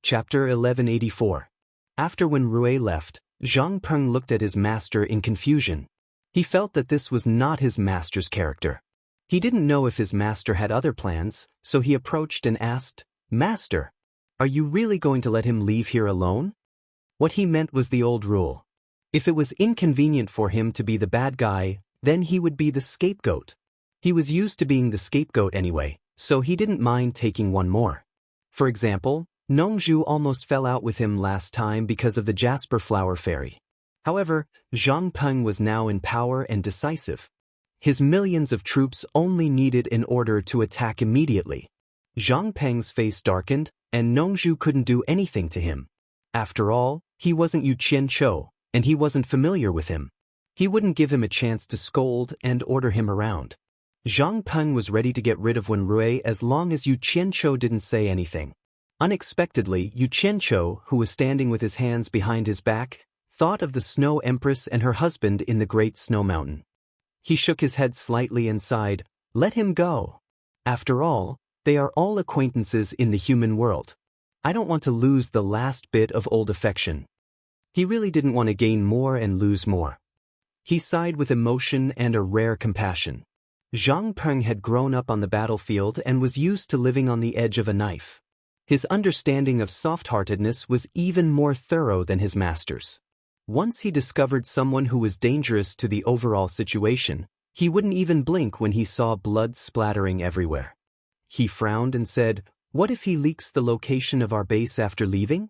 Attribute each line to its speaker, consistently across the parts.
Speaker 1: Chapter 1184. After when Rui left, Zhang Peng looked at his master in confusion. He felt that this was not his master's character. He didn't know if his master had other plans, so he approached and asked, "Master, are you really going to let him leave here alone?" What he meant was the old rule. If it was inconvenient for him to be the bad guy, then he would be the scapegoat. He was used to being the scapegoat anyway, so he didn't mind taking one more. For example, Nongzhu almost fell out with him last time because of the Jasper Flower Fairy. However, Zhang Peng was now in power and decisive. His millions of troops only needed in order to attack immediately. Zhang Peng's face darkened, and Nongzhu couldn't do anything to him. After all, he wasn't Yu Qianqiu, and he wasn't familiar with him. He wouldn't give him a chance to scold and order him around. Zhang Peng was ready to get rid of Wenrui as long as Yu Qianqiu didn't say anything. Unexpectedly, Yu Qianqiu, who was standing with his hands behind his back, thought of the Snow Empress and her husband in the Great Snow Mountain. He shook his head slightly and sighed, "Let him go. After all, they are all acquaintances in the human world. I don't want to lose the last bit of old affection." He really didn't want to gain more and lose more. He sighed with emotion and a rare compassion. Zhang Peng had grown up on the battlefield and was used to living on the edge of a knife. His understanding of soft-heartedness was even more thorough than his master's. Once he discovered someone who was dangerous to the overall situation, he wouldn't even blink when he saw blood splattering everywhere. He frowned and said, "What if he leaks the location of our base after leaving?"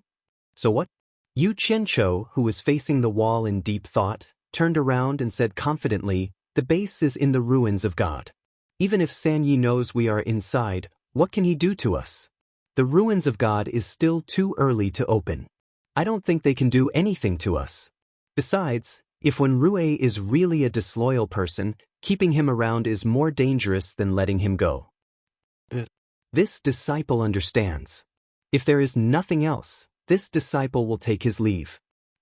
Speaker 1: "So what?" Yu Qianqiu, who was facing the wall in deep thought, turned around and said confidently, "The base is in the ruins of God. Even if Sanyi knows we are inside, what can he do to us? The ruins of God is still too early to open. I don't think they can do anything to us. Besides, if Wenrui is really a disloyal person, keeping him around is more dangerous than letting him go. This disciple understands. If there is nothing else, this disciple will take his leave."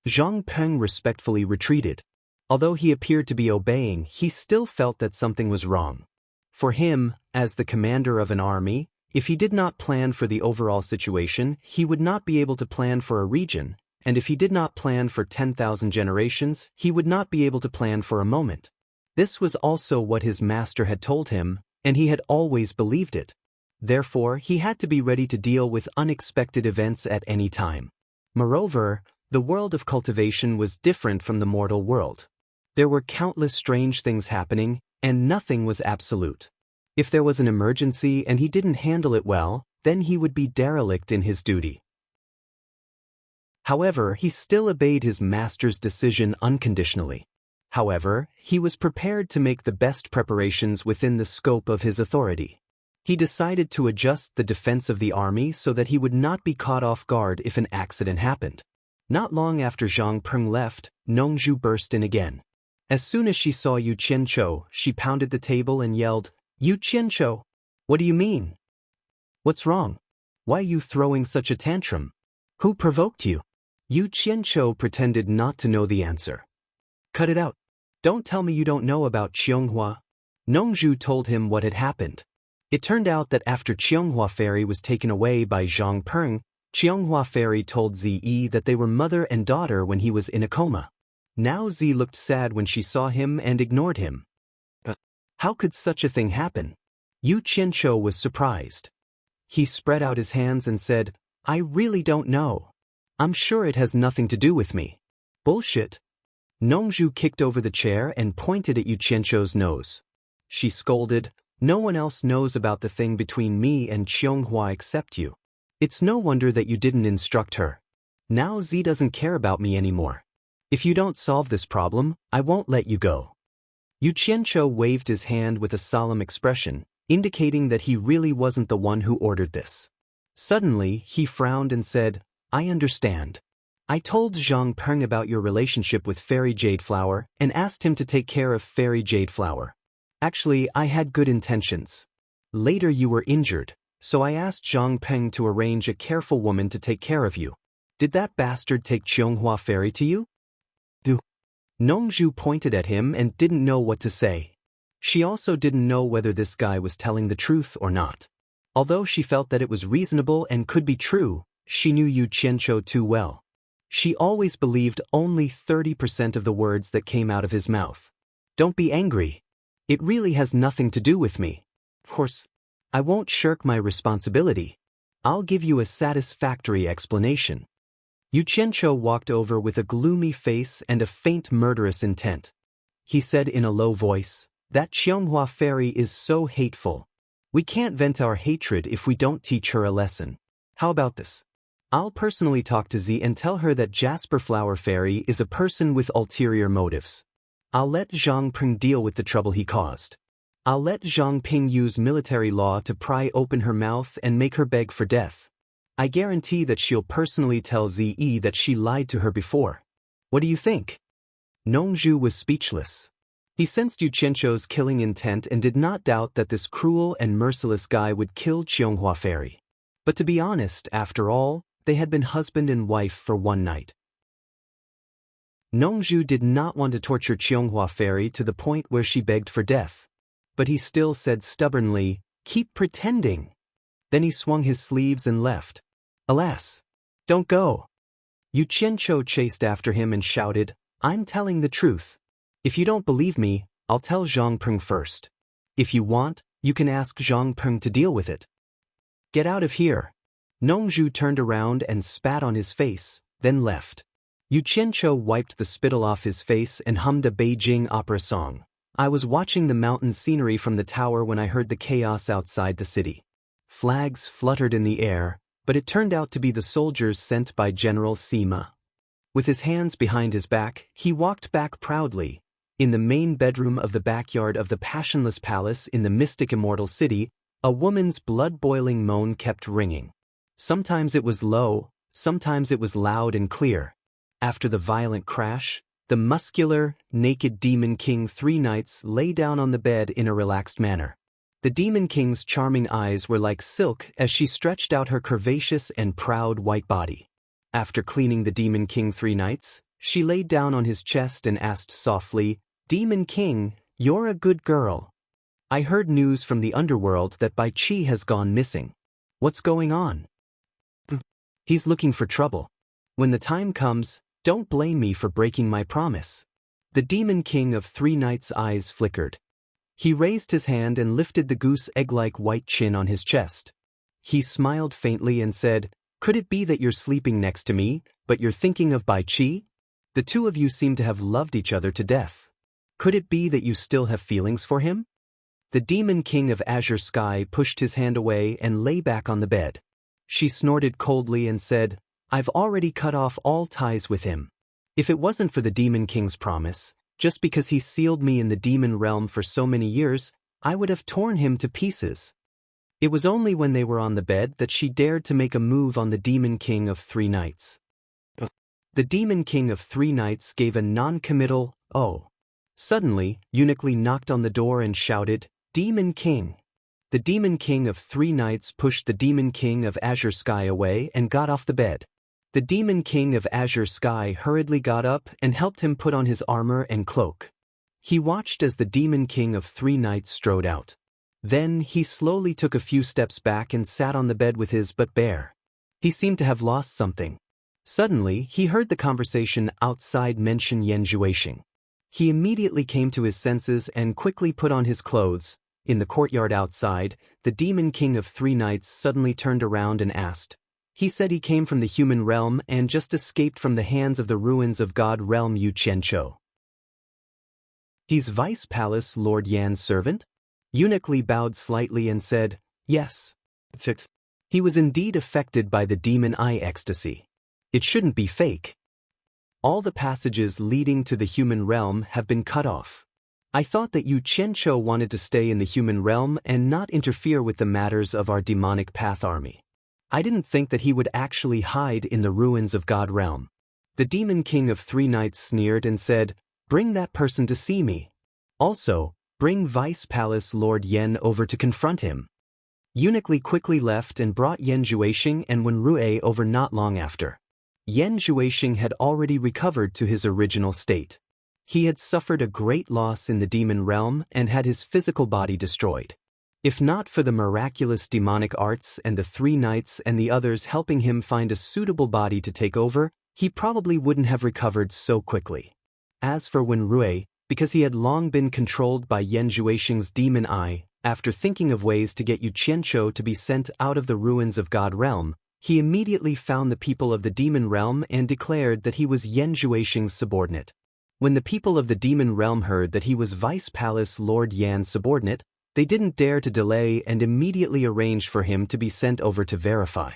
Speaker 1: Zhang Peng respectfully retreated. Although he appeared to be obeying, he still felt that something was wrong. For him, as the commander of an army, if he did not plan for the overall situation, he would not be able to plan for a region, and if he did not plan for 10,000 generations, he would not be able to plan for a moment. This was also what his master had told him, and he had always believed it. Therefore, he had to be ready to deal with unexpected events at any time. Moreover, the world of cultivation was different from the mortal world. There were countless strange things happening, and nothing was absolute. If there was an emergency and he didn't handle it well, then he would be derelict in his duty. However, he still obeyed his master's decision unconditionally. However, he was prepared to make the best preparations within the scope of his authority. He decided to adjust the defense of the army so that he would not be caught off guard if an accident happened. Not long after Zhang Peng left, Nongzhu burst in again. As soon as she saw Yu Qianqiu, she pounded the table and yelled, "Yu Qianqiu, what do you mean? What's wrong? Why are you throwing such a tantrum? Who provoked you?" Yu Qianqiu pretended not to know the answer. "Cut it out. Don't tell me you don't know about Qianghua." Nongzhu told him what had happened. It turned out that after Qianghua Fairy was taken away by Zhang Peng, Qianghua Fairy told Zi that they were mother and daughter when he was in a coma. Now Zi looked sad when she saw him and ignored him. But how could such a thing happen? Yu Qianqiu was surprised. He spread out his hands and said, "I really don't know. I'm sure it has nothing to do with me." "Bullshit." Nongzhu kicked over the chair and pointed at Yu Qianqiu's nose. She scolded, "No one else knows about the thing between me and Qianghua except you. It's no wonder that you didn't instruct her. Now Z doesn't care about me anymore. If you don't solve this problem, I won't let you go." Yu Qianqiu waved his hand with a solemn expression, indicating that he really wasn't the one who ordered this. Suddenly, he frowned and said, "I understand. I told Zhang Peng about your relationship with Fairy Jade Flower and asked him to take care of Fairy Jade Flower. Actually, I had good intentions. Later you were injured, so I asked Zhang Peng to arrange a careful woman to take care of you. Did that bastard take Qianghua Fairy to you?" Nongzhu pointed at him and didn't know what to say. She also didn't know whether this guy was telling the truth or not. Although she felt that it was reasonable and could be true, She knew Yu Qianzhou too well. She always believed only 30% of the words that came out of his mouth. Don't be angry. It really has nothing to do with me. Of course, I won't shirk my responsibility. I'll give you a satisfactory explanation. Yu Qianzhou walked over with a gloomy face and a faint murderous intent. He said in a low voice, "That Qianghua fairy is so hateful. We can't vent our hatred if we don't teach her a lesson. How about this? I'll personally talk to Z and tell her that Jasper Flower Fairy is a person with ulterior motives. I'll let Zhang Peng deal with the trouble he caused. I'll let Zhang Ping use military law to pry open her mouth and make her beg for death. I guarantee that she'll personally tell Ze that she lied to her before. What do you think?" Nongzhu was speechless. He sensed Yu Qianzhou's killing intent and did not doubt that this cruel and merciless guy would kill Qianghua Fairy. But to be honest, after all, they had been husband and wife for one night. Nongzhu did not want to torture Qianghua Fairy to the point where she begged for death. But he still said stubbornly, "Keep pretending." Then he swung his sleeves and left. "Alas! Don't go." Yu Qianzhou chased after him and shouted, "I'm telling the truth. If you don't believe me, I'll tell Zhang Peng first. If you want, you can ask Zhang Peng to deal with it. Get out of here." Nongzhu turned around and spat on his face, then left. Yu Qianzhou wiped the spittle off his face and hummed a Beijing opera song. "I was watching the mountain scenery from the tower when I heard the chaos outside the city. Flags fluttered in the air, but it turned out to be the soldiers sent by General Sima." With his hands behind his back, he walked back proudly. In the main bedroom of the backyard of the passionless palace in the mystic immortal city, a woman's blood-boiling moan kept ringing. Sometimes it was low, sometimes it was loud and clear. After the violent crash, the muscular, naked Demon King 3 Knights lay down on the bed in a relaxed manner. The Demon King's charming eyes were like silk as she stretched out her curvaceous and proud white body. After cleaning the Demon King 3 Knights, she laid down on his chest and asked softly, "Demon King, you're a good girl. I heard news from the underworld that Bai Qi has gone missing. What's going on?" "He's looking for trouble. When the time comes, don't blame me for breaking my promise." The Demon King of 3 Knights' eyes flickered. He raised his hand and lifted the goose egg-like white chin on his chest. He smiled faintly and said, "Could it be that you're sleeping next to me, but you're thinking of Bai Qi? The two of you seem to have loved each other to death. Could it be that you still have feelings for him?" The Demon King of Azure Sky pushed his hand away and lay back on the bed. She snorted coldly and said, "I've already cut off all ties with him. If it wasn't for the Demon King's promise, just because he sealed me in the demon realm for so many years, I would have torn him to pieces." It was only when they were on the bed that she dared to make a move on the Demon King of 3 Knights. The Demon King of 3 Knights gave a non-committal, "Oh." Suddenly, Uniquely knocked on the door and shouted, "Demon King." The Demon King of 3 Knights pushed the Demon King of Azure Sky away and got off the bed. The Demon King of Azure Sky hurriedly got up and helped him put on his armor and cloak. He watched as the Demon King of 3 Knights strode out. Then he slowly took a few steps back and sat on the bed with his butt bare. He seemed to have lost something. Suddenly, he heard the conversation outside mention Yan Zhuixing. He immediately came to his senses and quickly put on his clothes. In the courtyard outside, the Demon King of 3 Knights suddenly turned around and asked. He said he came from the human realm and just escaped from the hands of the ruins of God realm Yu Qianzhou. He's Vice Palace Lord Yan's servant? Uniquely bowed slightly and said, "Yes." He was indeed affected by the demon eye ecstasy. It shouldn't be fake. All the passages leading to the human realm have been cut off. I thought that Yu Qianzhou wanted to stay in the human realm and not interfere with the matters of our demonic path army. I didn't think that he would actually hide in the ruins of God realm. The Demon King of 3 Knights sneered and said, "Bring that person to see me. Also, bring Vice Palace Lord Yan over to confront him." Uniquely quickly left and brought Yan Zhuixing and Wen Rue over not long after. Yan Zhuixing had already recovered to his original state. He had suffered a great loss in the demon realm and had his physical body destroyed. If not for the miraculous demonic arts and the 3 knights and the others helping him find a suitable body to take over, he probably wouldn't have recovered so quickly. As for Wen Rui, because he had long been controlled by Yan Zhuixing's demon eye, after thinking of ways to get Yu Qianqiu to be sent out of the ruins of God Realm, he immediately found the people of the demon realm and declared that he was Yan Zhuixing's subordinate. When the people of the demon realm heard that he was Vice Palace Lord Yan's subordinate, they didn't dare to delay and immediately arranged for him to be sent over to verify.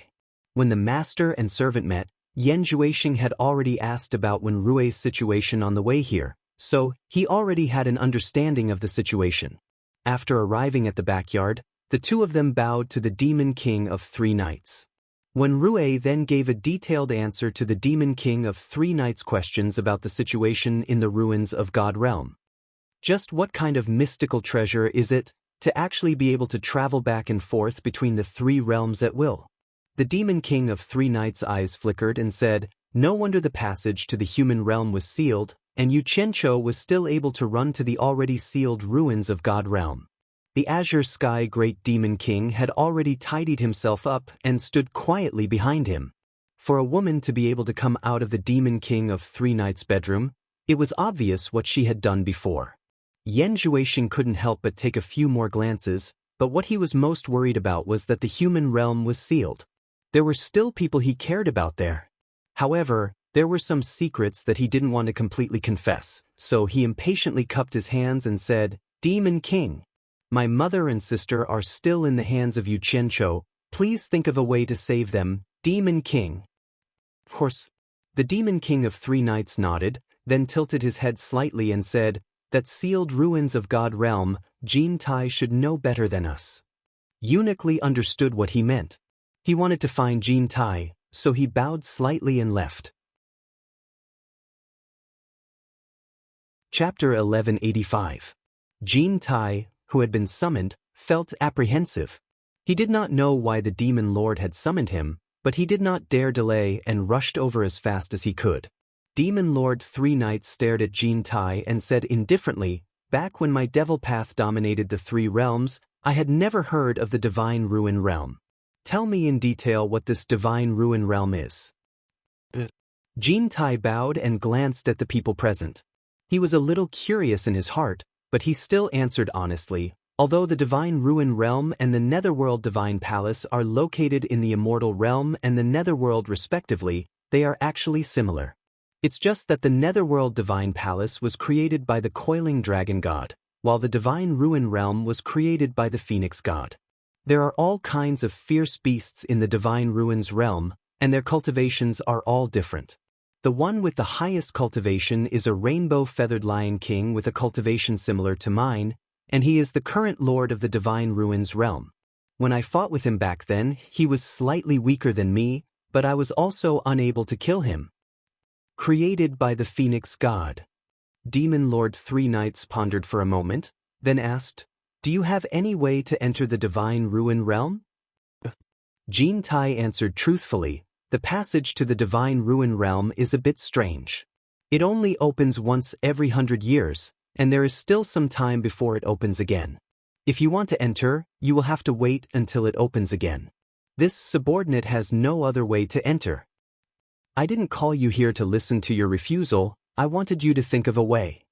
Speaker 1: When the master and servant met, Yan Zhuixing had already asked about Wen Rui's situation on the way here, so he already had an understanding of the situation. After arriving at the backyard, the two of them bowed to the Demon King of 3 Knights. Wen Rui then gave a detailed answer to the Demon King of 3 Knights' questions about the situation in the ruins of God Realm. Just what kind of mystical treasure is it, to actually be able to travel back and forth between the 3 realms at will? The Demon King of 3 Knights' eyes flickered and said, no wonder the passage to the human realm was sealed, and Yu Qianqiu was still able to run to the already sealed ruins of God Realm. The Azure Sky Great Demon King had already tidied himself up and stood quietly behind him. For a woman to be able to come out of the Demon King of 3 Knights' bedroom, it was obvious what she had done before. Yan Zhuixing couldn't help but take a few more glances, but what he was most worried about was that the human realm was sealed. There were still people he cared about there. However, there were some secrets that he didn't want to completely confess, so he impatiently cupped his hands and said, Demon King, my mother and sister are still in the hands of Yu Qianqiu. Please think of a way to save them, Demon King. Of course, the Demon King of 3 Knights nodded, then tilted his head slightly and said, that sealed ruins of God Realm, Jin Tai should know better than us. Uniquely understood what he meant. He wanted to find Jin Tai, so he bowed slightly and left. Chapter 1185. Jin Tai, who had been summoned, felt apprehensive. He did not know why the Demon Lord had summoned him, but he did not dare delay and rushed over as fast as he could. Demon Lord 3 Knights stared at Jin Tai and said indifferently, back when my devil path dominated the 3 realms, I had never heard of the Divine Ruin Realm. Tell me in detail what this Divine Ruin Realm is. Jin Tai bowed and glanced at the people present. He was a little curious in his heart, but he still answered honestly, although the Divine Ruin Realm and the Netherworld Divine Palace are located in the Immortal Realm and the Netherworld respectively, they are actually similar. It's just that the Netherworld Divine Palace was created by the Coiling Dragon God, while the Divine Ruin Realm was created by the Phoenix God. There are all kinds of fierce beasts in the Divine Ruins realm, and their cultivations are all different. The one with the highest cultivation is a rainbow-feathered lion king with a cultivation similar to mine, and he is the current lord of the Divine Ruins realm. When I fought with him back then, he was slightly weaker than me, but I was also unable to kill him. Created by the Phoenix God. Demon Lord 3 Knights pondered for a moment, then asked, do you have any way to enter the Divine Ruin Realm? Jin Tai answered truthfully, the passage to the Divine Ruin Realm is a bit strange. It only opens once every 100 years, and there is still some time before it opens again. If you want to enter, you will have to wait until it opens again. This subordinate has no other way to enter. I didn't call you here to listen to your refusal, I wanted you to think of a way.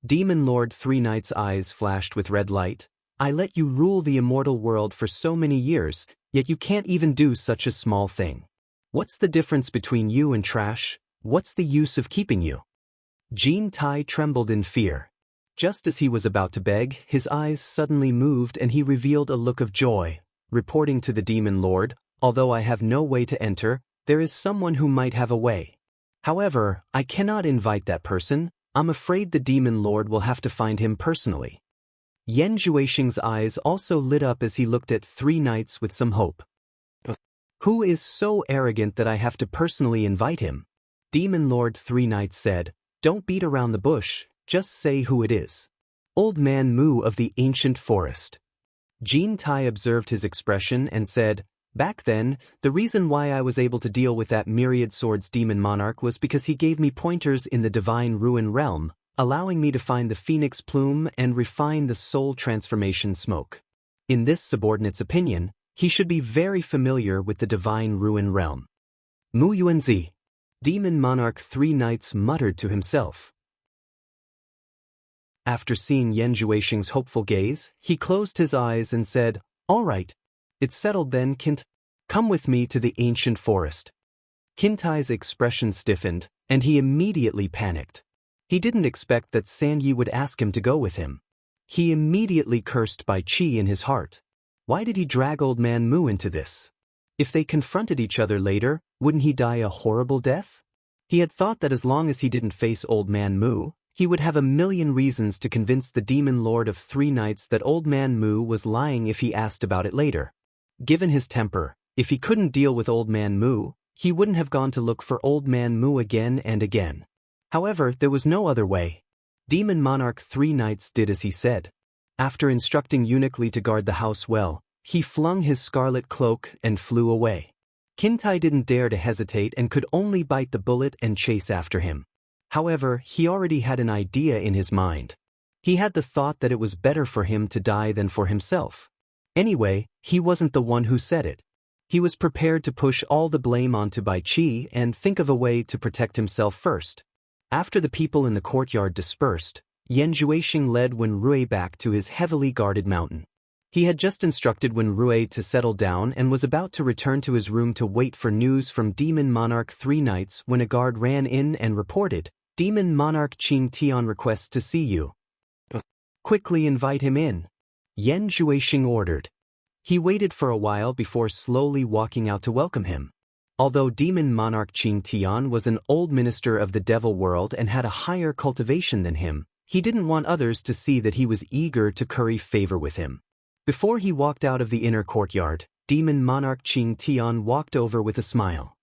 Speaker 1: Demon Lord 3 Knights' eyes flashed with red light. I let you rule the immortal world for so many years, yet you can't even do such a small thing. What's the difference between you and trash? What's the use of keeping you? Jin Tai trembled in fear. Just as he was about to beg, his eyes suddenly moved and he revealed a look of joy, reporting to the Demon Lord, although I have no way to enter, there is someone who might have a way. However, I cannot invite that person. I'm afraid the Demon Lord will have to find him personally. Yan Zhuixing's eyes also lit up as he looked at 3 Knights with some hope. Who is so arrogant that I have to personally invite him? Demon Lord 3 Knights said, don't beat around the bush, just say who it is. Old Man Mu of the Ancient Forest. Jin Tai observed his expression and said, back then, the reason why I was able to deal with that Myriad Swords demon monarch was because he gave me pointers in the Divine Ruin Realm, allowing me to find the Phoenix Plume and refine the soul transformation smoke. In this subordinate's opinion, he should be very familiar with the divine ruin realm. Mu Yuanzi. Demon Monarch 3 Knights muttered to himself. After seeing Yan Zhuisheng's hopeful gaze, he closed his eyes and said, "All right. It's settled then, Kint. Come with me to the ancient forest." Kintai's expression stiffened, and he immediately panicked. He didn't expect that Sanyi would ask him to go with him. He immediately cursed Bai Qi in his heart. Why did he drag Old Man Mu into this? If they confronted each other later, wouldn't he die a horrible death? He had thought that as long as he didn't face Old Man Mu, he would have a million reasons to convince the Demon Lord of 3 Knights that Old Man Mu was lying if he asked about it later. Given his temper, if he couldn't deal with Old Man Mu, he wouldn't have gone to look for Old Man Mu again and again. However, there was no other way. Demon Monarch 3 Knights did as he said. After instructing Eunuch Li to guard the house well, he flung his scarlet cloak and flew away. Kintai didn't dare to hesitate and could only bite the bullet and chase after him. However, he already had an idea in his mind. He had the thought that it was better for him to die than for himself. Anyway, he wasn't the one who said it. He was prepared to push all the blame onto Bai Qi and think of a way to protect himself first. After the people in the courtyard dispersed, Yan Zhuisheng led Wen Rui back to his heavily guarded mountain. He had just instructed Wen Rui to settle down and was about to return to his room to wait for news from Demon Monarch 3 Knights when a guard ran in and reported, "Demon Monarch Qing Tian requests to see you. Quickly invite him in," Yan Zhuisheng ordered. He waited for a while before slowly walking out to welcome him. Although Demon Monarch Qing Tian was an old minister of the devil world and had a higher cultivation than him, he didn't want others to see that he was eager to curry favor with him. Before he walked out of the inner courtyard, Demon Monarch Qing Tian walked over with a smile.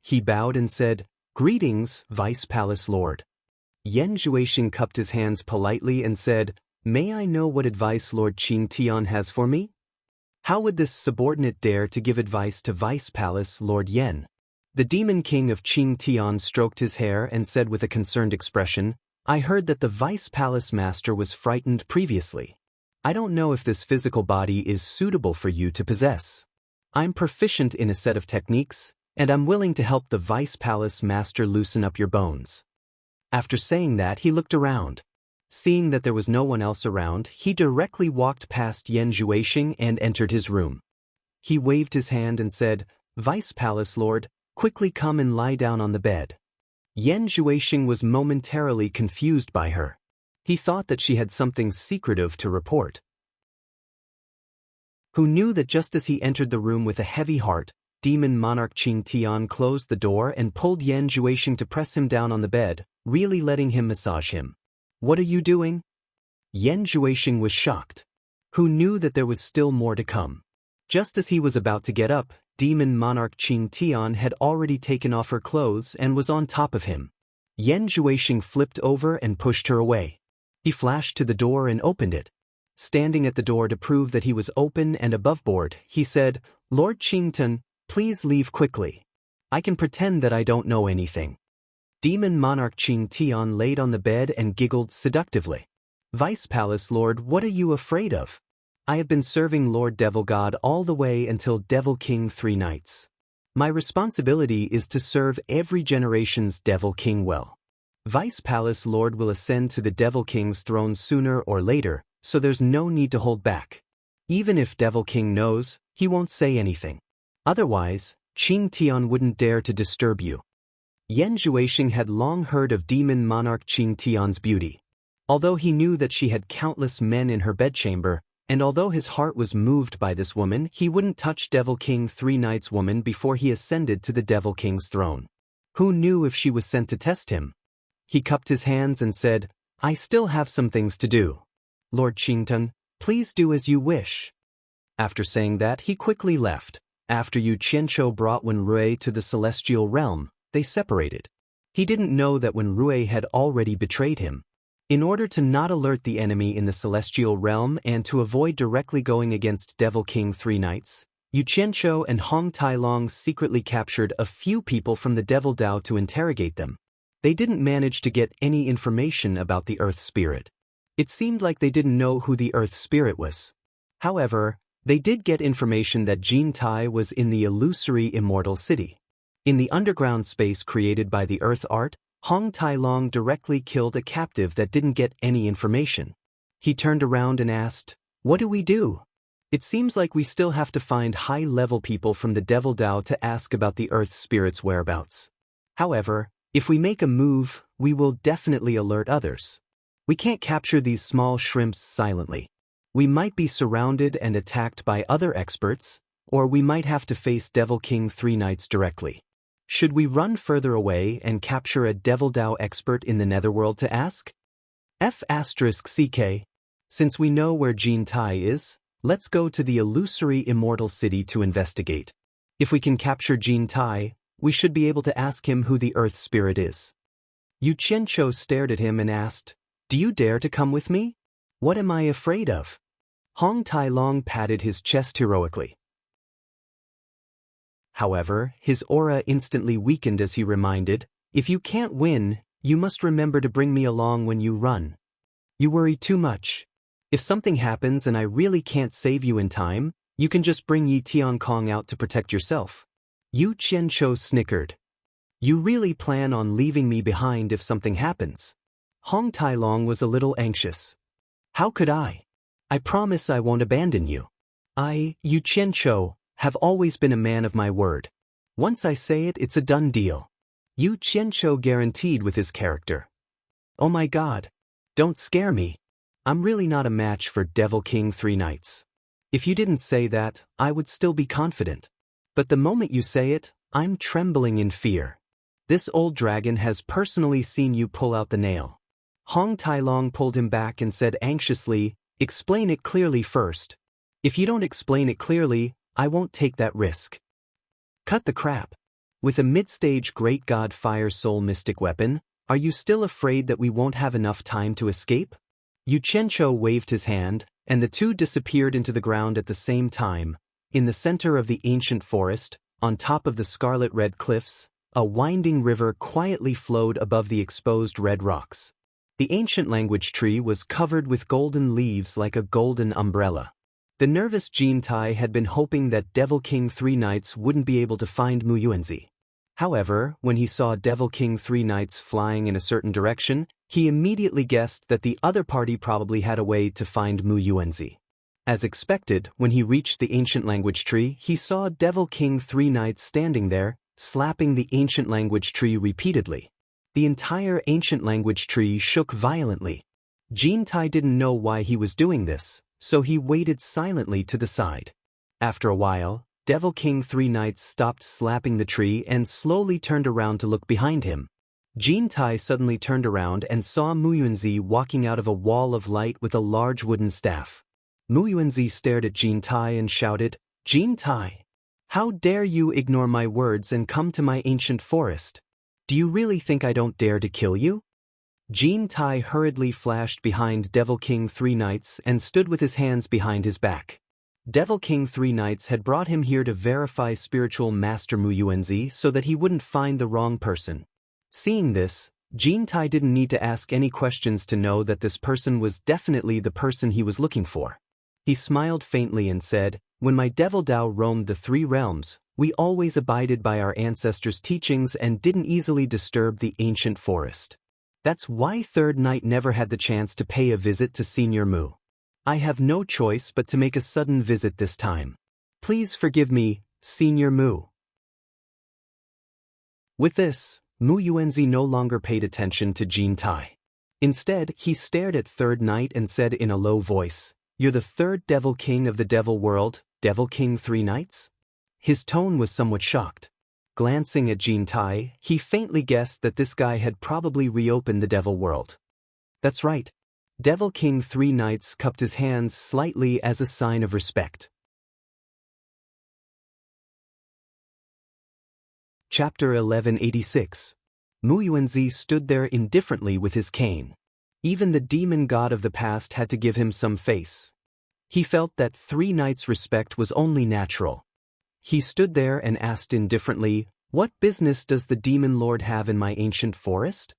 Speaker 1: He bowed and said, "Greetings, Vice Palace Lord." Yan Zhuisheng cupped his hands politely and said, "May I know what advice Lord Qing Tian has for me?" How would this subordinate dare to give advice to Vice Palace Lord Yan? The Demon King of Qing Tian stroked his hair and said with a concerned expression, "I heard that the Vice Palace Master was frightened previously. I don't know if this physical body is suitable for you to possess. I'm proficient in a set of techniques, and I'm willing to help the Vice Palace Master loosen up your bones." After saying that, he looked around. Seeing that there was no one else around, he directly walked past Yan Zhuisheng and entered his room. He waved his hand and said, "Vice Palace Lord, quickly come and lie down on the bed." Yan Zhuisheng was momentarily confused by her. He thought that she had something secretive to report. Who knew that just as he entered the room with a heavy heart, Demon Monarch Qing Tian closed the door and pulled Yan Zhuisheng to press him down on the bed, really letting him massage him. "What are you doing?" Yan Zhuisheng was shocked. Who knew that there was still more to come? Just as he was about to get up, Demon Monarch Qing Tian had already taken off her clothes and was on top of him. Yan Zhuisheng flipped over and pushed her away. He flashed to the door and opened it. Standing at the door to prove that he was open and above board, he said, "Lord Qingtan, please leave quickly. I can pretend that I don't know anything." Demon Monarch Qing Tian laid on the bed and giggled seductively. "Vice Palace Lord, what are you afraid of? I have been serving Lord Devil God all the way until Devil King 3 Knights. My responsibility is to serve every generation's Devil King well. Vice Palace Lord will ascend to the Devil King's throne sooner or later, so there's no need to hold back. Even if Devil King knows, he won't say anything. Otherwise, Qing Tian wouldn't dare to disturb you." Yan Zhuisheng had long heard of Demon Monarch Qing Tian's beauty. Although he knew that she had countless men in her bedchamber, and although his heart was moved by this woman, he wouldn't touch Devil King 3 Knights woman before he ascended to the Devil King's throne. Who knew if she was sent to test him? He cupped his hands and said, "I still have some things to do. Lord Qingtan, please do as you wish." After saying that, he quickly left. After Yu Qianqiu brought Wen Rui to the celestial realm, they separated. He didn't know that Wen Rui had already betrayed him. In order to not alert the enemy in the celestial realm and to avoid directly going against Devil King 3 Knights, Yu Qianqiu and Hong Tailong secretly captured a few people from the Devil Dao to interrogate them. They didn't manage to get any information about the Earth Spirit. It seemed like they didn't know who the Earth Spirit was. However, They did get information that Jin Tai was in the illusory immortal city. In the underground space created by the Earth Art, Hong Tai Long directly killed a captive that didn't get any information. He turned around and asked, "What do we do?" It seems like we still have to find high-level people from the Devil Dao to ask about the Earth Spirit's whereabouts. However, if we make a move, we will definitely alert others. We can't capture these small shrimps silently. We might be surrounded and attacked by other experts, or we might have to face Devil King 3 Knights directly. Should we run further away and capture a Devil Dao expert in the Netherworld to ask? F***CK. Since we know where Jin Tai is, let's go to the illusory immortal city to investigate. If we can capture Jin Tai, we should be able to ask him who the Earth Spirit is. Yu Qianqiu stared at him and asked, "Do you dare to come with me? What am I afraid of?" Hong Tai Long patted his chest heroically. However, his aura instantly weakened as he reminded, "If you can't win, you must remember to bring me along when you run. You worry too much. If something happens and I really can't save you in time, you can just bring Yi Tiankong out to protect yourself." Yu Qianqiu snickered. "You really plan on leaving me behind if something happens?" Hong Tai Long was a little anxious. "How could I? I promise I won't abandon you. Yu Qianqiu, have always been a man of my word. Once I say it, it's a done deal." Yu Qianqiu guaranteed with his character. "Oh my God. Don't scare me. I'm really not a match for Devil King 3 Knights. If you didn't say that, I would still be confident. But the moment you say it, I'm trembling in fear. This old dragon has personally seen you pull out the nail." Hong Tai Long pulled him back and said anxiously, "Explain it clearly first. If you don't explain it clearly, I won't take that risk." "Cut the crap. With a mid-stage Great God Fire Soul Mystic weapon, are you still afraid that we won't have enough time to escape?" Yu Qianqiu waved his hand, and the two disappeared into the ground at the same time. In the center of the ancient forest, on top of the scarlet-red cliffs, a winding river quietly flowed above the exposed red rocks. The ancient language tree was covered with golden leaves like a golden umbrella. The nervous Jin Tai had been hoping that Devil King 3 Knights wouldn't be able to find Mu Yuanzi. However, when he saw Devil King 3 Knights flying in a certain direction, he immediately guessed that the other party probably had a way to find Mu Yuanzi. As expected, when he reached the ancient language tree, he saw Devil King 3 Knights standing there, slapping the ancient language tree repeatedly. The entire ancient language tree shook violently. Jin Tai didn't know why he was doing this, so he waited silently to the side. After a while, Devil King 3 Knights stopped slapping the tree and slowly turned around to look behind him. Jin Tai suddenly turned around and saw Mu Yuanzi walking out of a wall of light with a large wooden staff. Mu Yuanzi stared at Jin Tai and shouted, "Jin Tai! How dare you ignore my words and come to my ancient forest? Do you really think I don't dare to kill you?" Jin Tai hurriedly flashed behind Devil King 3 Knights and stood with his hands behind his back. Devil King 3 Knights had brought him here to verify spiritual master Mu Yuanzi so that he wouldn't find the wrong person. Seeing this, Jin Tai didn't need to ask any questions to know that this person was definitely the person he was looking for. He smiled faintly and said, "When my Devil Dao roamed the 3 realms, we always abided by our ancestors' teachings and didn't easily disturb the ancient forest. That's why Third Knight never had the chance to pay a visit to Senior Mu. I have no choice but to make a sudden visit this time. Please forgive me, Senior Mu." With this, Mu Yuanzi no longer paid attention to Jin Tai. Instead, he stared at Third Knight and said in a low voice, "You're the third Devil King of the Devil World, Devil King 3 Knights?" His tone was somewhat shocked. Glancing at Jin Tai, he faintly guessed that this guy had probably reopened the Devil World. "That's right." Devil King 3 Knights cupped his hands slightly as a sign of respect. Chapter 1186. Mu Yuanzi stood there indifferently with his cane. Even the demon god of the past had to give him some face. He felt that 3 Knights' respect was only natural. He stood there and asked indifferently, "What business does the demon lord have in my ancient forest?"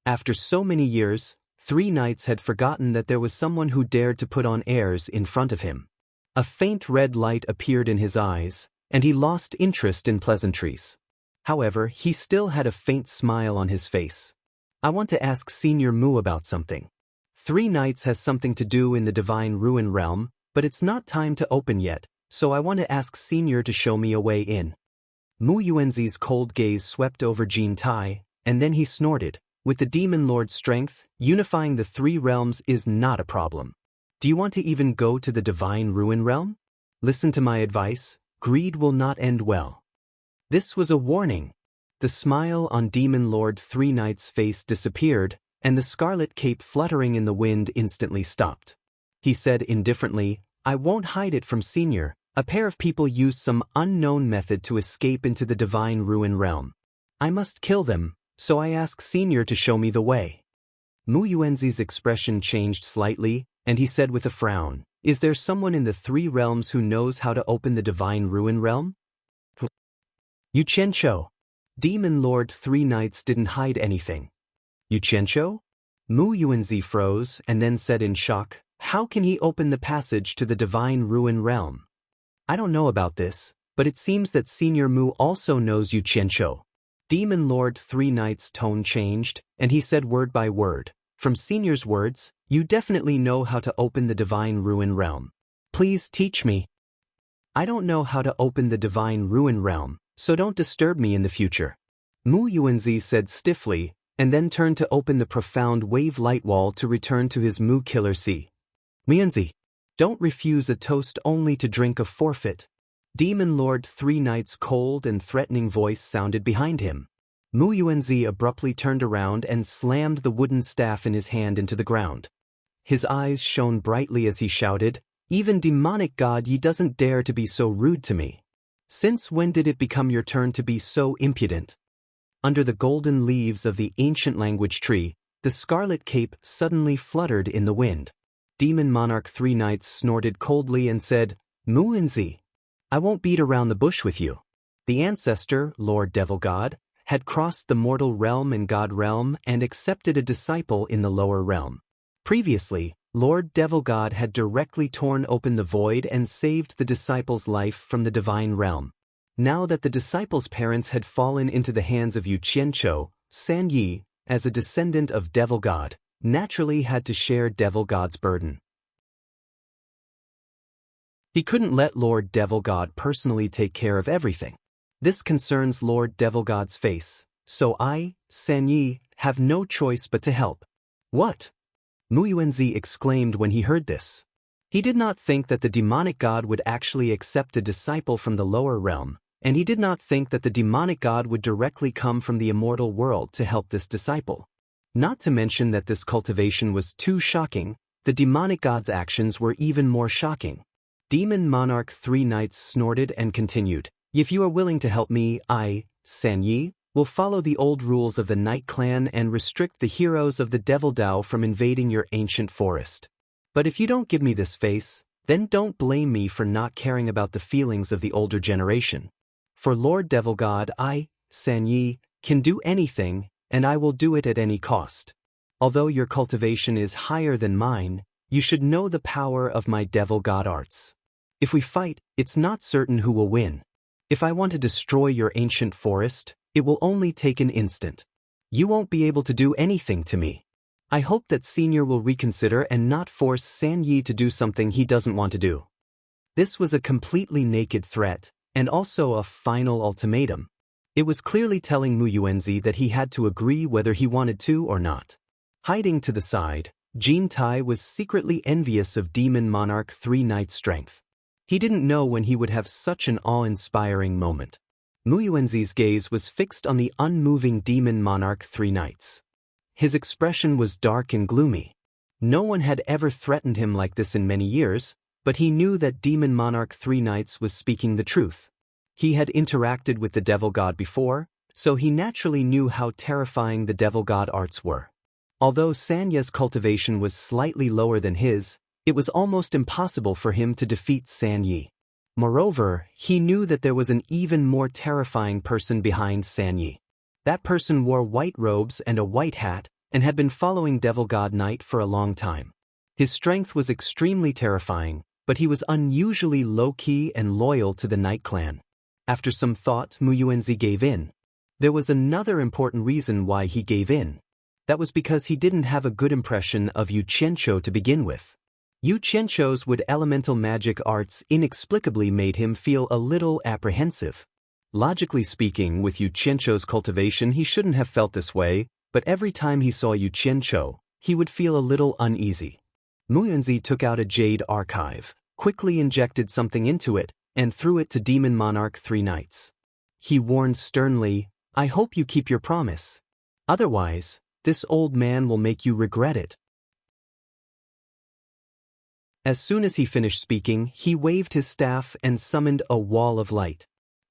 Speaker 1: After so many years, 3 Knights had forgotten that there was someone who dared to put on airs in front of him. A faint red light appeared in his eyes, and he lost interest in pleasantries. However, he still had a faint smile on his face. I want to ask Senior Mu about something. 3 nights has something to do in the Divine Ruin Realm, but it's not time to open yet, so I want to ask Senior to show me a way in. Mu Yuanzi's cold gaze swept over Jin Tai, and then he snorted. With the Demon Lord's strength, unifying the 3 realms is not a problem. Do you want to even go to the Divine Ruin Realm? Listen to my advice, greed will not end well. This was a warning. The smile on Demon Lord 3 Night's face disappeared, and the scarlet cape fluttering in the wind instantly stopped. He said indifferently, I won't hide it from Senior. A pair of people used some unknown method to escape into the Divine Ruin Realm. I must kill them, so I ask Senior to show me the way. Mu Yuanzi's expression changed slightly, and he said with a frown, Is there someone in the 3 realms who knows how to open the Divine Ruin Realm? Yu Qianqiu. Demon Lord 3 Nights didn't hide anything. Yu Qianqiu? Mu Yuanzi froze and then said in shock, How can he open the passage to the Divine Ruin Realm? I don't know about this, but it seems that Senior Mu also knows Yu Qianqiu. Demon Lord 3 Nights' tone changed, and he said word by word, From Senior's words, you definitely know how to open the Divine Ruin Realm. Please teach me. I don't know how to open the Divine Ruin Realm, so don't disturb me in the future. Mu Yuanzi said stiffly, and then turned to open the profound wave light wall to return to his Mu Killer Sea. Yuanzi, don't refuse a toast only to drink a forfeit. Demon Lord 3 Nights' cold and threatening voice sounded behind him. Mu Yuanzi abruptly turned around and slammed the wooden staff in his hand into the ground. His eyes shone brightly as he shouted, Even demonic god ye doesn't dare to be so rude to me. Since when did it become your turn to be so impudent? Under the golden leaves of the ancient language tree, the scarlet cape suddenly fluttered in the wind. Demon Monarch 3 Nights snorted coldly and said, Mu Yuanzi, I won't beat around the bush with you. The ancestor, Lord Devil God, had crossed the mortal realm and god realm and accepted a disciple in the lower realm. Previously, Lord Devil God had directly torn open the void and saved the disciple's life from the divine realm. Now that the disciple's parents had fallen into the hands of Yu Qianqiu, San Yi, as a descendant of Devil God, naturally had to share Devil God's burden. He couldn't let Lord Devil God personally take care of everything. This concerns Lord Devil God's face, so I, San Yi, have no choice but to help. What? Mu Yuanzi exclaimed when he heard this. He did not think that the demonic god would actually accept a disciple from the lower realm, and he did not think that the demonic god would directly come from the immortal world to help this disciple. Not to mention that this cultivation was too shocking, the demonic god's actions were even more shocking. Demon Monarch 3 Nights snorted and continued, If you are willing to help me, I, San Yi, will follow the old rules of the Night Clan and restrict the heroes of the Devil Dao from invading your ancient forest. But if you don't give me this face, then don't blame me for not caring about the feelings of the older generation. For Lord Devil God, I, San Yi, can do anything, and I will do it at any cost. Although your cultivation is higher than mine, you should know the power of my Devil God arts. If we fight, it's not certain who will win. If I want to destroy your ancient forest, it will only take an instant. You won't be able to do anything to me. I hope that Senior will reconsider and not force San Yi to do something he doesn't want to do. This was a completely naked threat, and also a final ultimatum. It was clearly telling Mu Yuanzi that he had to agree whether he wanted to or not. Hiding to the side, Jin Tai was secretly envious of Demon Monarch 3 Nights' strength. He didn't know when he would have such an awe-inspiring moment. Mu Yuanzi's gaze was fixed on the unmoving Demon Monarch 3 Nights. His expression was dark and gloomy. No one had ever threatened him like this in many years, but he knew that Demon Monarch 3 Nights was speaking the truth. He had interacted with the Devil God before, so he naturally knew how terrifying the Devil God arts were. Although Sanya's cultivation was slightly lower than his, it was almost impossible for him to defeat San Yi. Moreover, he knew that there was an even more terrifying person behind San Yi. That person wore white robes and a white hat, and had been following Devil God Knight for a long time. His strength was extremely terrifying, but he was unusually low-key and loyal to the Night Clan. After some thought, Mu Yuanzi gave in. There was another important reason why he gave in. That was because he didn't have a good impression of Yu Qianqiu to begin with. Yu Qianqiu's wood elemental magic arts inexplicably made him feel a little apprehensive. Logically speaking, with Yu Qianqiu's cultivation he shouldn't have felt this way, but every time he saw Yu Qianqiu, he would feel a little uneasy. Mu Yuanzi took out a jade archive, quickly injected something into it, and threw it to Demon Monarch 3 Knights. He warned sternly, "I hope you keep your promise. Otherwise, this old man will make you regret it." As soon as he finished speaking, he waved his staff and summoned a wall of light.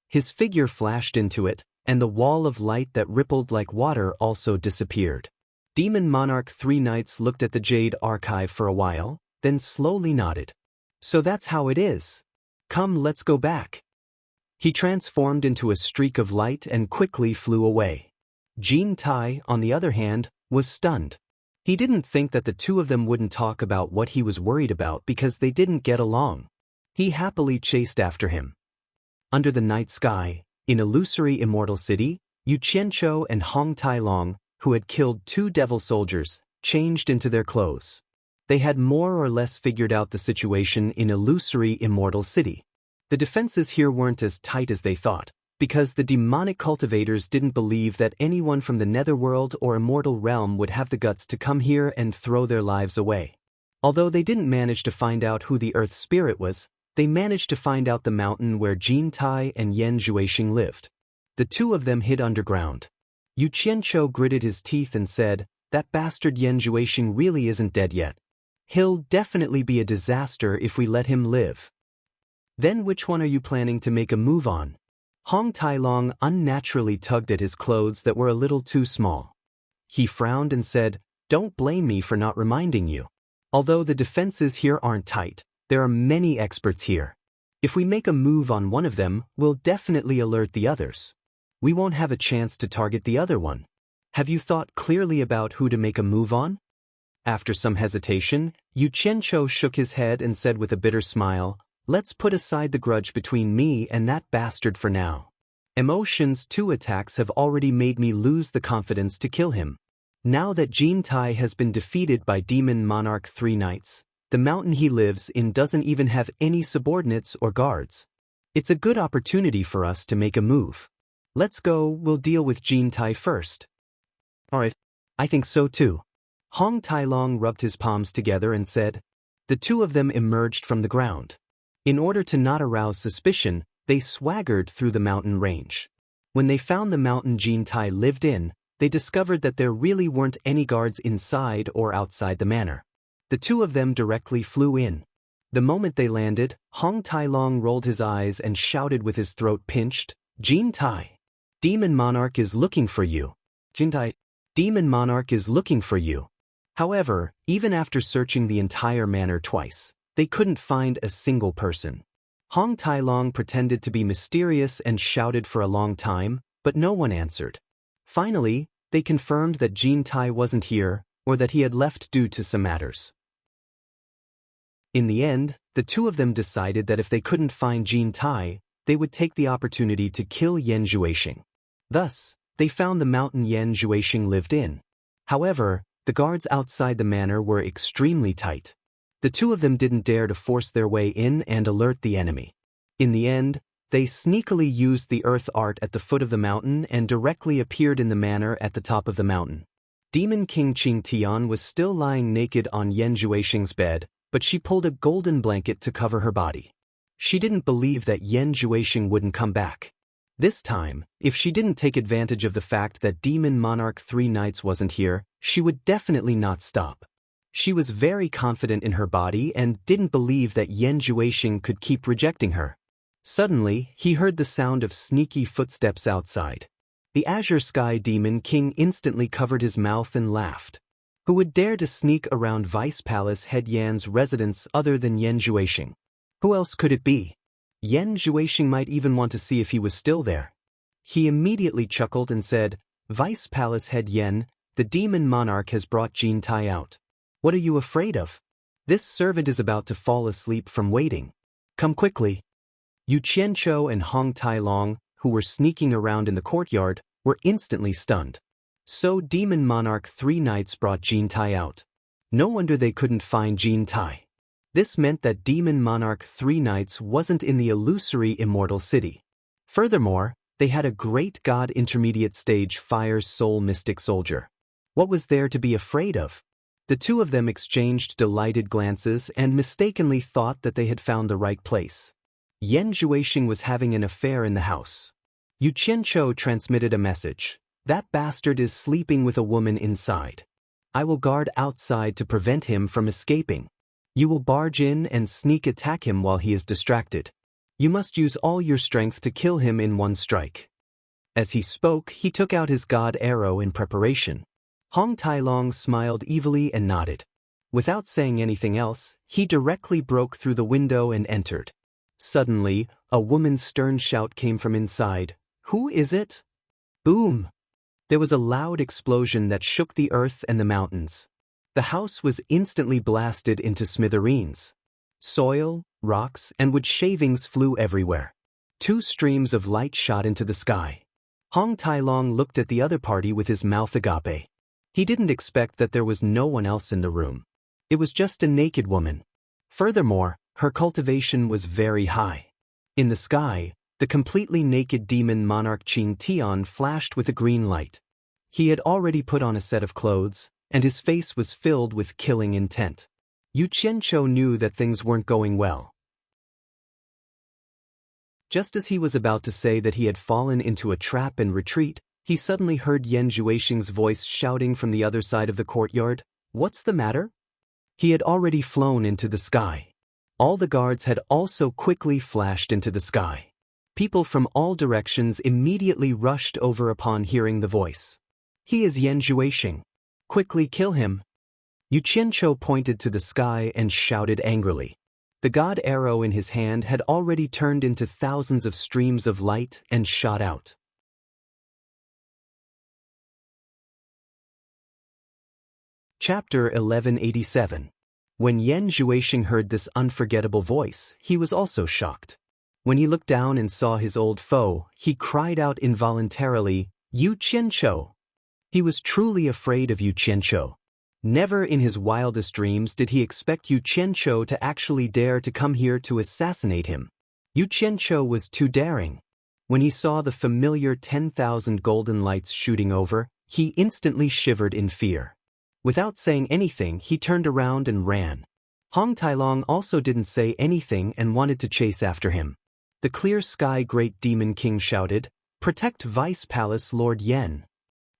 Speaker 1: His figure flashed into it, and the wall of light that rippled like water also disappeared. Demon Monarch 3 Knights looked at the jade archive for a while, then slowly nodded. "So that's how it is. Come, let's go back." He transformed into a streak of light and quickly flew away. Jin Tai, on the other hand, was stunned. He didn't think that the two of them wouldn't talk about what he was worried about because they didn't get along. He happily chased after him. Under the night sky, in illusory immortal city, Yu Qianqiu and Hong Tailong, who had killed 2 devil soldiers, changed into their clothes. They had more or less figured out the situation in illusory immortal city. The defenses here weren't as tight as they thought, because the demonic cultivators didn't believe that anyone from the netherworld or immortal realm would have the guts to come here and throw their lives away. Although they didn't manage to find out who the earth spirit was, they managed to find out the mountain where Jin Tai and Yan Zhuixing lived. The two of them hid underground. Yu Qianqiu gritted his teeth and said, "That bastard Yan Zhuixing really isn't dead yet. He'll definitely be a disaster if we let him live." "Then which one are you planning to make a move on?" Hong Tailong unnaturally tugged at his clothes that were a little too small. He frowned and said, "Don't blame me for not reminding you. Although the defenses here aren't tight, there are many experts here. If we make a move on one of them, we'll definitely alert the others. We won't have a chance to target the other one. Have you thought clearly about who to make a move on?" After some hesitation, Yu Qianqiu shook his head and said with a bitter smile, "Let's put aside the grudge between me and that bastard for now. Emotion's 2 attacks have already made me lose the confidence to kill him. Now that Jin Tai has been defeated by Demon Monarch 3 Knights, the mountain he lives in doesn't even have any subordinates or guards. It's a good opportunity for us to make a move. Let's go, we'll deal with Jin Tai first." "Alright, I think so too." Hong Tailong rubbed his palms together and said. The two of them emerged from the ground. In order to not arouse suspicion, they swaggered through the mountain range. When they found the mountain Jin Tai lived in, they discovered that there really weren't any guards inside or outside the manor. The two of them directly flew in. The moment they landed, Hong Tailong rolled his eyes and shouted with his throat pinched, "Jin Tai! Demon Monarch is looking for you. Jin Tai! Demon Monarch is looking for you." However, even after searching the entire manor twice, they couldn't find a single person. Hong Tailong pretended to be mysterious and shouted for a long time, but no one answered. Finally, they confirmed that Jin Tai wasn't here, or that he had left due to some matters. In the end, the two of them decided that if they couldn't find Jin Tai, they would take the opportunity to kill Yan Zhuixing. Thus, they found the mountain Yan Zhuixing lived in. However, the guards outside the manor were extremely tight. The two of them didn't dare to force their way in and alert the enemy. In the end, they sneakily used the earth art at the foot of the mountain and directly appeared in the manor at the top of the mountain. Demon King Qing Tian was still lying naked on Yan Zhuixing's bed, but she pulled a golden blanket to cover her body. She didn't believe that Yan Zhuixing wouldn't come back. This time, if she didn't take advantage of the fact that Demon Monarch 3 Knights wasn't here, she would definitely not stop. She was very confident in her body and didn't believe that Yan Zhuixing could keep rejecting her. Suddenly, he heard the sound of sneaky footsteps outside. The Azure Sky Demon King instantly covered his mouth and laughed. Who would dare to sneak around Vice Palace Head Yan's residence other than Yan Zhuixing? Who else could it be? Yan Zhuixing might even want to see if he was still there. He immediately chuckled and said, "Vice Palace Head Yan, the Demon Monarch has brought Jin Tai out. What are you afraid of?" This servant is about to fall asleep from waiting. Come quickly. Yu Qianqiu and Hong Tailong, who were sneaking around in the courtyard, were instantly stunned. So Demon Monarch 3 Knights brought Jin Tai out. No wonder they couldn't find Jin Tai. This meant that Demon Monarch 3 Knights wasn't in the illusory immortal city. Furthermore, they had a great god intermediate stage Fire's Soul Mystic Soldier. What was there to be afraid of? The two of them exchanged delighted glances and mistakenly thought that they had found the right place. Yan Zhuixing was having an affair in the house. Yu Qianqiu transmitted a message. That bastard is sleeping with a woman inside. I will guard outside to prevent him from escaping. You will barge in and sneak attack him while he is distracted. You must use all your strength to kill him in one strike. As he spoke, he took out his god arrow in preparation. Hong Tailong smiled evilly and nodded. Without saying anything else, he directly broke through the window and entered. Suddenly, a woman's stern shout came from inside. Who is it? Boom! There was a loud explosion that shook the earth and the mountains. The house was instantly blasted into smithereens. Soil, rocks, and wood shavings flew everywhere. 2 streams of light shot into the sky. Hong Tailong looked at the other party with his mouth agape. He didn't expect that there was no one else in the room. It was just a naked woman. Furthermore, her cultivation was very high. In the sky, the completely naked demon monarch Qing Tian flashed with a green light. He had already put on a set of clothes, and his face was filled with killing intent. Yu Qianqiu knew that things weren't going well. Just as he was about to say that he had fallen into a trap and retreat, he suddenly heard Yan Zhuixing's voice shouting from the other side of the courtyard, "What's the matter?" He had already flown into the sky. All the guards had also quickly flashed into the sky. People from all directions immediately rushed over upon hearing the voice. He is Yan Zhuixing. Quickly kill him. Yu Qianqiu pointed to the sky and shouted angrily. The god arrow in his hand had already turned into thousands of streams of light and shot out. Chapter 1187. When Yan Zhuixing heard this unforgettable voice, he was also shocked. When he looked down and saw his old foe, he cried out involuntarily, "Yu Qianqiu!" He was truly afraid of Yu Qianqiu. Never in his wildest dreams did he expect Yu Qianqiu to actually dare to come here to assassinate him. Yu Qianqiu was too daring. When he saw the familiar 10,000 golden lights shooting over, he instantly shivered in fear. Without saying anything, he turned around and ran. Hong Tailong also didn't say anything and wanted to chase after him. The clear sky great demon king shouted, "Protect Vice Palace Lord Yan."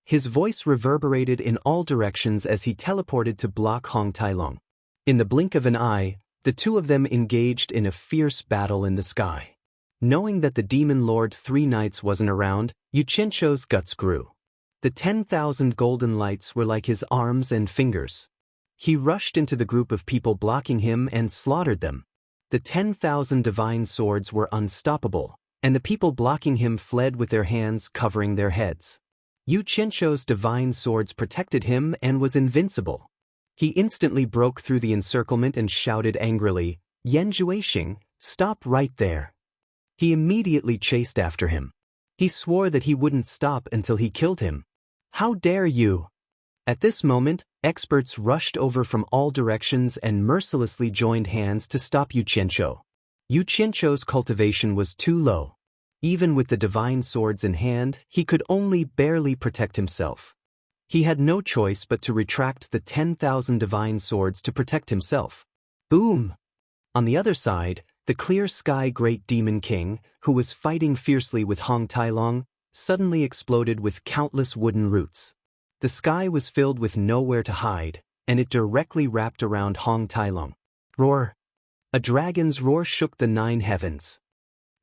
Speaker 1: His voice reverberated in all directions as he teleported to block Hong Tailong. In the blink of an eye, the two of them engaged in a fierce battle in the sky. Knowing that the Demon Lord 3 Knights wasn't around, Yu Qianqiu's guts grew. The 10,000 golden lights were like his arms and fingers. He rushed into the group of people blocking him and slaughtered them. The 10,000 divine swords were unstoppable, and the people blocking him fled with their hands covering their heads. Yu Qianqiu's divine swords protected him and was invincible. He instantly broke through the encirclement and shouted angrily, "Yan Zhuixing, stop right there." He immediately chased after him. He swore that he wouldn't stop until he killed him. "How dare you!" At this moment, experts rushed over from all directions and mercilessly joined hands to stop Yu Qianqiu. Yu Qianqiu's cultivation was too low. Even with the divine swords in hand, he could only barely protect himself. He had no choice but to retract the 10,000 divine swords to protect himself. Boom! On the other side, the clear sky great demon king, who was fighting fiercely with Hong Tailong, suddenly exploded with countless wooden roots. The sky was filled with nowhere to hide, and it directly wrapped around Hong Tailong. Roar! A dragon's roar shook the 9 heavens.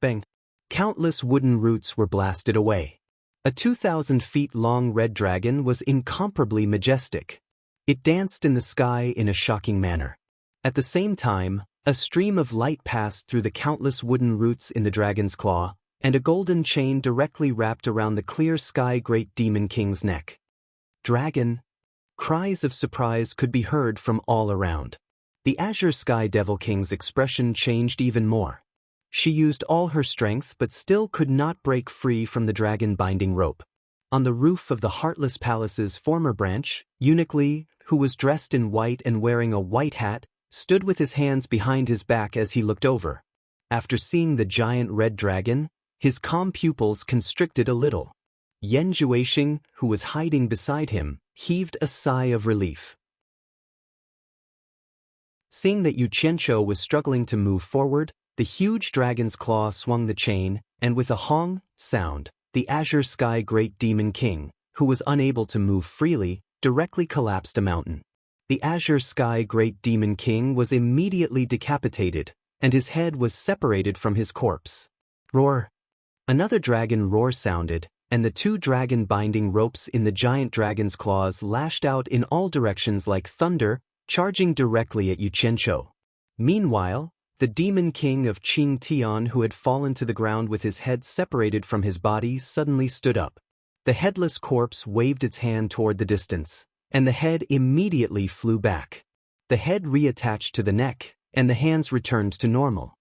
Speaker 1: Bang! Countless wooden roots were blasted away. A 2,000 feet long red dragon was incomparably majestic. It danced in the sky in a shocking manner. At the same time, a stream of light passed through the countless wooden roots in the dragon's claw, and a golden chain directly wrapped around the clear sky great demon king's neck. Dragon! Cries of surprise could be heard from all around. The Azure Sky Devil King's expression changed even more. She used all her strength but still could not break free from the dragon binding rope. On the roof of the Heartless Palace's former branch, Eunuch Lee, who was dressed in white and wearing a white hat, stood with his hands behind his back as he looked over. After seeing the giant red dragon, his calm pupils constricted a little. Yan Juexing, who was hiding beside him, heaved a sigh of relief. Seeing that Yu Qianqiu was struggling to move forward, the huge dragon's claw swung the chain, and with a hong sound, the Azure Sky Great Demon King, who was unable to move freely, directly collapsed a mountain. The Azure Sky Great Demon King was immediately decapitated, and his head was separated from his corpse. Roar! Another dragon roar sounded, and the two dragon binding ropes in the giant dragon's claws lashed out in all directions like thunder, charging directly at Yu Qianqiu. Meanwhile, the Demon King of Qing Tian, who had fallen to the ground with his head separated from his body, suddenly stood up. The headless corpse waved its hand toward the distance, and the head immediately flew back. The head reattached to the neck, and the hands returned to normal.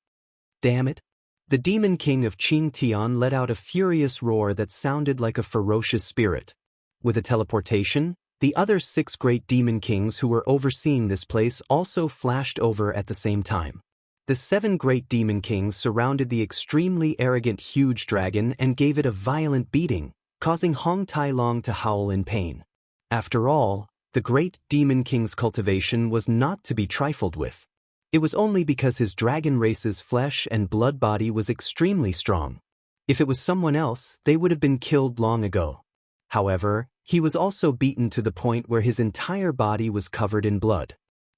Speaker 1: Damn it! The Demon King of Qing Tian let out a furious roar that sounded like a ferocious spirit. With a teleportation, the other 6 great demon kings who were overseeing this place also flashed over at the same time. The 7 great demon kings surrounded the extremely arrogant huge dragon and gave it a violent beating, causing Hong Tailong to howl in pain. After all, the great demon king's cultivation was not to be trifled with. It was only because his dragon race's flesh and blood body was extremely strong. If it was someone else, they would have been killed long ago. However, he was also beaten to the point where his entire body was covered in blood.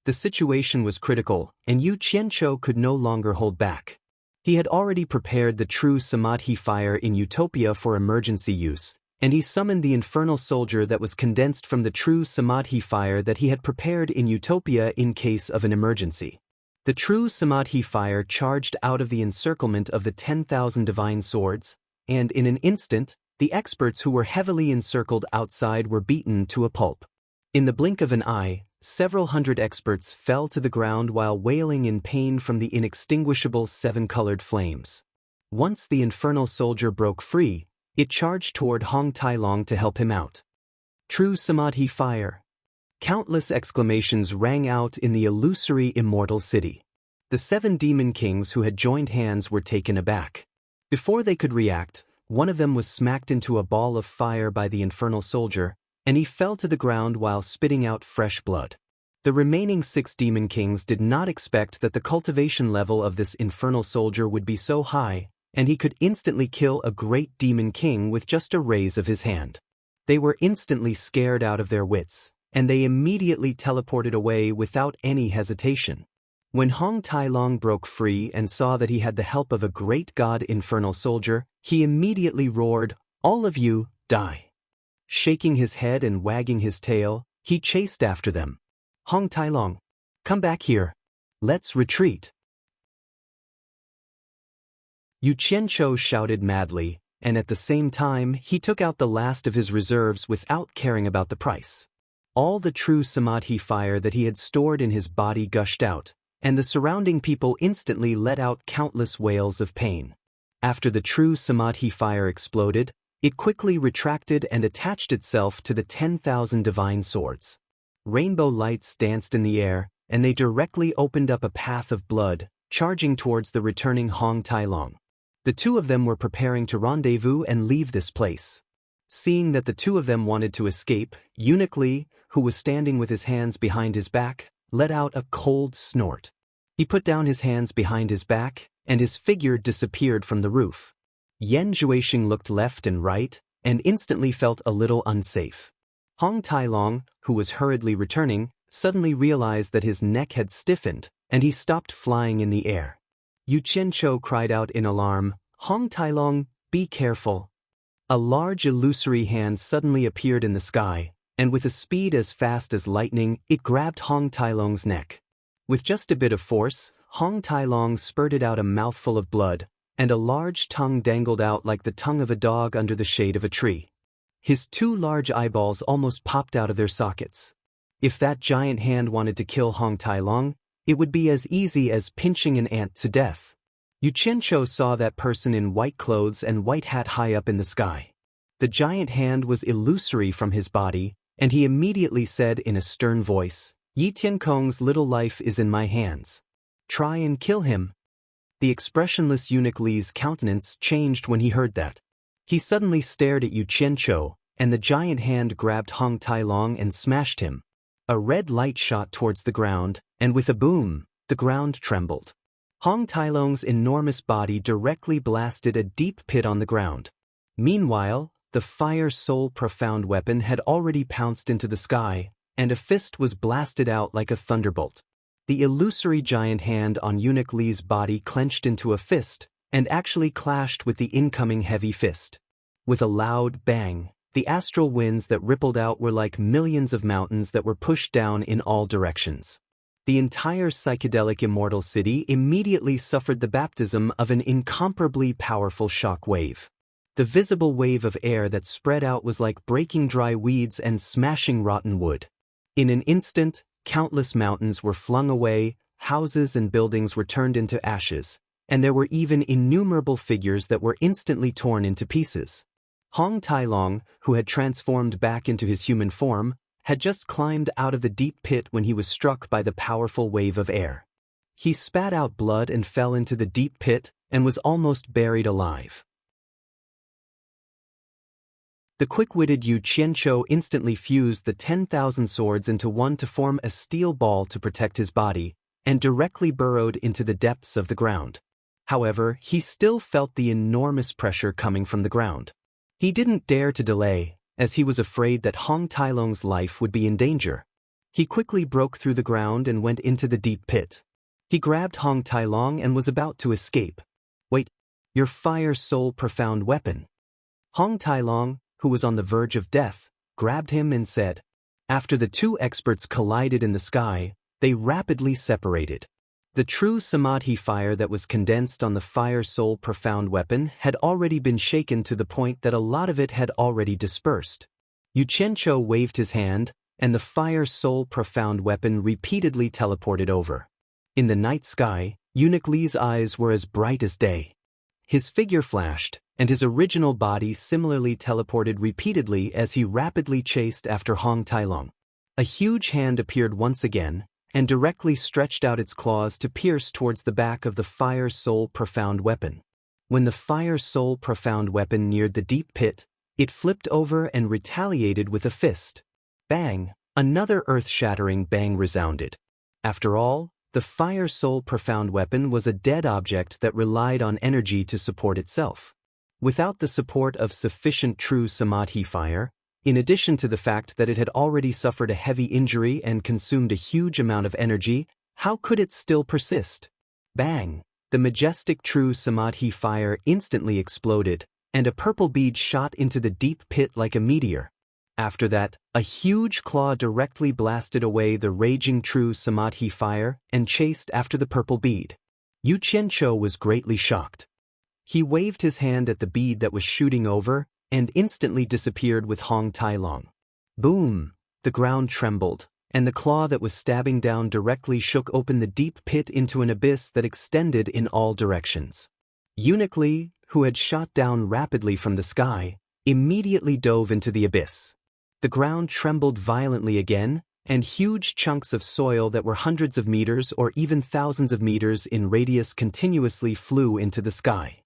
Speaker 1: The situation was critical, and Yu Qianqiu could no longer hold back. He had already prepared the true Samadhi fire in Utopia for emergency use, and he summoned the infernal soldier that was condensed from the true Samadhi fire that he had prepared in Utopia in case of an emergency. The true Samadhi fire charged out of the encirclement of the 10,000 divine swords, and in an instant, the experts who were heavily encircled outside were beaten to a pulp. In the blink of an eye, several hundred experts fell to the ground while wailing in pain from the inextinguishable 7-colored flames. Once the infernal soldier broke free, it charged toward Hong Tailong to help him out. True Samadhi fire! Countless exclamations rang out in the illusory immortal city. The 7 demon kings who had joined hands were taken aback. Before they could react, one of them was smacked into a ball of fire by the infernal soldier, and he fell to the ground while spitting out fresh blood. The remaining 6 demon kings did not expect that the cultivation level of this infernal soldier would be so high, and he could instantly kill a great demon king with just a raise of his hand. They were instantly scared out of their wits, and they immediately teleported away without any hesitation. When Hong Tailong broke free and saw that he had the help of a great god infernal soldier, he immediately roared, "All of you, die!" Shaking his head and wagging his tail, he chased after them. "Hong Tailong, come back here. Let's retreat." Yu Qianqiu shouted madly, and at the same time he took out the last of his reserves without caring about the price. All the true Samadhi fire that he had stored in his body gushed out, and the surrounding people instantly let out countless wails of pain. After the true Samadhi fire exploded, it quickly retracted and attached itself to the 10,000 divine swords. Rainbow lights danced in the air, and they directly opened up a path of blood, charging towards the returning Hong Tailong. The 2 of them were preparing to rendezvous and leave this place. Seeing that the 2 of them wanted to escape, Eunuch Lee, who was standing with his hands behind his back, let out a cold snort. He put down his hands behind his back, and his figure disappeared from the roof. Yan Juexing looked left and right, and instantly felt a little unsafe. Hong Tailong, who was hurriedly returning, suddenly realized that his neck had stiffened, and he stopped flying in the air. Yu Qianqiu cried out in alarm, "Hong Tailong, be careful." A large illusory hand suddenly appeared in the sky, and with a speed as fast as lightning, it grabbed Hong Tailong's neck. With just a bit of force, Hong Tailong spurted out a mouthful of blood, and a large tongue dangled out like the tongue of a dog under the shade of a tree. His 2 large eyeballs almost popped out of their sockets. If that giant hand wanted to kill Hong Tailong, It would be as easy as pinching an ant to death. Yu Qianqiu saw that person in white clothes and white hat high up in the sky. The giant hand was illusory from his body, and he immediately said in a stern voice, "Yi Tiankong's little life is in my hands. Try and kill him." The expressionless eunuch Li's countenance changed when he heard that. He suddenly stared at Yu Qianqiu, and the giant hand grabbed Hong Tailong and smashed him. A red light shot towards the ground, and with a boom, the ground trembled. Hong Tailong's enormous body directly blasted a deep pit on the ground. Meanwhile, the fire soul profound weapon had already pounced into the sky, and a fist was blasted out like a thunderbolt. The illusory giant hand on Eunuch Li's body clenched into a fist, and actually clashed with the incoming heavy fist. With a loud bang, the astral winds that rippled out were like millions of mountains that were pushed down in all directions. The entire psychedelic immortal city immediately suffered the baptism of an incomparably powerful shock wave. The visible wave of air that spread out was like breaking dry weeds and smashing rotten wood. In an instant, countless mountains were flung away, houses and buildings were turned into ashes, and there were even innumerable figures that were instantly torn into pieces. Hong Tailong, who had transformed back into his human form, had just climbed out of the deep pit when he was struck by the powerful wave of air. He spat out blood and fell into the deep pit and was almost buried alive. The quick-witted Yu Qianqiu instantly fused the 10,000 swords into one to form a steel ball to protect his body, and directly burrowed into the depths of the ground. However, he still felt the enormous pressure coming from the ground. He didn't dare to delay, as he was afraid that Hong Tailong's life would be in danger. He quickly broke through the ground and went into the deep pit. He grabbed Hong Tailong and was about to escape. "Wait, your fire soul profound weapon." Hong Tailong, who was on the verge of death, grabbed him and said. After the two experts collided in the sky, they rapidly separated. The true samadhi fire that was condensed on the fire soul profound weapon had already been shaken to the point that a lot of it had already dispersed. Yu Qianqiu waved his hand, and the fire soul profound weapon repeatedly teleported over. In the night sky, Eunuch Li's eyes were as bright as day. His figure flashed, and his original body similarly teleported repeatedly as he rapidly chased after Hong Tailong. A huge hand appeared once again, and directly stretched out its claws to pierce towards the back of the fire soul profound weapon. When the fire soul profound weapon neared the deep pit, it flipped over and retaliated with a fist. Bang! Another earth-shattering bang resounded. After all, the fire soul profound weapon was a dead object that relied on energy to support itself. Without the support of sufficient true samadhi fire, in addition to the fact that it had already suffered a heavy injury and consumed a huge amount of energy, how could it still persist? Bang! The majestic true samadhi fire instantly exploded, and a purple bead shot into the deep pit like a meteor. After that, a huge claw directly blasted away the raging true samadhi fire and chased after the purple bead. Yu Qianqiu was greatly shocked. He waved his hand at the bead that was shooting over, and instantly disappeared with Hong Tailong. Boom! The ground trembled, and the claw that was stabbing down directly shook open the deep pit into an abyss that extended in all directions. Eunuch Li, who had shot down rapidly from the sky, immediately dove into the abyss. The ground trembled violently again, and huge chunks of soil that were hundreds of meters or even thousands of meters in radius continuously flew into the sky.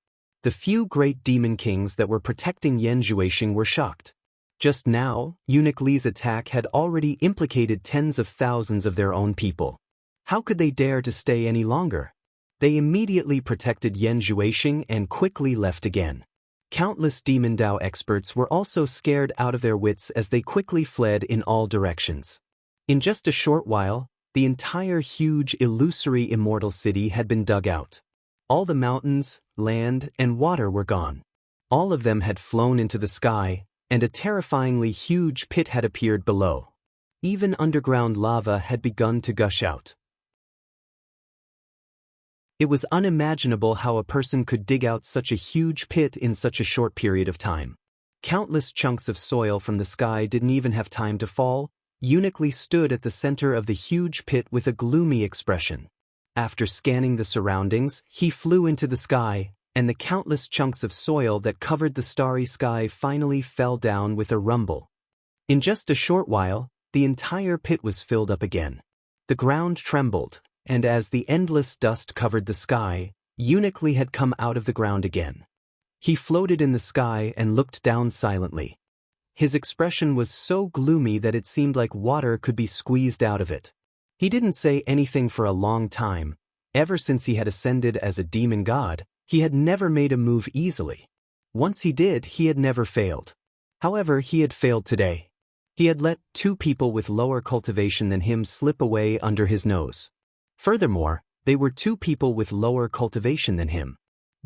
Speaker 1: The few great demon kings that were protecting Yan Zhuixing were shocked. Just now, Eunuch Li's attack had already implicated tens of thousands of their own people. How could they dare to stay any longer? They immediately protected Yan Zhuixing and quickly left again. Countless demon Dao experts were also scared out of their wits as they quickly fled in all directions. In just a short while, the entire huge illusory immortal city had been dug out. All the mountains, land, and water were gone. All of them had flown into the sky, and a terrifyingly huge pit had appeared below. Even underground lava had begun to gush out. It was unimaginable how a person could dig out such a huge pit in such a short period of time. Countless chunks of soil from the sky didn't even have time to fall, Uniquely stood at the center of the huge pit with a gloomy expression. After scanning the surroundings, he flew into the sky, and the countless chunks of soil that covered the starry sky finally fell down with a rumble. In just a short while, the entire pit was filled up again. The ground trembled, and as the endless dust covered the sky, Uniquely had come out of the ground again. He floated in the sky and looked down silently. His expression was so gloomy that it seemed like water could be squeezed out of it. He didn't say anything for a long time. Ever since he had ascended as a demon god, he had never made a move easily. Once he did, he had never failed. However, he had failed today. He had let two people with lower cultivation than him slip away under his nose. Furthermore, they were two people with lower cultivation than him.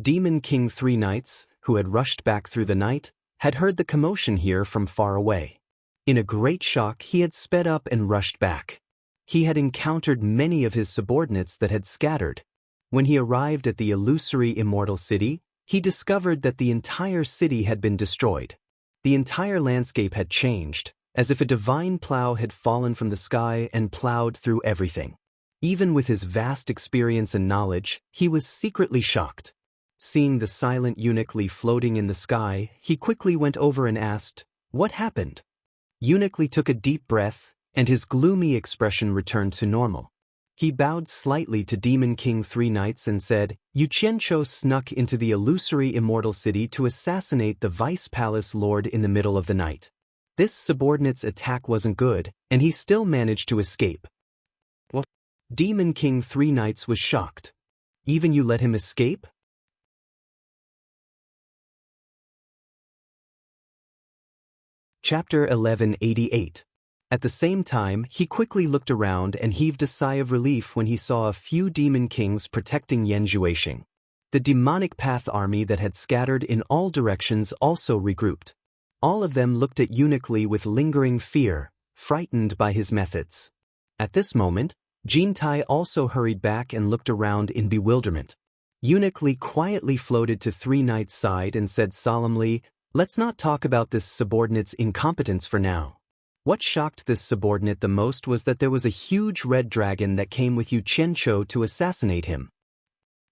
Speaker 1: Demon King 3 Knights, who had rushed back through the night, had heard the commotion here from far away. In a great shock, he had sped up and rushed back. He had encountered many of his subordinates that had scattered. When he arrived at the illusory immortal city, he discovered that the entire city had been destroyed. The entire landscape had changed, as if a divine plow had fallen from the sky and plowed through everything. Even with his vast experience and knowledge, he was secretly shocked. Seeing the silent Uniquely floating in the sky, he quickly went over and asked, "What happened?" Uniquely took a deep breath, and his gloomy expression returned to normal. He bowed slightly to Demon King 3 Knights and said, "Yuqiancho snuck into the illusory immortal city to assassinate the Vice Palace Lord in the middle of the night. This subordinate's attack wasn't good, and he still managed to escape." What? Demon King 3 Knights was shocked. "Even you let him escape?" Chapter 1188. At the same time, he quickly looked around and heaved a sigh of relief when he saw a few demon kings protecting Yanjuashing. The demonic path army that had scattered in all directions also regrouped. All of them looked at Uniquely with lingering fear, frightened by his methods. At this moment, Jintai also hurried back and looked around in bewilderment. Uniquely quietly floated to 3 Knights' side and said solemnly, "Let's not talk about this subordinate's incompetence for now." What shocked this subordinate the most was that there was a huge red dragon that came with Yuqiancho to assassinate him.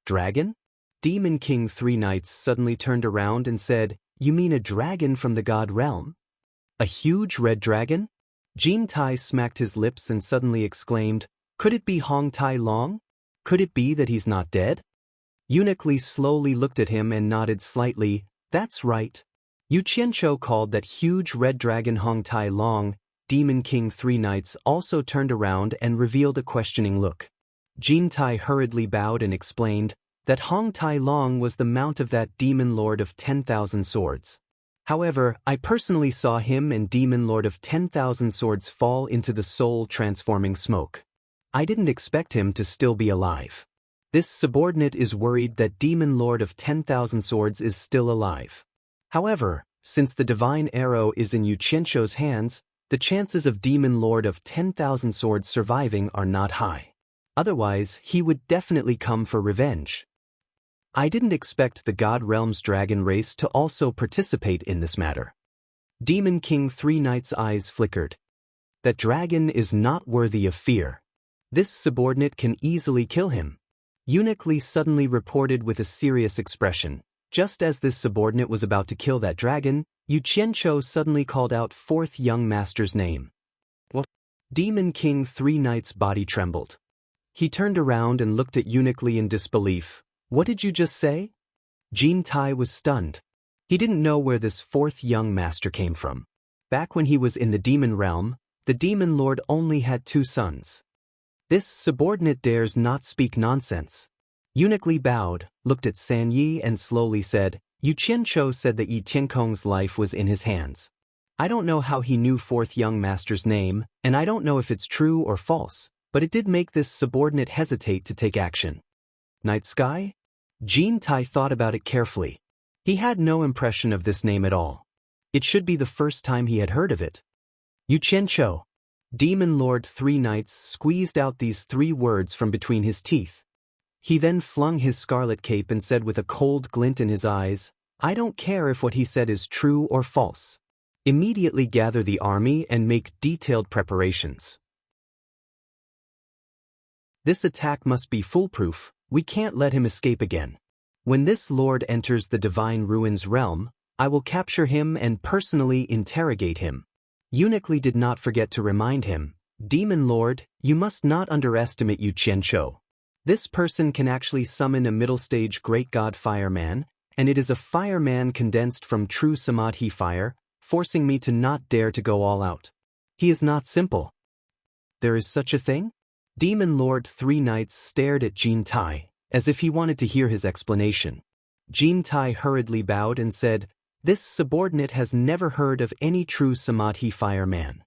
Speaker 1: Dragon? Demon King 3 Knights suddenly turned around and said, "You mean a dragon from the god realm? A huge red dragon?" Jintai smacked his lips and suddenly exclaimed, "Could it be Hong Tai Long? Could it be that he's not dead?" Uniquely slowly looked at him and nodded slightly, "That's right. Yuqiancho called that huge red dragon Hong Tai Long." Demon King 3 Knights also turned around and revealed a questioning look. Jintai hurriedly bowed and explained that Hong Tai Long was the mount of that demon lord of 10,000 swords. However, I personally saw him and demon lord of 10,000 swords fall into the soul-transforming smoke. I didn't expect him to still be alive. This subordinate is worried that demon lord of 10,000 swords is still alive. However, since the divine arrow is in Yuqiancho's hands, the chances of demon lord of 10,000 swords surviving are not high. Otherwise, he would definitely come for revenge. I didn't expect the God Realm's dragon race to also participate in this matter. Demon King 3 Knights' eyes flickered. That dragon is not worthy of fear. This subordinate can easily kill him. Uniquely suddenly reported with a serious expression. Just as this subordinate was about to kill that dragon, Yuqiancho suddenly called out 4th young master's name. What? Demon King 3 Knights' body trembled. He turned around and looked at Uniquely in disbelief. "What did you just say?" Jintai was stunned. He didn't know where this 4th young master came from. Back when he was in the demon realm, the demon lord only had 2 sons. This subordinate dares not speak nonsense. Uniquely bowed, looked at San Yi and slowly said, "Yuqiancho said that Yi Tiankong's life was in his hands. I don't know how he knew 4th young master's name, and I don't know if it's true or false, but it did make this subordinate hesitate to take action." Night Sky? Jintai thought about it carefully. He had no impression of this name at all. It should be the first time he had heard of it. Yuqiancho. Demon Lord 3 Knights squeezed out these 3 words from between his teeth. He then flung his scarlet cape and said with a cold glint in his eyes, "I don't care if what he said is true or false. Immediately gather the army and make detailed preparations. This attack must be foolproof, we can't let him escape again. When this lord enters the Divine Ruins realm, I will capture him and personally interrogate him. Uniquely did not forget to remind him, Demon Lord, you must not underestimate Yu Qianqiu. This person can actually summon a middle-stage great god fireman, and it is a fireman condensed from true Samadhi fire, forcing me to not dare to go all out. He is not simple. There is such a thing? Demon Lord Three Knights stared at Jin Tai, as if he wanted to hear his explanation. Jin Tai hurriedly bowed and said, this subordinate has never heard of any true Samadhi fireman.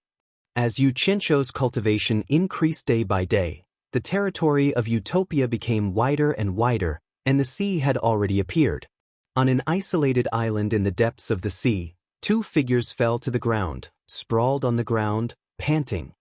Speaker 1: As Yu Qianqiu's cultivation increased day by day, the territory of Utopia became wider and wider, and the sea had already appeared. On an isolated island in the depths of the sea, two figures fell to the ground, sprawled on the ground, panting.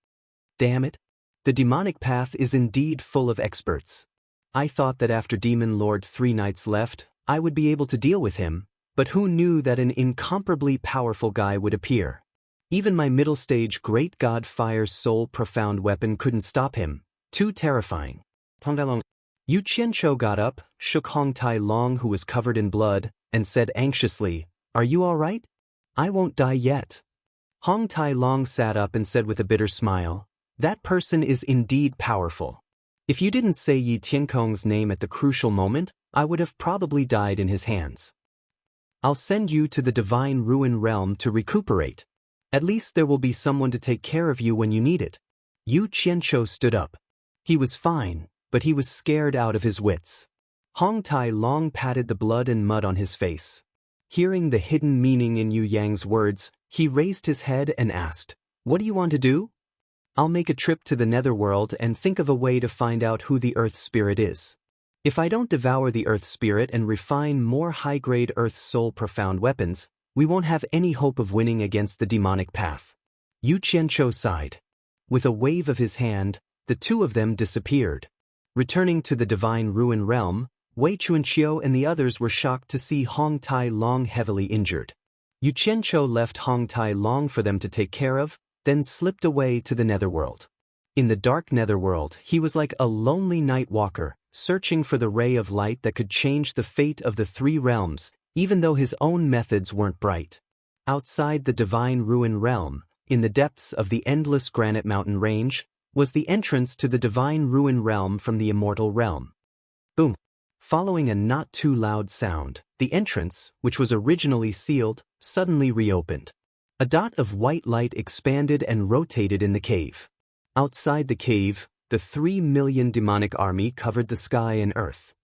Speaker 1: Damn it! The demonic path is indeed full of experts. I thought that after Demon Lord Three Knights left, I would be able to deal with him, but who knew that an incomparably powerful guy would appear? Even my middle-stage Great God Fire's sole profound weapon couldn't stop him. Too terrifying. Yu Qianqiu got up, shook Hong Tai Long, who was covered in blood, and said anxiously, are you all right? I won't die yet. Hong Tai Long sat up and said with a bitter smile, that person is indeed powerful. If you didn't say Yi Tiankong's name at the crucial moment, I would have probably died in his hands. I'll send you to the Divine Ruin realm to recuperate. At least there will be someone to take care of you when you need it. Yu Qianqiu stood up. He was fine, but he was scared out of his wits. Hong Tai Long patted the blood and mud on his face. Hearing the hidden meaning in Yu Yang's words, he raised his head and asked, what do you want to do? I'll make a trip to the netherworld and think of a way to find out who the Earth Spirit is. If I don't devour the Earth Spirit and refine more high-grade Earth Soul profound weapons, we won't have any hope of winning against the demonic path. Yu Qianqiu sighed. With a wave of his hand, the two of them disappeared. Returning to the Divine Ruin realm, Wei Chuanqiu and the others were shocked to see Hong Tai Long heavily injured. Yu Qianqiu left Hong Tai Long for them to take care of, then slipped away to the netherworld. In the dark netherworld, he was like a lonely night walker, searching for the ray of light that could change the fate of the three realms, even though his own methods weren't bright. Outside the Divine Ruin realm, in the depths of the endless granite mountain range, was the entrance to the Divine Ruin realm from the immortal realm. Boom! Following a not too loud sound, the entrance, which was originally sealed, suddenly reopened. A dot of white light expanded and rotated in the cave. Outside the cave, the 3 million demonic army covered the sky and earth.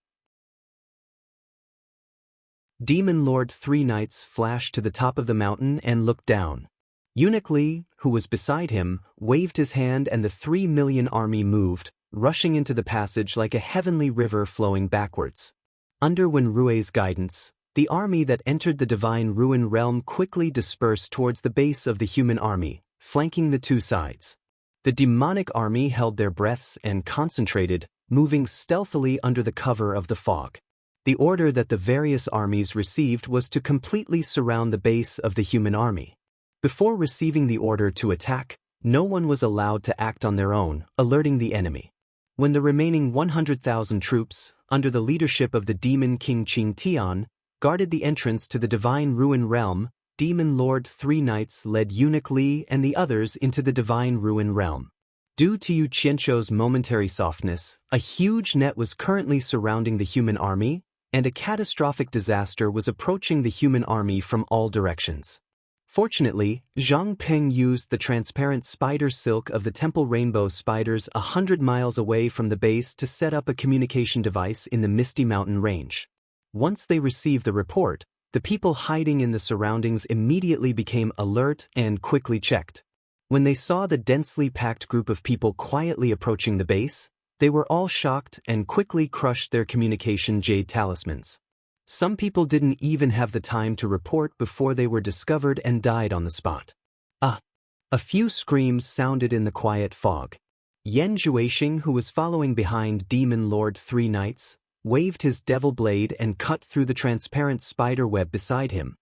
Speaker 1: Demon Lord Three Knights flashed to the top of the mountain and looked down. Eunuch Li, who was beside him, waved his hand and the 3 million army moved, rushing into the passage like a heavenly river flowing backwards. Under Wenrui's guidance, the army that entered the Divine Ruin realm quickly dispersed towards the base of the human army, flanking the two sides. The demonic army held their breaths and concentrated, moving stealthily under the cover of the fog. The order that the various armies received was to completely surround the base of the human army. Before receiving the order to attack, no one was allowed to act on their own, alerting the enemy. When the remaining 100,000 troops, under the leadership of the Demon King Qing Tian, guarded the entrance to the Divine Ruin realm, Demon Lord Three Knights led Eunuch Li and the others into the Divine Ruin realm. Due to Yu Qianqiu's momentary softness, a huge net was currently surrounding the human army, and a catastrophic disaster was approaching the human army from all directions. Fortunately, Zhang Ping used the transparent spider silk of the temple rainbow spiders 100 miles away from the base to set up a communication device in the Misty Mountain range. Once they received the report, the people hiding in the surroundings immediately became alert and quickly checked. When they saw the densely packed group of people quietly approaching the base, they were all shocked and quickly crushed their communication jade talismans. Some people didn't even have the time to report before they were discovered and died on the spot. A few screams sounded in the quiet fog. Yan Zhuixing, who was following behind Demon Lord Three Knights, waved his devil blade and cut through the transparent spider web beside him.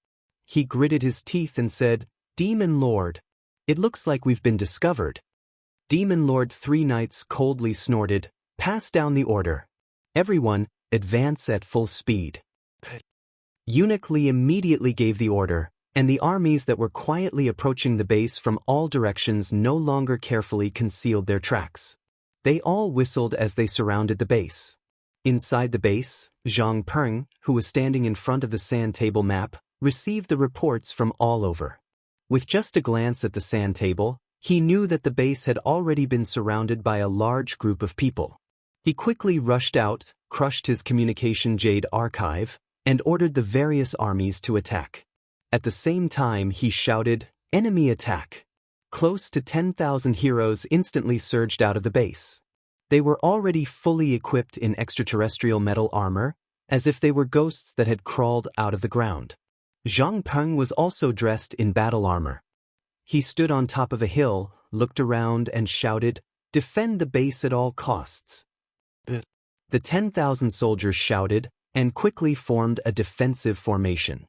Speaker 1: He gritted his teeth and said, Demon Lord. It looks like we've been discovered. Demon Lord 3 Knights coldly snorted, pass down the order. Everyone, advance at full speed. Eunuch Lee immediately gave the order, and the armies that were quietly approaching the base from all directions no longer carefully concealed their tracks. They all whistled as they surrounded the base. Inside the base, Zhang Peng, who was standing in front of the sand table map, received the reports from all over. With just a glance at the sand table, he knew that the base had already been surrounded by a large group of people. He quickly rushed out, crushed his communication jade archive, and ordered the various armies to attack. At the same time he shouted, "Enemy attack!" Close to 10,000 heroes instantly surged out of the base. They were already fully equipped in extraterrestrial metal armor, as if they were ghosts that had crawled out of the ground. Zhang Peng was also dressed in battle armor. He stood on top of a hill, looked around and shouted, "Defend the base at all costs." The 10,000 soldiers shouted, and quickly formed a defensive formation.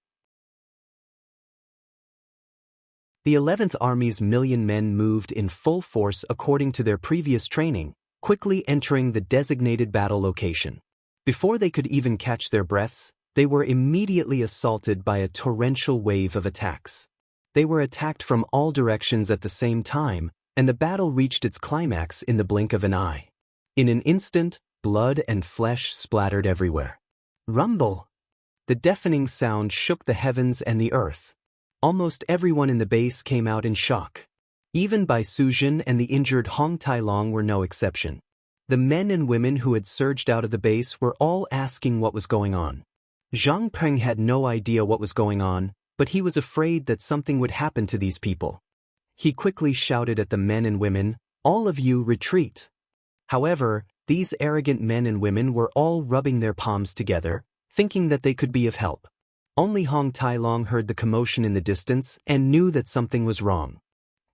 Speaker 1: The 11th Army's million men moved in full force according to their previous training, quickly entering the designated battle location. Before they could even catch their breaths, they were immediately assaulted by a torrential wave of attacks. They were attacked from all directions at the same time, and the battle reached its climax in the blink of an eye. In an instant, blood and flesh splattered everywhere. Rumble! The deafening sound shook the heavens and the earth. Almost everyone in the base came out in shock. Even Bai Sujin and the injured Hong Tailong were no exception. The men and women who had surged out of the base were all asking what was going on. Zhang Peng had no idea what was going on, but he was afraid that something would happen to these people. He quickly shouted at the men and women, "All of you retreat." However, these arrogant men and women were all rubbing their palms together, thinking that they could be of help. Only Hong Tailong heard the commotion in the distance and knew that something was wrong.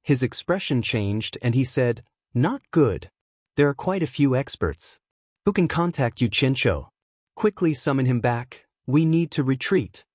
Speaker 1: His expression changed and he said, "Not good. There are quite a few experts. Who can contact you, Qianqiu? Quickly summon him back. We need to retreat."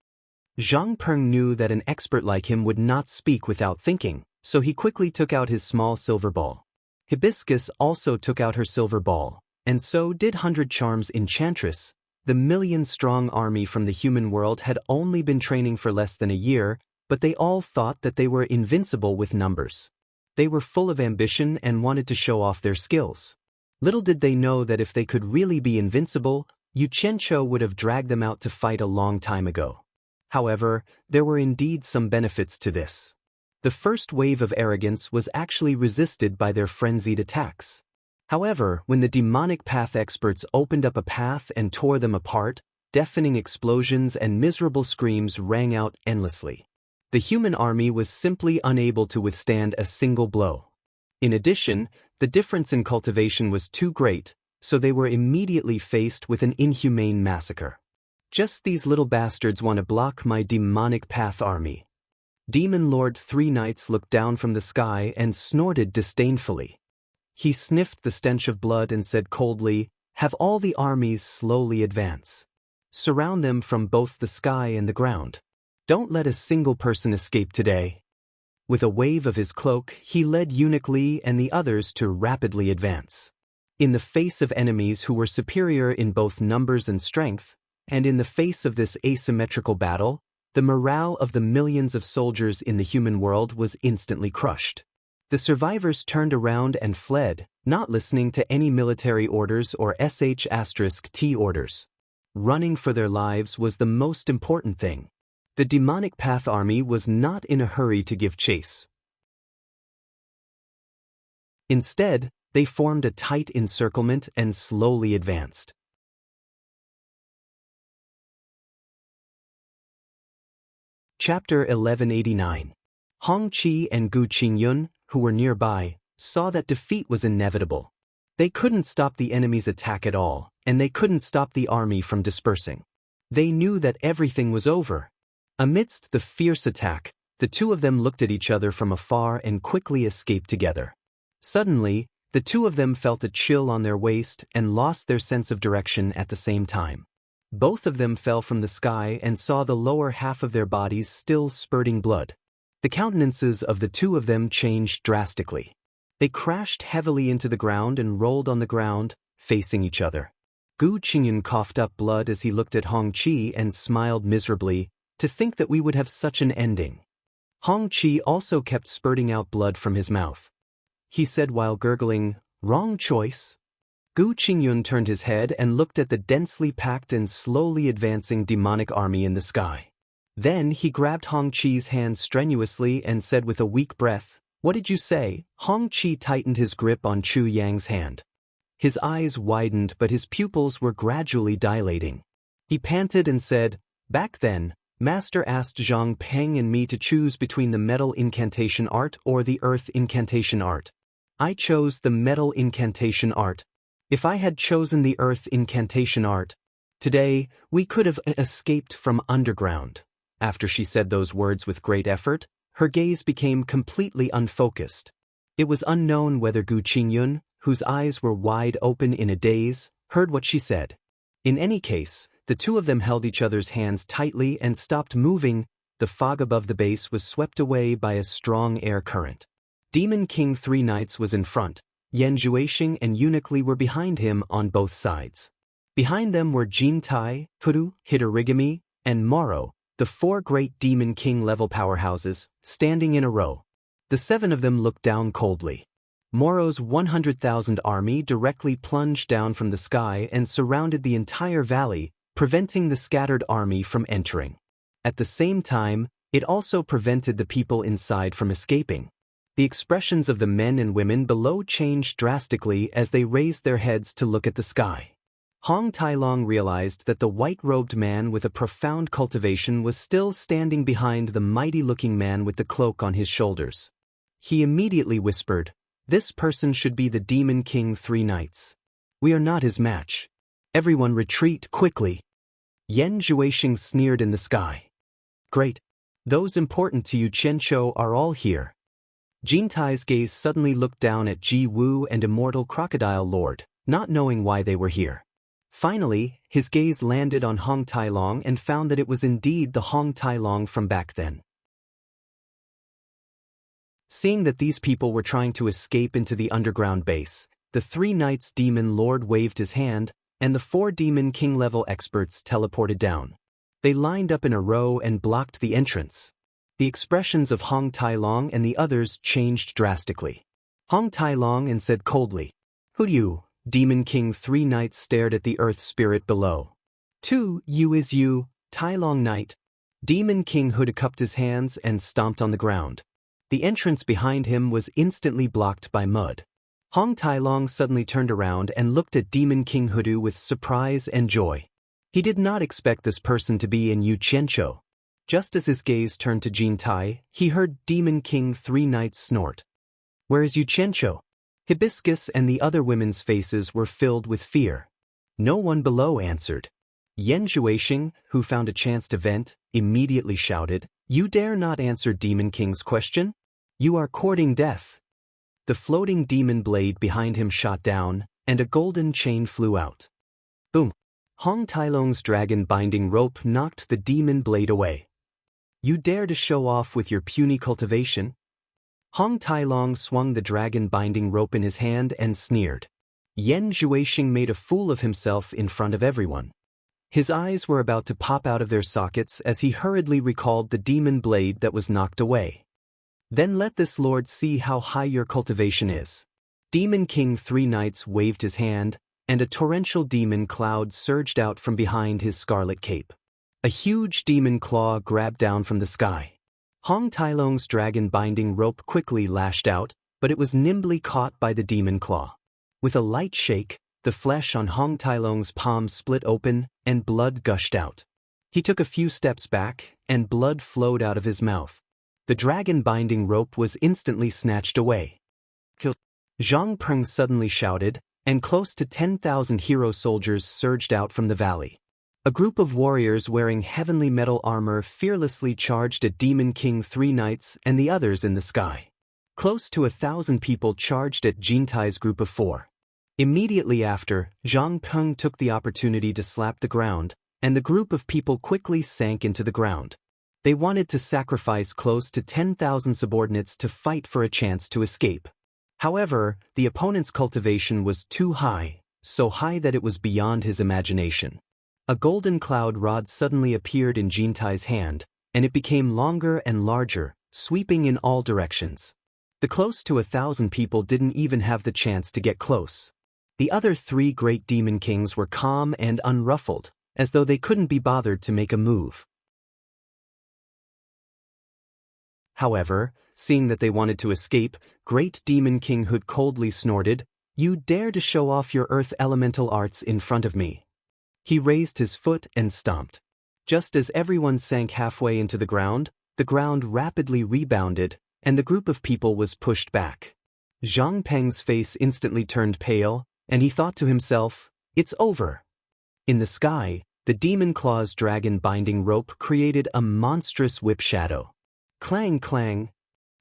Speaker 1: Zhang Peng knew that an expert like him would not speak without thinking, so he quickly took out his small silver ball. Hibiscus also took out her silver ball, and so did 100 Charms Enchantress. The million-strong army from the human world had only been training for less than a year, but they all thought that they were invincible with numbers. They were full of ambition and wanted to show off their skills. Little did they know that if they could really be invincible, Yu Qianqiu would have dragged them out to fight a long time ago. However, there were indeed some benefits to this. The first wave of arrogance was actually resisted by their frenzied attacks. However, when the demonic path experts opened up a path and tore them apart, deafening explosions and miserable screams rang out endlessly. The human army was simply unable to withstand a single blow. In addition, the difference in cultivation was too great, so they were immediately faced with an inhumane massacre. Just these little bastards want to block my demonic path army. Demon Lord 3 Knights looked down from the sky and snorted disdainfully. He sniffed the stench of blood and said coldly, "Have all the armies slowly advance. Surround them from both the sky and the ground. Don't let a single person escape today." With a wave of his cloak, he led Eunuch Lee and the others to rapidly advance. In the face of enemies who were superior in both numbers and strength, and in the face of this asymmetrical battle, the morale of the millions of soldiers in the human world was instantly crushed. The survivors turned around and fled, not listening to any military orders or sh*T orders. Running for their lives was the most important thing. The demonic path army was not in a hurry to give chase. Instead, they formed a tight encirclement and slowly advanced. Chapter 1189. Hong Qi and Gu Qingyun, who were nearby, saw that defeat was inevitable. They couldn't stop the enemy's attack at all, and they couldn't stop the army from dispersing. They knew that everything was over. Amidst the fierce attack, the two of them looked at each other from afar and quickly escaped together. Suddenly, the two of them felt a chill on their waist and lost their sense of direction at the same time. Both of them fell from the sky and saw the lower half of their bodies still spurting blood. The countenances of the two of them changed drastically. They crashed heavily into the ground and rolled on the ground, facing each other. Gu Qingyun coughed up blood as he looked at Hongqi and smiled miserably. To think that we would have such an ending. Hongqi also kept spurting out blood from his mouth. He said while gurgling, "Wrong choice." Gu Qingyun turned his head and looked at the densely packed and slowly advancing demonic army in the sky. Then he grabbed Hongqi's hand strenuously and said with a weak breath, "What did you say?" Hongqi tightened his grip on Chu Yang's hand. His eyes widened but his pupils were gradually dilating. He panted and said, "Back then, Master asked Zhang Peng and me to choose between the metal incantation art or the earth incantation art. I chose the metal incantation art. If I had chosen the earth incantation art, today we could have escaped from underground." After she said those words with great effort, her gaze became completely unfocused. It was unknown whether Gu Qingyun, whose eyes were wide open in a daze, heard what she said. In any case, the two of them held each other's hands tightly and stopped moving. The fog above the base was swept away by a strong air current. Demon King Three Knights was in front. Yan Juexing and Eunuch Li were behind him on both sides. Behind them were Jin Tai, Hudu, Hitorigami, and Moro, the four great Demon King level powerhouses, standing in a row. The seven of them looked down coldly. Moro's 100,000 army directly plunged down from the sky and surrounded the entire valley, preventing the scattered army from entering. At the same time, it also prevented the people inside from escaping. The expressions of the men and women below changed drastically as they raised their heads to look at the sky. Hong Tailong realized that the white-robed man with a profound cultivation was still standing behind the mighty-looking man with the cloak on his shoulders. He immediately whispered, "This person should be the Demon King Three Knights. We are not his match. Everyone retreat quickly." Yan Juexing sneered in the sky. "Great. Those important to you Qianqiu are all here." Jin Tai's gaze suddenly looked down at Ji Wu and Immortal Crocodile Lord, not knowing why they were here. Finally, his gaze landed on Hong Tailong and found that it was indeed the Hong Tailong from back then. Seeing that these people were trying to escape into the underground base, the Three Knights Demon Lord waved his hand, and the four Demon King-level experts teleported down. They lined up in a row and blocked the entrance. The expressions of Hong Tailong and the others changed drastically. Hong Tailong and said coldly, "Who you?" Demon King Three Knights stared at the earth spirit below. "Tu, you is you, Tailong Knight." Demon King Huda cupped his hands and stomped on the ground. The entrance behind him was instantly blocked by mud. Hong Tailong suddenly turned around and looked at Demon King Hudu with surprise and joy. He did not expect this person to be in Yu Qianqiu. Just as his gaze turned to Jin Tai, he heard Demon King Three Knights snort. "Where is Yu Qianqiu?" Hibiscus and the other women's faces were filled with fear. No one below answered. Yan Juexing, who found a chance to vent, immediately shouted, "You dare not answer Demon King's question? You are courting death." The floating demon blade behind him shot down, and a golden chain flew out. Boom! Hong Tailong's dragon binding rope knocked the demon blade away. "You dare to show off with your puny cultivation?" Hong Tailong swung the dragon binding rope in his hand and sneered. Yan Juexing made a fool of himself in front of everyone. His eyes were about to pop out of their sockets as he hurriedly recalled the demon blade that was knocked away. "Then let this lord see how high your cultivation is." Demon King Three Knights waved his hand, and a torrential demon cloud surged out from behind his scarlet cape. A huge demon claw grabbed down from the sky. Hong Tailong's dragon binding rope quickly lashed out, but it was nimbly caught by the demon claw. With a light shake, the flesh on Hong Tailong's palm split open, and blood gushed out. He took a few steps back, and blood flowed out of his mouth. The dragon binding rope was instantly snatched away. "Kill!" Zhang Peng suddenly shouted, and close to 10,000 hero soldiers surged out from the valley. A group of warriors wearing heavenly metal armor fearlessly charged at Demon King Three Knights and the others in the sky. Close to 1,000 people charged at Jin Tai's group of four. Immediately after, Zhang Peng took the opportunity to slap the ground, and the group of people quickly sank into the ground. They wanted to sacrifice close to 10,000 subordinates to fight for a chance to escape. However, the opponent's cultivation was too high, so high that it was beyond his imagination. A golden cloud rod suddenly appeared in Jintai's hand, and it became longer and larger, sweeping in all directions. The close to 1,000 people didn't even have the chance to get close. The other 3 great demon kings were calm and unruffled, as though they couldn't be bothered to make a move. However, seeing that they wanted to escape, Great Demon King Hood coldly snorted, "You dare to show off your earth elemental arts in front of me." He raised his foot and stomped. Just as everyone sank halfway into the ground rapidly rebounded, and the group of people was pushed back. Zhang Peng's face instantly turned pale, and he thought to himself, "It's over." In the sky, the Demon Claw's dragon binding rope created a monstrous whip shadow. Clang clang.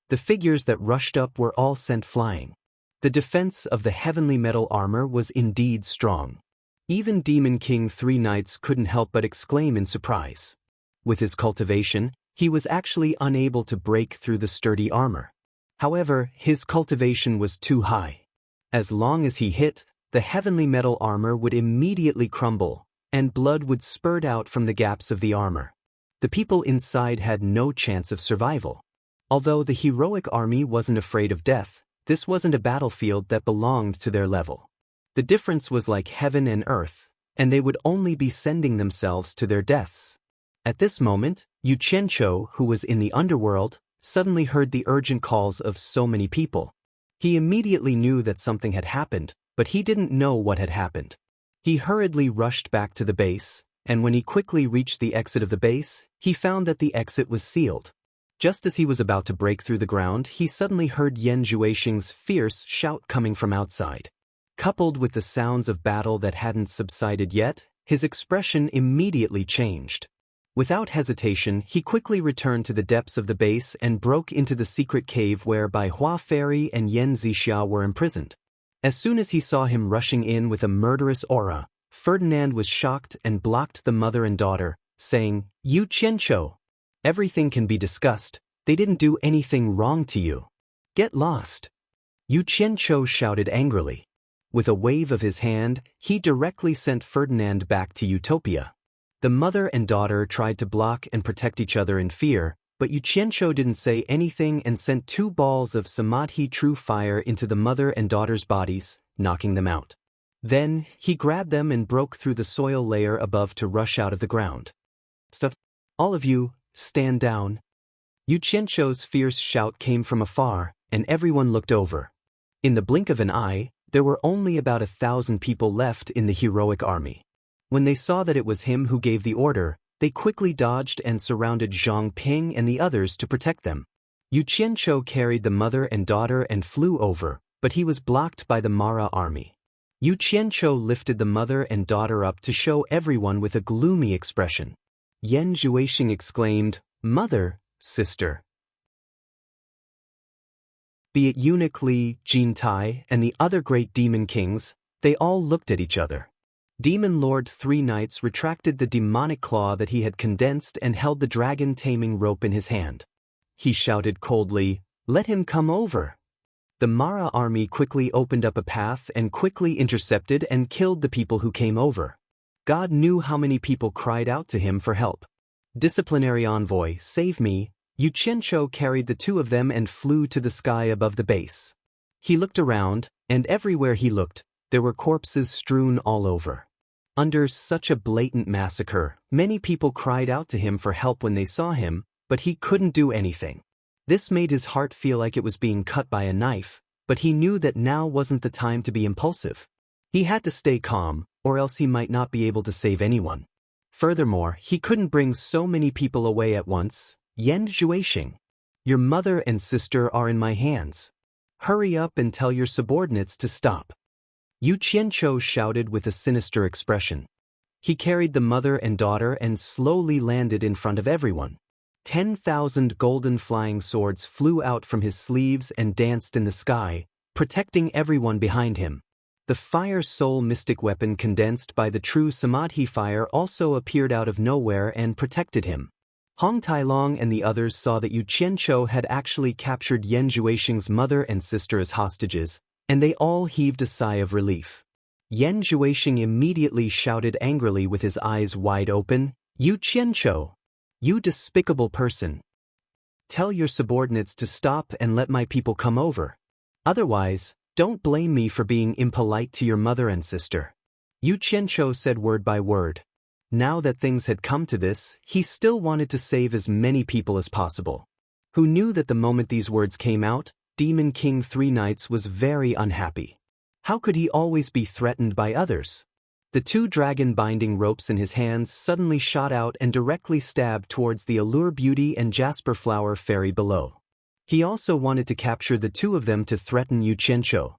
Speaker 1: The figures that rushed up were all sent flying. The defense of the heavenly metal armor was indeed strong. Even Demon King 3 Knights couldn't help but exclaim in surprise. With his cultivation, he was actually unable to break through the sturdy armor. However, his cultivation was too high. As long as he hit, the heavenly metal armor would immediately crumble, and blood would spurt out from the gaps of the armor. The people inside had no chance of survival. Although the heroic army wasn't afraid of death, this wasn't a battlefield that belonged to their level. The difference was like heaven and earth, and they would only be sending themselves to their deaths. At this moment, Yu Qianqiu, who was in the underworld, suddenly heard the urgent calls of so many people. He immediately knew that something had happened, but he didn't know what had happened. He hurriedly rushed back to the base, and when he quickly reached the exit of the base, he found that the exit was sealed. Just as he was about to break through the ground, he suddenly heard Yan Zhuixing's fierce shout coming from outside. Coupled with the sounds of battle that hadn't subsided yet, his expression immediately changed. Without hesitation, he quickly returned to the depths of the base and broke into the secret cave where Hua Fairy and Yan Zixia were imprisoned. As soon as he saw him rushing in with a murderous aura, Ferdinand was shocked and blocked the mother and daughter, saying, "Yu Qianqiu, everything can be discussed. They didn't do anything wrong to you. Get lost." Yu Qianqiu shouted angrily. With a wave of his hand, he directly sent Ferdinand back to Utopia. The mother and daughter tried to block and protect each other in fear, but Yu Qianqiu didn't say anything and sent 2 balls of Samadhi true fire into the mother and daughter's bodies, knocking them out. Then, he grabbed them and broke through the soil layer above to rush out of the ground. "Stop! All of you, stand down." Yu Qianqiu's fierce shout came from afar, and everyone looked over. In the blink of an eye, there were only about 1,000 people left in the heroic army. When they saw that it was him who gave the order, they quickly dodged and surrounded Zhang Ping and the others to protect them. Yu Qianqiu carried the mother and daughter and flew over, but he was blocked by the Mara army. Yu Qianqiu lifted the mother and daughter up to show everyone with a gloomy expression. Yan Zhuixing exclaimed, "Mother, sister." Be it Eunuch Li, Jintai, and the other great demon kings, they all looked at each other. Demon Lord 3 Knights retracted the demonic claw that he had condensed and held the dragon-taming rope in his hand. He shouted coldly, "Let him come over." The Mara army quickly opened up a path and quickly intercepted and killed the people who came over. God knew how many people cried out to him for help. "Disciplinary envoy, save me." Yu Qianqiu carried the 2 of them and flew to the sky above the base. He looked around, and everywhere he looked, there were corpses strewn all over. Under such a blatant massacre, many people cried out to him for help when they saw him, but he couldn't do anything. This made his heart feel like it was being cut by a knife, but he knew that now wasn't the time to be impulsive. He had to stay calm, or else he might not be able to save anyone. Furthermore, he couldn't bring so many people away at once. "Yan Zhuixing, your mother and sister are in my hands. Hurry up and tell your subordinates to stop." Yu Qianqiu shouted with a sinister expression. He carried the mother and daughter and slowly landed in front of everyone. 10,000 golden flying swords flew out from his sleeves and danced in the sky, protecting everyone behind him. The Fire Soul mystic weapon condensed by the true Samadhi fire also appeared out of nowhere and protected him. Hong Tailong and the others saw that Yu Qianqiu had actually captured Yan Zhuixing's mother and sister as hostages, and they all heaved a sigh of relief. Yan Zhuixing immediately shouted angrily with his eyes wide open, "Yu Qianqiu! You despicable person! Tell your subordinates to stop and let my people come over. Otherwise, don't blame me for being impolite to your mother and sister." Yu Qianqiu said word by word. Now that things had come to this, he still wanted to save as many people as possible. Who knew that the moment these words came out, Demon King Three Knights was very unhappy. How could he always be threatened by others? The two dragon binding ropes in his hands suddenly shot out and directly stabbed towards the Allure Beauty and Jasper Flower Fairy below. He also wanted to capture the two of them to threaten Yu Qianqiu.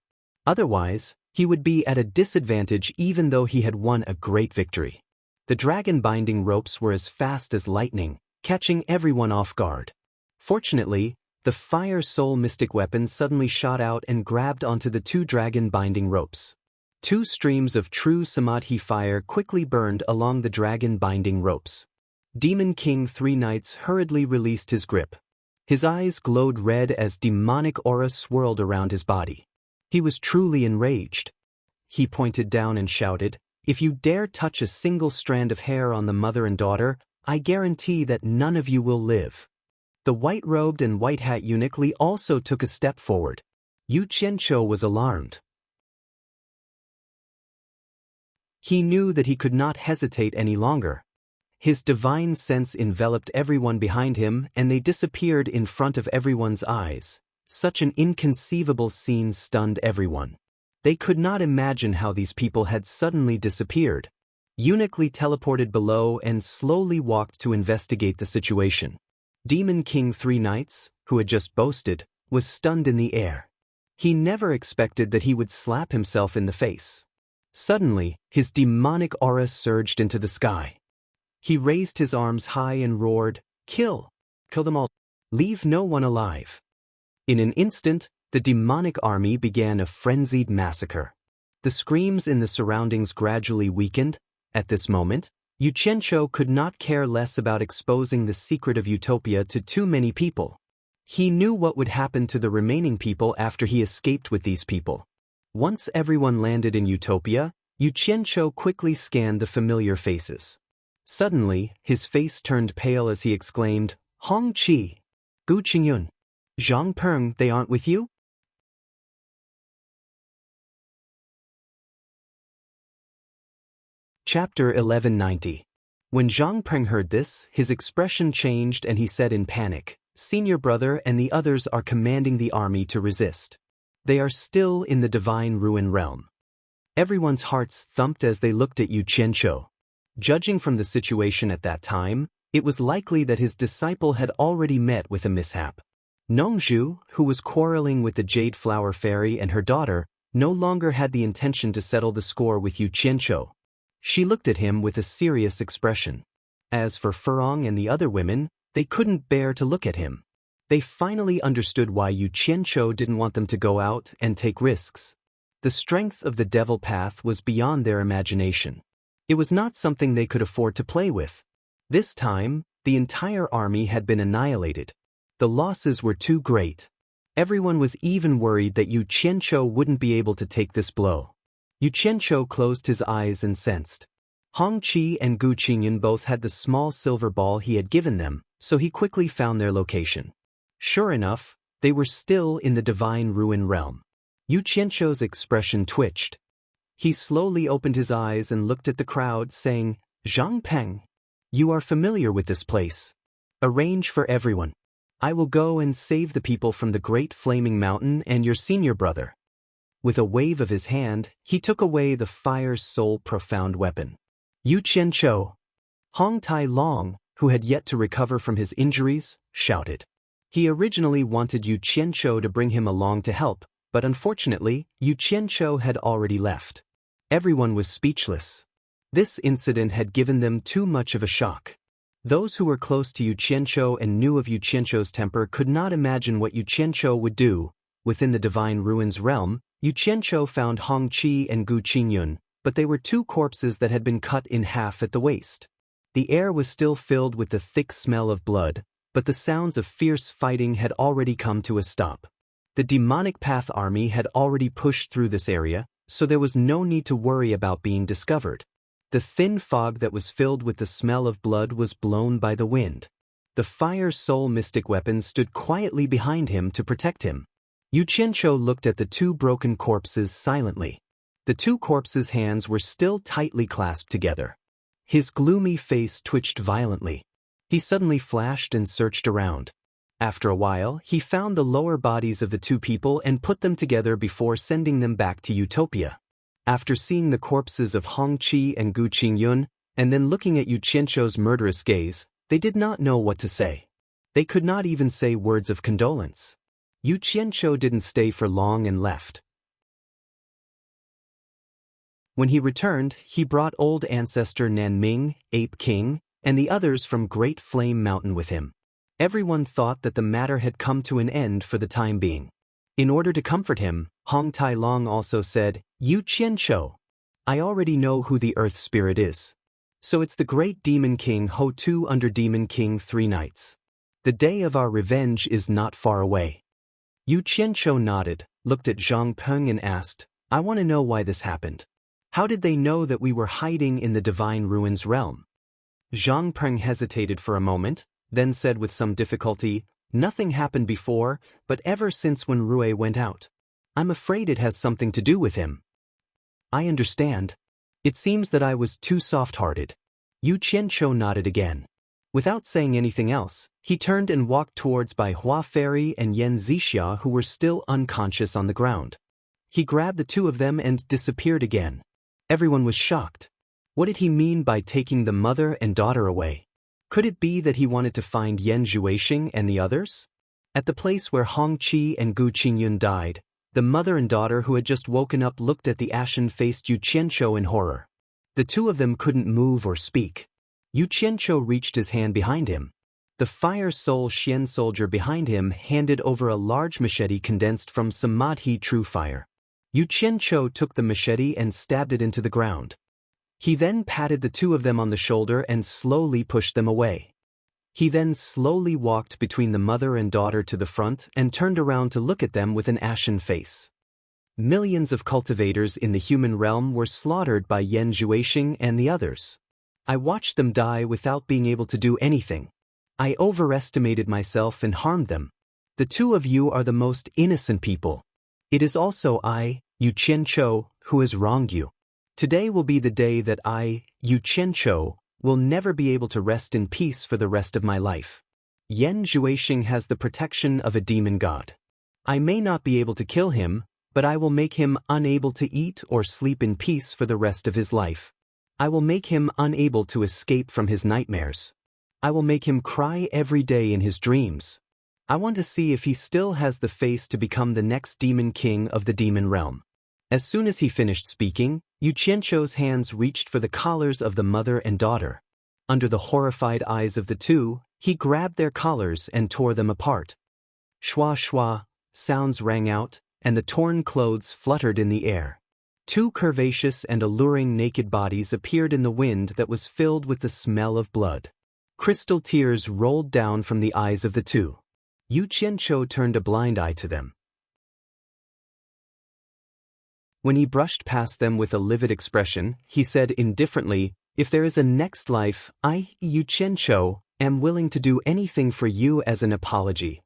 Speaker 1: Otherwise, he would be at a disadvantage even though he had won a great victory. The dragon binding ropes were as fast as lightning, catching everyone off guard. Fortunately, the Fire Soul Mystic weapon suddenly shot out and grabbed onto the two dragon binding ropes. Two streams of true Samadhi fire quickly burned along the dragon binding ropes. Demon King Three Knights hurriedly released his grip. His eyes glowed red as demonic aura swirled around his body. He was truly enraged. He pointed down and shouted, "If you dare touch a single strand of hair on the mother and daughter, I guarantee that none of you will live." The white-robed and white-hat eunuch Li also took a step forward. Yu Qianqiu was alarmed. He knew that he could not hesitate any longer. His divine sense enveloped everyone behind him and they disappeared in front of everyone's eyes. Such an inconceivable scene stunned everyone. They could not imagine how these people had suddenly disappeared. Eunuch Li teleported below and slowly walked to investigate the situation. Demon King Three Knights, who had just boasted, was stunned in the air. He never expected that he would slap himself in the face. Suddenly, his demonic aura surged into the sky. He raised his arms high and roared, "Kill! Kill them all! Leave no one alive!" In an instant, the demonic army began a frenzied massacre. The screams in the surroundings gradually weakened. At this moment, Yu Qianqiu could not care less about exposing the secret of Utopia to too many people. He knew what would happen to the remaining people after he escaped with these people. Once everyone landed in Utopia, Yu Qianqiu quickly scanned the familiar faces. Suddenly, his face turned pale as he exclaimed, "Hong Qi! Gu Qingyun! Zhang Peng, they aren't with you?" Chapter 1190. When Zhang Peng heard this, his expression changed and he said in panic, "Senior brother and the others are commanding the army to resist. They are still in the divine ruin realm." Everyone's hearts thumped as they looked at Yu Qianqiu. Judging from the situation at that time, it was likely that his disciple had already met with a mishap. Nongzhu, who was quarreling with the Jade Flower Fairy and her daughter, no longer had the intention to settle the score with Yu Qianqiu. She looked at him with a serious expression. As for Furong and the other women, they couldn't bear to look at him. They finally understood why Yu Qianqiu didn't want them to go out and take risks. The strength of the devil path was beyond their imagination. It was not something they could afford to play with. This time, the entire army had been annihilated. The losses were too great. Everyone was even worried that Yu Qianqiu wouldn't be able to take this blow. Yu Qianqiu closed his eyes and sensed. Hong Qi and Gu Qingyun both had the small silver ball he had given them, so he quickly found their location. Sure enough, they were still in the divine ruin realm. Yu Qianqiu's expression twitched. He slowly opened his eyes and looked at the crowd, saying, "Zhang Peng, you are familiar with this place. Arrange for everyone. I will go and save the people from the great flaming mountain and your senior brother." With a wave of his hand, he took away the Fire Soul Profound weapon. Yu Qianqiu, Hong Tailong, who had yet to recover from his injuries, shouted. He originally wanted Yu Qianqiu to bring him along to help, but unfortunately, Yu Qianqiu had already left. Everyone was speechless. This incident had given them too much of a shock. Those who were close to Yu Qianqiu and knew of Yu Qianqiu's temper could not imagine what Yu Qianqiu would do. Within the Divine Ruins realm, Yu Qianqiu found Hong Qi and Gu Qingyun, but they were two corpses that had been cut in half at the waist. The air was still filled with the thick smell of blood, but the sounds of fierce fighting had already come to a stop. The demonic path army had already pushed through this area, so there was no need to worry about being discovered. The thin fog that was filled with the smell of blood was blown by the wind. The Fire Soul mystic weapon stood quietly behind him to protect him. Yu Qianqiu looked at the two broken corpses silently. The two corpses' hands were still tightly clasped together. His gloomy face twitched violently. He suddenly flashed and searched around. After a while, he found the lower bodies of the two people and put them together before sending them back to Utopia. After seeing the corpses of Hong Qi and Gu Qingyun, and then looking at Yu Qianqiu's murderous gaze, they did not know what to say. They could not even say words of condolence. Yu Qianqiu didn't stay for long and left. When he returned, he brought old ancestor Nanming, Ape King, and the others from Great Flame Mountain with him. Everyone thought that the matter had come to an end for the time being. In order to comfort him, Hong Tailong also said, "Yu Qianqiu, I already know who the Earth Spirit is. So it's the great Demon King Ho Tu under Demon King 3 Nights. The day of our revenge is not far away." Yu Qianqiu nodded, looked at Zhang Peng and asked, "I want to know why this happened. How did they know that we were hiding in the Divine Ruins realm?" Zhang Peng hesitated for a moment, then said with some difficulty, "Nothing happened before, but ever since when Rui went out. I'm afraid it has something to do with him." "I understand. It seems that I was too soft-hearted." Yu Qianqiu nodded again. Without saying anything else, he turned and walked towards Bai Hua Fairy and Yan Zixia, who were still unconscious on the ground. He grabbed the two of them and disappeared again. Everyone was shocked. What did he mean by taking the mother and daughter away? Could it be that he wanted to find Yan Zhuixing and the others? At the place where Hong Qi and Gu Qingyun died, the mother and daughter who had just woken up looked at the ashen-faced Yu Qianqiu in horror. The two of them couldn't move or speak. Yu Qianqiu reached his hand behind him. The Fire Soul Xian soldier behind him handed over a large machete condensed from Samadhi True Fire. Yu Qianqiu took the machete and stabbed it into the ground. He then patted the two of them on the shoulder and slowly pushed them away. He then slowly walked between the mother and daughter to the front and turned around to look at them with an ashen face. Millions of cultivators in the human realm were slaughtered by Yan Zhuixing and the others. I watched them die without being able to do anything. I overestimated myself and harmed them. The two of you are the most innocent people. It is also I, Yu Qianqiu, who has wronged you. Today will be the day that I, Yu Qianqiu, will never be able to rest in peace for the rest of my life. Yan Zhuixing has the protection of a demon god. I may not be able to kill him, but I will make him unable to eat or sleep in peace for the rest of his life. I will make him unable to escape from his nightmares. I will make him cry every day in his dreams. I want to see if he still has the face to become the next demon king of the demon realm. As soon as he finished speaking, Yu Qianqiu's hands reached for the collars of the mother and daughter. Under the horrified eyes of the two, he grabbed their collars and tore them apart. Shwa shwa, sounds rang out, and the torn clothes fluttered in the air. Two curvaceous and alluring naked bodies appeared in the wind that was filled with the smell of blood. Crystal tears rolled down from the eyes of the two. Yu Qianqiu turned a blind eye to them. When he brushed past them with a livid expression, he said indifferently, "If there is a next life, I, Yu Qianqiu, am willing to do anything for you as an apology."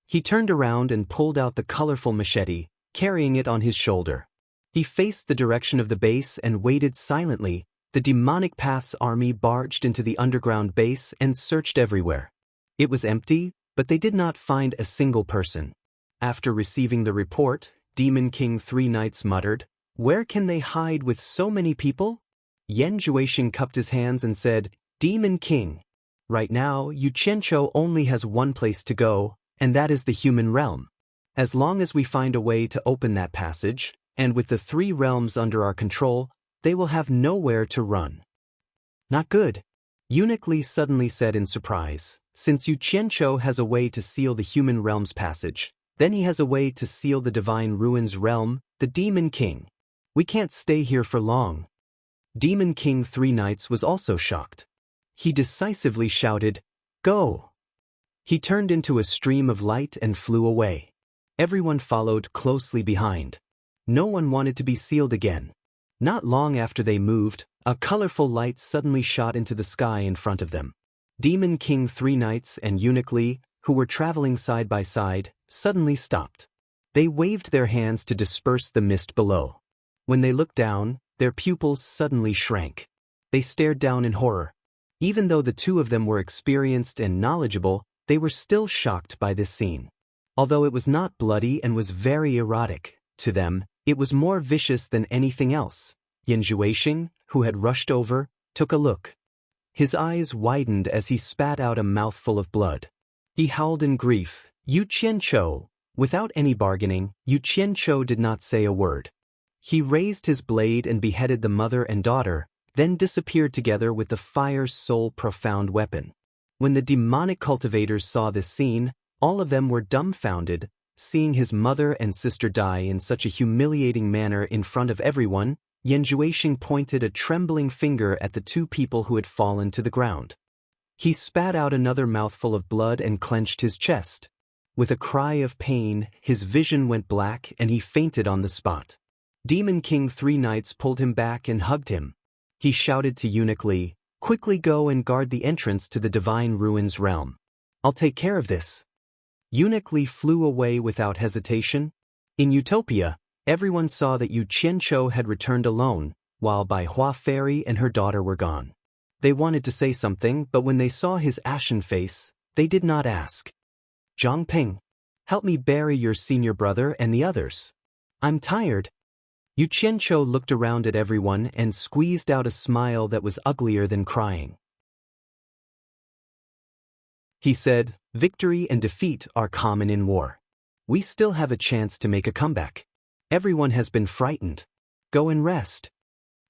Speaker 1: He turned around and pulled out the colorful machete, carrying it on his shoulder. He faced the direction of the base and waited silently. The demonic path's army barged into the underground base and searched everywhere. It was empty, but they did not find a single person. After receiving the report, Demon King 3 Nights muttered, "Where can they hide with so many people?" Yan Zhuixing cupped his hands and said, "Demon King, right now Yu Qianqiu only has one place to go, and that is the human realm. As long as we find a way to open that passage, and with the 3 realms under our control, they will have nowhere to run." "Not good," Eunuch Li suddenly said in surprise. "Since Yu Qianqiu has a way to seal the human realm's passage, then he has a way to seal the Divine Ruins realm, the Demon King. We can't stay here for long." Demon King 3 Nights was also shocked. He decisively shouted, "Go!" He turned into a stream of light and flew away. Everyone followed closely behind. No one wanted to be sealed again. Not long after they moved, a colorful light suddenly shot into the sky in front of them. Demon King 3 Knights and Eunuch Lee, who were traveling side by side, suddenly stopped. They waved their hands to disperse the mist below. When they looked down, their pupils suddenly shrank. They stared down in horror. Even though the two of them were experienced and knowledgeable, they were still shocked by this scene. Although it was not bloody and was very erotic, to them, it was more vicious than anything else. Yan Zhuixing, who had rushed over, took a look. His eyes widened as he spat out a mouthful of blood. He howled in grief, "Yu Qianqiu!" Without any bargaining, Yu Qianqiu did not say a word. He raised his blade and beheaded the mother and daughter, then disappeared together with the fire's sole profound weapon. When the demonic cultivators saw this scene, all of them were dumbfounded. Seeing his mother and sister die in such a humiliating manner in front of everyone, Yan Zhuixing pointed a trembling finger at the two people who had fallen to the ground. He spat out another mouthful of blood and clenched his chest. With a cry of pain, his vision went black and he fainted on the spot. Demon King 3 Knights pulled him back and hugged him. He shouted to Eunuch Lee, "Quickly go and guard the entrance to the Divine Ruins realm. I'll take care of this." Eunuch Lee flew away without hesitation. In Utopia, everyone saw that Yu Qianqiu had returned alone, while Bai Hua Fairy and her daughter were gone. They wanted to say something, but when they saw his ashen face, they did not ask. "Zhang Ping, help me bury your senior brother and the others. I'm tired." Yu Qianqiu looked around at everyone and squeezed out a smile that was uglier than crying. He said, "Victory and defeat are common in war. We still have a chance to make a comeback. Everyone has been frightened. Go and rest."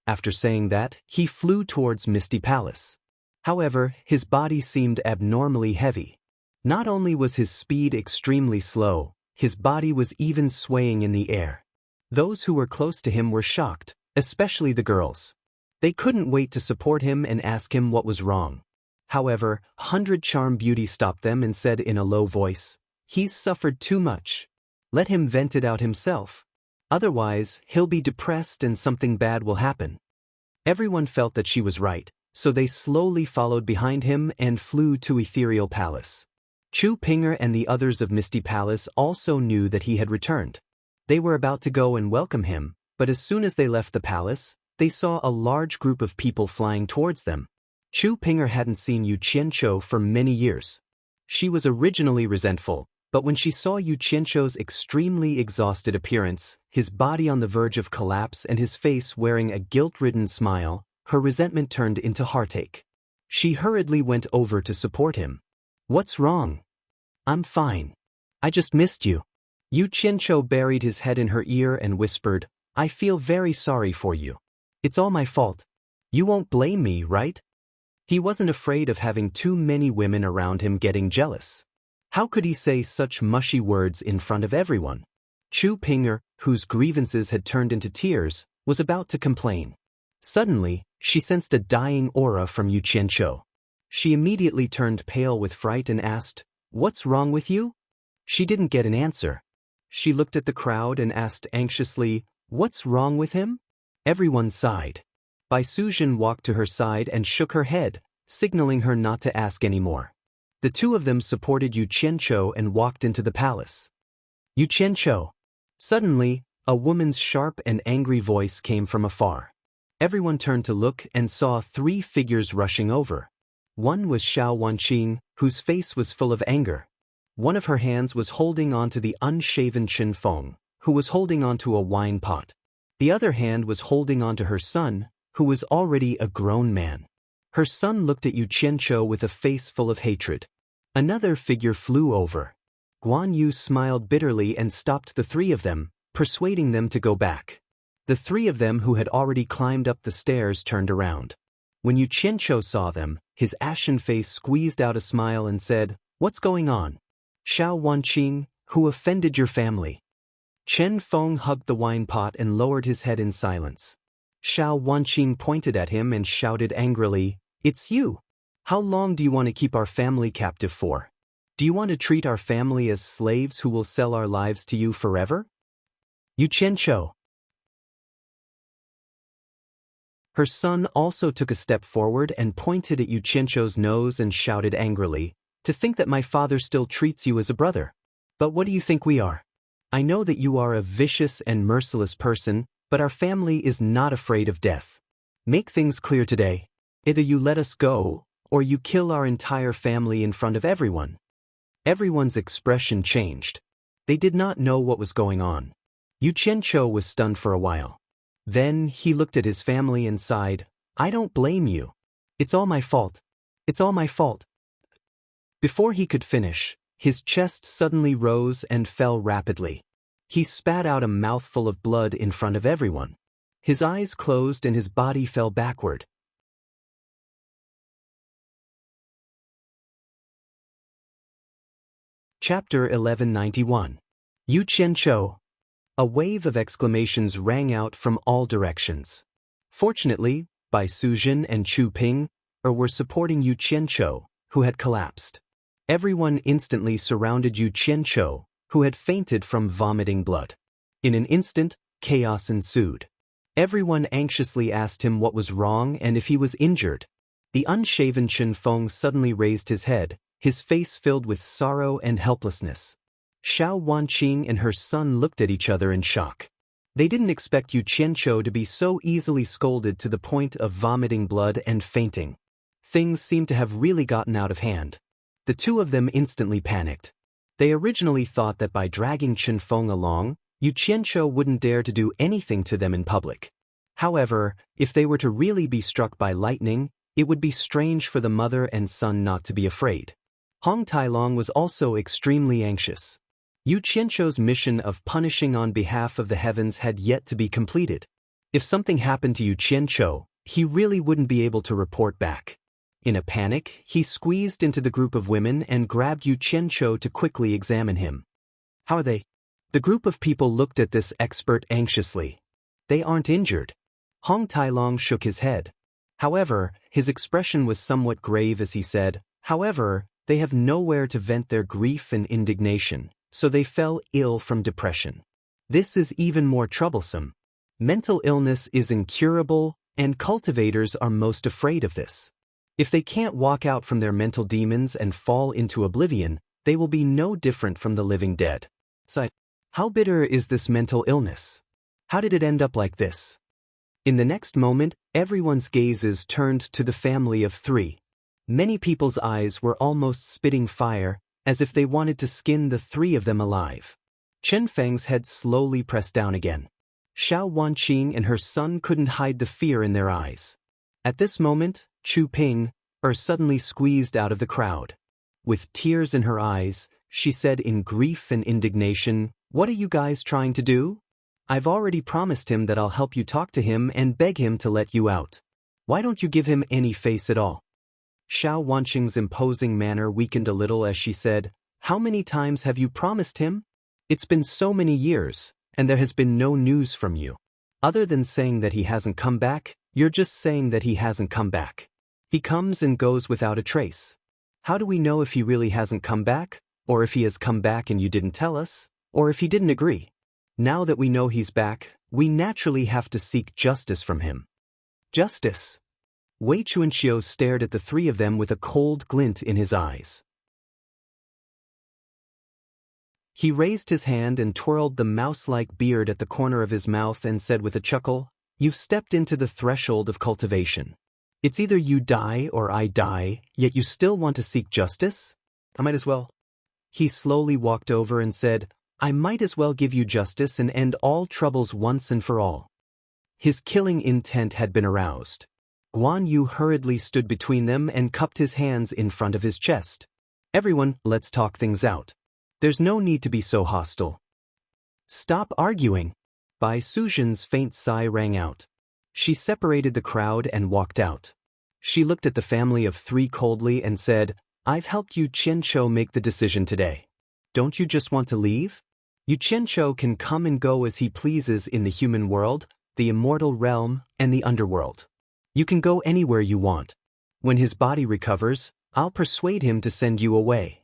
Speaker 1: After saying that, he flew towards Misty Palace. However, his body seemed abnormally heavy. Not only was his speed extremely slow, his body was even swaying in the air. Those who were close to him were shocked, especially the girls. They couldn't wait to support him and ask him what was wrong. However, 100 Charm Beauty stopped them and said in a low voice, "He's suffered too much. Let him vent it out himself. Otherwise, he'll be depressed and something bad will happen." Everyone felt that she was right, so they slowly followed behind him and flew to Ethereal Palace. Chu Pinger and the others of Misty Palace also knew that he had returned. They were about to go and welcome him, but as soon as they left the palace, they saw a large group of people flying towards them. Chu Pinger hadn't seen Yu Qianqiu for many years. She was originally resentful, but when she saw Yu Qianqiu's extremely exhausted appearance, his body on the verge of collapse and his face wearing a guilt-ridden smile, her resentment turned into heartache. She hurriedly went over to support him. "What's wrong?" "I'm fine. I just missed you." Yu Qianqiu buried his head in her ear and whispered, "I feel very sorry for you. It's all my fault. You won't blame me, right?" He wasn't afraid of having too many women around him getting jealous. How could he say such mushy words in front of everyone? Chu Pinger, whose grievances had turned into tears, was about to complain. Suddenly, she sensed a dying aura from Yu Qianqiu. She immediately turned pale with fright and asked, "What's wrong with you?" She didn't get an answer. She looked at the crowd and asked anxiously, "What's wrong with him?" Everyone sighed. Bai Suzhen walked to her side and shook her head, signaling her not to ask anymore. The two of them supported Yu Qianqiu and walked into the palace. "Yu Qianqiu." Suddenly, a woman's sharp and angry voice came from afar. Everyone turned to look and saw 3 figures rushing over. One was Xiao Wanqing, whose face was full of anger. One of her hands was holding onto the unshaven Chen Feng, who was holding onto a wine pot. The other hand was holding onto her son, who was already a grown man. Her son looked at Yu Qianqiu with a face full of hatred. Another figure flew over. Guan Yu smiled bitterly and stopped the 3 of them, persuading them to go back. The 3 of them who had already climbed up the stairs turned around. When Yu Qianqiu saw them, his ashen face squeezed out a smile and said, "What's going on?" "Xiao Wanqing, who offended your family?" Chen Feng hugged the wine pot and lowered his head in silence. Xiao Wanqing pointed at him and shouted angrily, "It's you! How long do you want to keep our family captive for? Do you want to treat our family as slaves who will sell our lives to you forever? Yu Qianqiu. Her son also took a step forward and pointed at Yu Qianqiu's nose and shouted angrily, "To think that my father still treats you as a brother. But what do you think we are? I know that you are a vicious and merciless person, but our family is not afraid of death. Make things clear today. Either you let us go, or you kill our entire family in front of everyone." Everyone's expression changed. They did not know what was going on. Yu Qianqiu was stunned for a while. Then he looked at his family and sighed, "I don't blame you. It's all my fault. It's all my fault." Before he could finish, his chest suddenly rose and fell rapidly. He spat out a mouthful of blood in front of everyone. His eyes closed and his body fell backward. Chapter 1191. Yu Qianqiu. A wave of exclamations rang out from all directions. Fortunately, Bai Suzhen and Chu Ping were supporting Yu Qianqiu, who had collapsed. Everyone instantly surrounded Yu Qianqiu, who had fainted from vomiting blood. In an instant, chaos ensued. Everyone anxiously asked him what was wrong and if he was injured. The unshaven Chen Feng suddenly raised his head, his face filled with sorrow and helplessness. Xiao Wanqing and her son looked at each other in shock. They didn't expect Yu Qianqiu to be so easily scolded to the point of vomiting blood and fainting. Things seemed to have really gotten out of hand. The two of them instantly panicked. They originally thought that by dragging Chen Feng along, Yu Qianqiu wouldn't dare to do anything to them in public. However, if they were to really be struck by lightning, it would be strange for the mother and son not to be afraid. Hong Tailong was also extremely anxious. Yu Qianqiu's mission of punishing on behalf of the heavens had yet to be completed. If something happened to Yu Qianqiu, he really wouldn't be able to report back. In a panic, he squeezed into the group of women and grabbed Yu Qianqiu to quickly examine him. "How are they?" The group of people looked at this expert anxiously. "They aren't injured." Hong Tailong shook his head. However, his expression was somewhat grave as he said, "However, they have nowhere to vent their grief and indignation, so they fell ill from depression. This is even more troublesome. Mental illness is incurable, and cultivators are most afraid of this. If they can't walk out from their mental demons and fall into oblivion, they will be no different from the living dead." So, how bitter is this mental illness? How did it end up like this? In the next moment, everyone's gazes turned to the family of three. Many people's eyes were almost spitting fire, as if they wanted to skin the three of them alive. Chen Feng's head slowly pressed down again. Xiao Wanqing and her son couldn't hide the fear in their eyes. At this moment, Chu Ping suddenly squeezed out of the crowd. With tears in her eyes, she said in grief and indignation, "What are you guys trying to do? I've already promised him that I'll help you talk to him and beg him to let you out. Why don't you give him any face at all?" Xiao Wanqing's imposing manner weakened a little as she said, "How many times have you promised him? It's been so many years, and there has been no news from you. Other than saying that he hasn't come back, you're just saying that he hasn't come back. He comes and goes without a trace. How do we know if he really hasn't come back, or if he has come back and you didn't tell us, or if he didn't agree? Now that we know he's back, we naturally have to seek justice from him." "Justice?" Wei Chuanqiu stared at the three of them with a cold glint in his eyes. He raised his hand and twirled the mouse-like beard at the corner of his mouth and said with a chuckle, "You've stepped into the threshold of cultivation. It's either you die or I die, yet you still want to seek justice? I might as well." He slowly walked over and said, "I might as well give you justice and end all troubles once and for all." His killing intent had been aroused. Guan Yu hurriedly stood between them and cupped his hands in front of his chest. "Everyone, let's talk things out. There's no need to be so hostile." "Stop arguing." Bai Suzhen's faint sigh rang out. She separated the crowd and walked out. She looked at the family of three coldly and said, "I've helped Yu Qianqiu make the decision today. Don't you just want to leave? Yu Qianqiu can come and go as he pleases in the human world, the immortal realm, and the underworld. You can go anywhere you want. When his body recovers, I'll persuade him to send you away.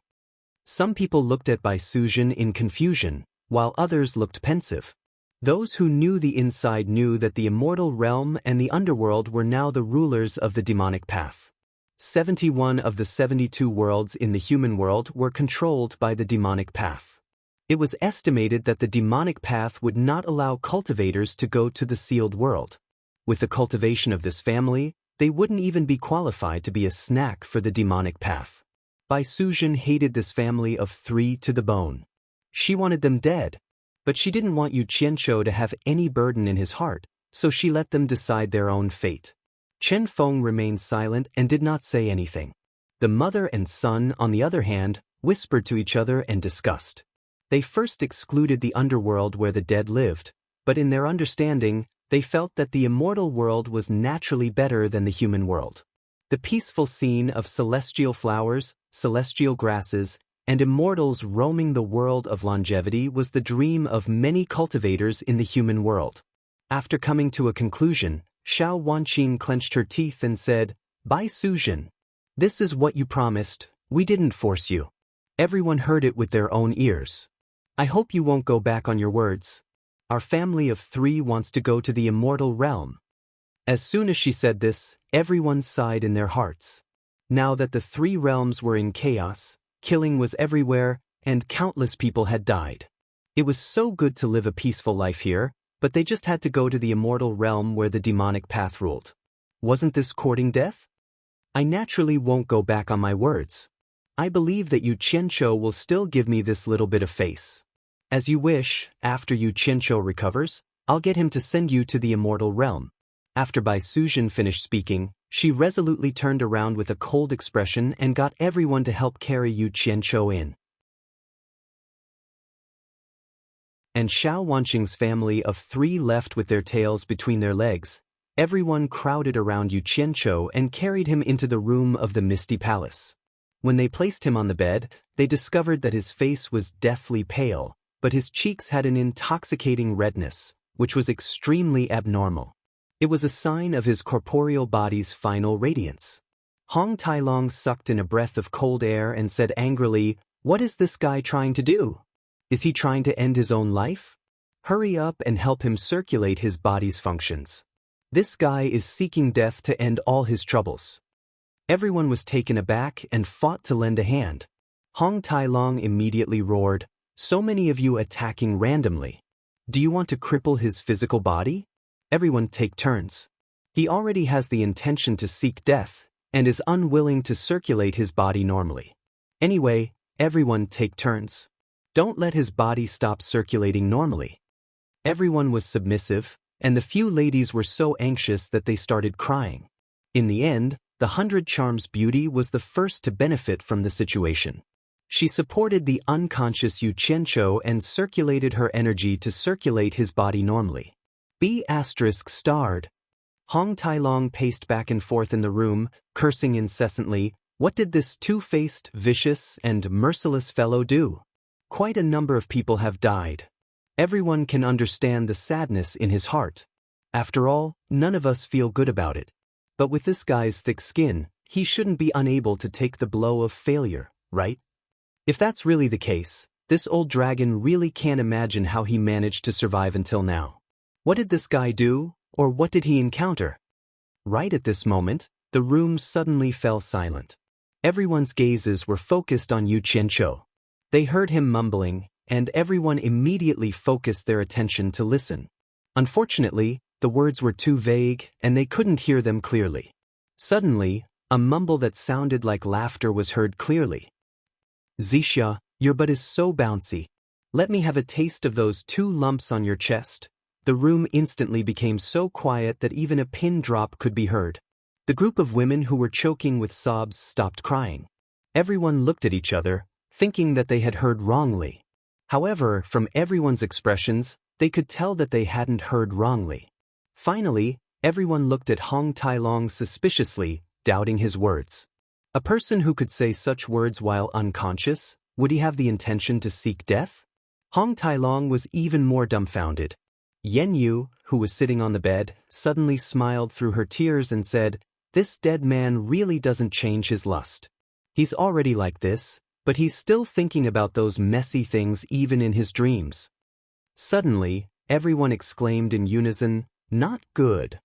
Speaker 1: Some people looked at Bai Sujin in confusion, while others looked pensive. Those who knew the inside knew that the immortal realm and the underworld were now the rulers of the demonic path. 71 of the 72 worlds in the human world were controlled by the demonic path. It was estimated that the demonic path would not allow cultivators to go to the sealed world. With the cultivation of this family, they wouldn't even be qualified to be a snack for the demonic path. Bai Sujin hated this family of 3 to the bone. She wanted them dead. But she didn't want Yu Qianqiu to have any burden in his heart, so she let them decide their own fate. Chen Feng remained silent and did not say anything. The mother and son, on the other hand, whispered to each other and discussed. They first excluded the underworld where the dead lived, but in their understanding, they felt that the immortal world was naturally better than the human world. The peaceful scene of celestial flowers, celestial grasses, and immortals roaming the world of longevity was the dream of many cultivators in the human world. After coming to a conclusion, Xiao Wanqing clenched her teeth and said, "Bai Sujin, this is what you promised, we didn't force you." Everyone heard it with their own ears. "I hope you won't go back on your words. Our family of 3 wants to go to the immortal realm." As soon as she said this, everyone sighed in their hearts. Now that the 3 realms were in chaos, killing was everywhere, and countless people had died. It was so good to live a peaceful life here, but they just had to go to the immortal realm where the demonic path ruled. Wasn't this courting death? I naturally won't go back on my words. I believe that Yu Qianqiu will still give me this little bit of face. As you wish, after Yu Qianqiu recovers, I'll get him to send you to the immortal realm. After Bai Sujin finished speaking, she resolutely turned around with a cold expression and got everyone to help carry Yu Qianqiu in. And Xiao Wanqing's family of 3 left with their tails between their legs. Everyone crowded around Yu Qianqiu and carried him into the room of the Misty Palace. When they placed him on the bed, they discovered that his face was deathly pale, but his cheeks had an intoxicating redness, which was extremely abnormal. It was a sign of his corporeal body's final radiance. Hong Tailong sucked in a breath of cold air and said angrily, "What is this guy trying to do? Is he trying to end his own life? Hurry up and help him circulate his body's functions. This guy is seeking death to end all his troubles." Everyone was taken aback and fought to lend a hand. Hong Tailong immediately roared, "So many of you attacking randomly. Do you want to cripple his physical body? Everyone take turns. He already has the intention to seek death, and is unwilling to circulate his body normally. Anyway, everyone take turns. Don't let his body stop circulating normally." Everyone was submissive, and the few ladies were so anxious that they started crying. In the end, the 100 Charms beauty was the first to benefit from the situation. She supported the unconscious Yu Qianqiu and circulated her energy to circulate his body normally. B** starred. Hong Tailong paced back and forth in the room, cursing incessantly. What did this two-faced, vicious, and merciless fellow do? Quite a number of people have died. Everyone can understand the sadness in his heart. After all, none of us feel good about it. But with this guy's thick skin, he shouldn't be unable to take the blow of failure, right? If that's really the case, this old dragon really can't imagine how he managed to survive until now. What did this guy do, or what did he encounter? Right at this moment, the room suddenly fell silent. Everyone's gazes were focused on Yu Qianqiu. They heard him mumbling, and everyone immediately focused their attention to listen. Unfortunately, the words were too vague, and they couldn't hear them clearly. Suddenly, a mumble that sounded like laughter was heard clearly. "Zixia, your butt is so bouncy. Let me have a taste of those 2 lumps on your chest." The room instantly became so quiet that even a pin drop could be heard. The group of women who were choking with sobs stopped crying. Everyone looked at each other, thinking that they had heard wrongly. However, from everyone's expressions, they could tell that they hadn't heard wrongly. Finally, everyone looked at Hong Tailong suspiciously, doubting his words. A person who could say such words while unconscious, would he have the intention to seek death? Hong Tailong was even more dumbfounded. Yen Yu, who was sitting on the bed, suddenly smiled through her tears and said, This dead man really doesn't change his lust. He's already like this, but he's still thinking about those messy things even in his dreams. Suddenly, everyone exclaimed in unison, "Not good."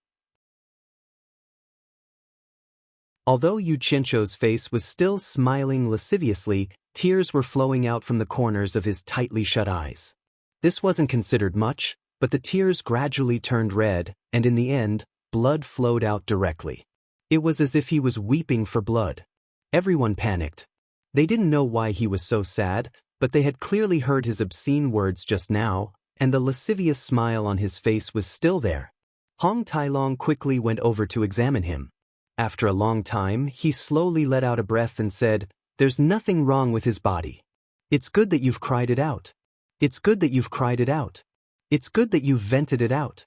Speaker 1: Although Yu Qianzhou's face was still smiling lasciviously, tears were flowing out from the corners of his tightly shut eyes. This wasn't considered much, but the tears gradually turned red, and in the end, blood flowed out directly. It was as if he was weeping for blood. Everyone panicked. They didn't know why he was so sad, but they had clearly heard his obscene words just now, and the lascivious smile on his face was still there. Hong Tailong quickly went over to examine him. After a long time, he slowly let out a breath and said, "There's nothing wrong with his body. It's good that you've cried it out. It's good that you've cried it out. It's good that you've vented it out."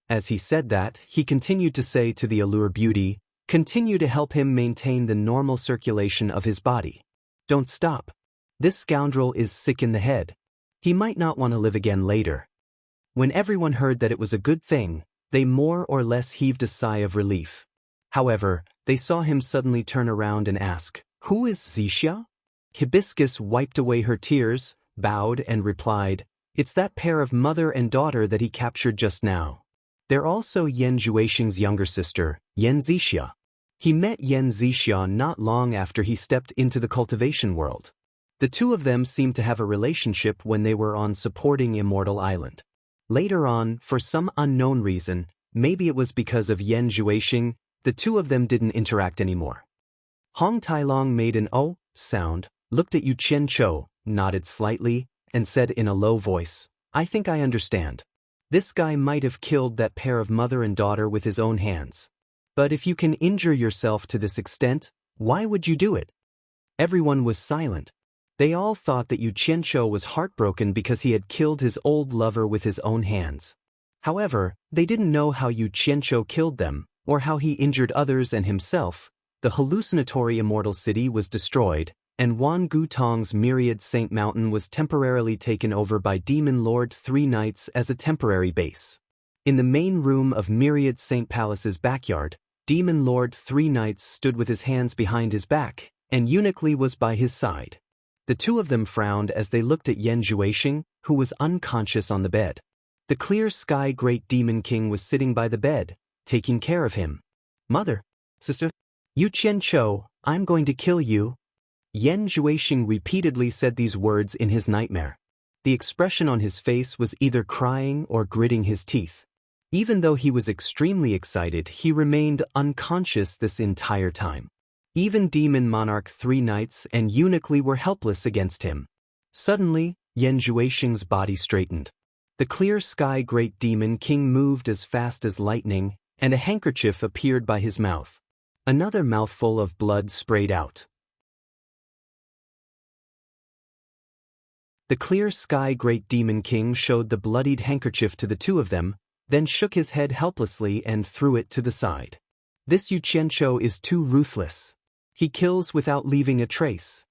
Speaker 1: As he said that, he continued to say to the Allure Beauty, "Continue to help him maintain the normal circulation of his body. Don't stop. This scoundrel is sick in the head. He might not want to live again later." When everyone heard that it was a good thing, they more or less heaved a sigh of relief. However, they saw him suddenly turn around and ask, "Who is Zixia?" Hibiscus wiped away her tears, bowed and replied, "It's that pair of mother and daughter that he captured just now. They're also Yan Zhuixing's younger sister, Yan Zixia. He met Yan Zixia not long after he stepped into the cultivation world. The two of them seemed to have a relationship when they were on supporting Immortal Island. Later on, for some unknown reason, maybe it was because of Yan Zhuixing, the two of them didn't interact anymore." Hong Tailong made an "oh" sound, looked at Yu Qianzhou, nodded slightly, and said in a low voice, "I think I understand. This guy might have killed that pair of mother and daughter with his own hands. But if you can injure yourself to this extent, why would you do it?" Everyone was silent. They all thought that Yu Qianzhou was heartbroken because he had killed his old lover with his own hands. However, they didn't know how Yu Qianzhou killed them, or how he injured others and himself. The hallucinatory immortal city was destroyed, and Wan Gutong's myriad Saint Mountain was temporarily taken over by Demon Lord Three Knights as a temporary base. In the main room of Myriad Saint Palace's backyard, Demon Lord Three Knights stood with his hands behind his back, and Eunuch Li was by his side. The two of them frowned as they looked at Yan Zhuixing, who was unconscious on the bed. The Clear Sky Great Demon King was sitting by the bed, taking care of him. "Mother, sister, Yu Qianzhou, I'm going to kill you." Yan Zhuixing repeatedly said these words in his nightmare. The expression on his face was either crying or gritting his teeth. Even though he was extremely excited, he remained unconscious this entire time. Even Demon Monarch Three Knights and Eunuch Li were helpless against him. Suddenly, Yan Zhuixing's body straightened. The Clear Sky Great Demon King moved as fast as lightning, and a handkerchief appeared by his mouth. Another mouthful of blood sprayed out. The Clear Sky Great Demon King showed the bloodied handkerchief to the two of them, then shook his head helplessly and threw it to the side. "This Yu Qianzhou is too ruthless. He kills without leaving a trace."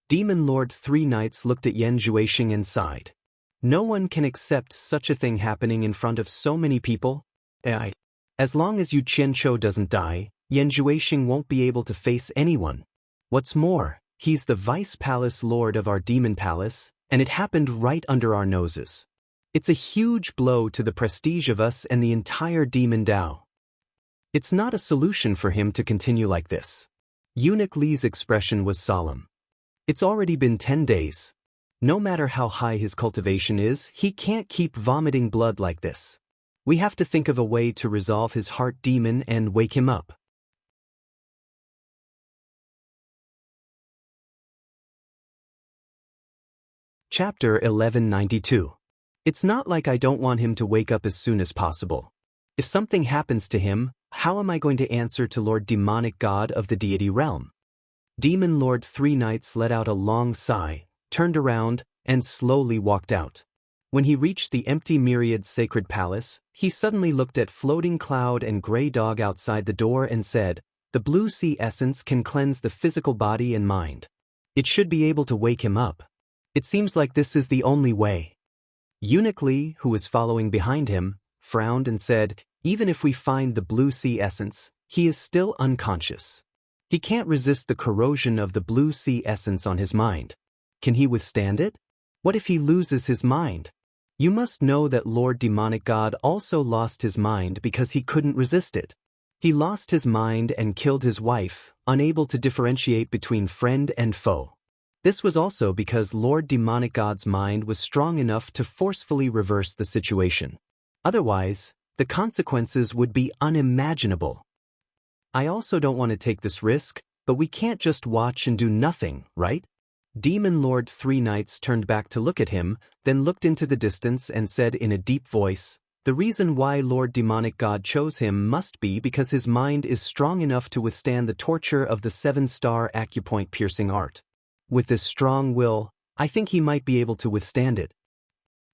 Speaker 1: Demon Lord Three Knights looked at Yan Zhuixing and sighed. No one can accept such a thing happening in front of so many people. As long as Yu Qianzhou doesn't die, Yan Zhuixing won't be able to face anyone. What's more, he's the Vice Palace Lord of our Demon Palace, and it happened right under our noses. It's a huge blow to the prestige of us and the entire Demon Dao. It's not a solution for him to continue like this. Eunuch Li's expression was solemn. It's already been 10 days. No matter how high his cultivation is, he can't keep vomiting blood like this. We have to think of a way to resolve his heart demon and wake him up. Chapter 1192. It's not like I don't want him to wake up as soon as possible. If something happens to him, how am I going to answer to Lord Demonic God of the deity realm? Demon Lord Three Knights let out a long sigh, turned around, and slowly walked out. When he reached the empty Myriad Sacred Palace, he suddenly looked at Floating Cloud and Grey Dog outside the door and said, "The Blue Sea Essence can cleanse the physical body and mind. It should be able to wake him up. It seems like this is the only way." Eunuch Li, who was following behind him, frowned and said, "Even if we find the Blue Sea Essence, He is still unconscious. He can't resist the corrosion of the blue sea essence on his mind. Can he withstand it? What if he loses his mind? You must know that Lord Demonic God also lost his mind because he couldn't resist it. He lost his mind and killed his wife, unable to differentiate between friend and foe. This was also because Lord Demonic God's mind was strong enough to forcefully reverse the situation. Otherwise, the consequences would be unimaginable. I also don't want to take this risk, but we can't just watch and do nothing, right? Demon Lord Three Knights turned back to look at him, then looked into the distance and said in a deep voice, "The reason why Lord Demonic God chose him must be because his mind is strong enough to withstand the torture of the 7-star acupoint piercing art. With this strong will, I think he might be able to withstand it.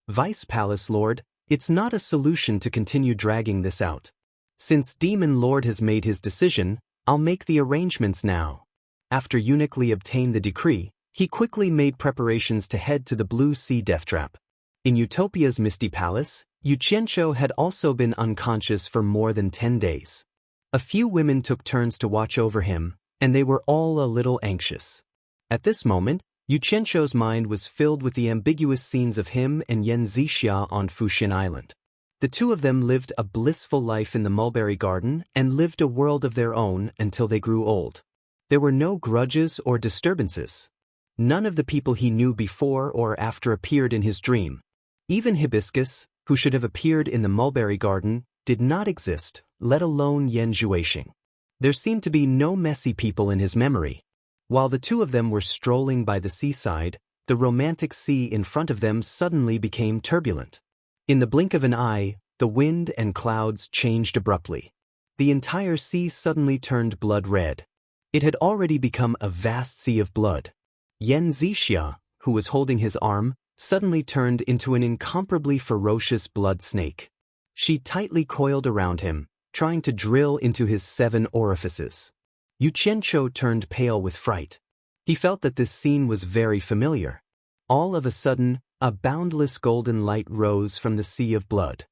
Speaker 1: Vice Palace Lord, it's not a solution to continue dragging this out. Since Demon Lord has made his decision, I'll make the arrangements now." After Eunuch Li obtained the decree, he quickly made preparations to head to the Blue Sea Death Trap. In Utopia's Misty Palace, Yu Qianqiu had also been unconscious for more than 10 days. A few women took turns to watch over him, and they were all a little anxious. At this moment, Yu Qianqiu's mind was filled with the ambiguous scenes of him and Yan Zixia on Fuxin Island. The two of them lived a blissful life in the mulberry garden and lived a world of their own until they grew old. There were no grudges or disturbances. None of the people he knew before or after appeared in his dream. Even Hibiscus, who should have appeared in the mulberry garden, did not exist, let alone Yan Zhuixing. There seemed to be no messy people in his memory. While the two of them were strolling by the seaside, the romantic sea in front of them suddenly became turbulent. In the blink of an eye, the wind and clouds changed abruptly. The entire sea suddenly turned blood red. It had already become a vast sea of blood. Yan Zixia, who was holding his arm, suddenly turned into an incomparably ferocious blood snake. She tightly coiled around him, trying to drill into his 7 orifices. Yu Qianqiu turned pale with fright. He felt that this scene was very familiar. All of a sudden, a boundless golden light rose from the sea of blood.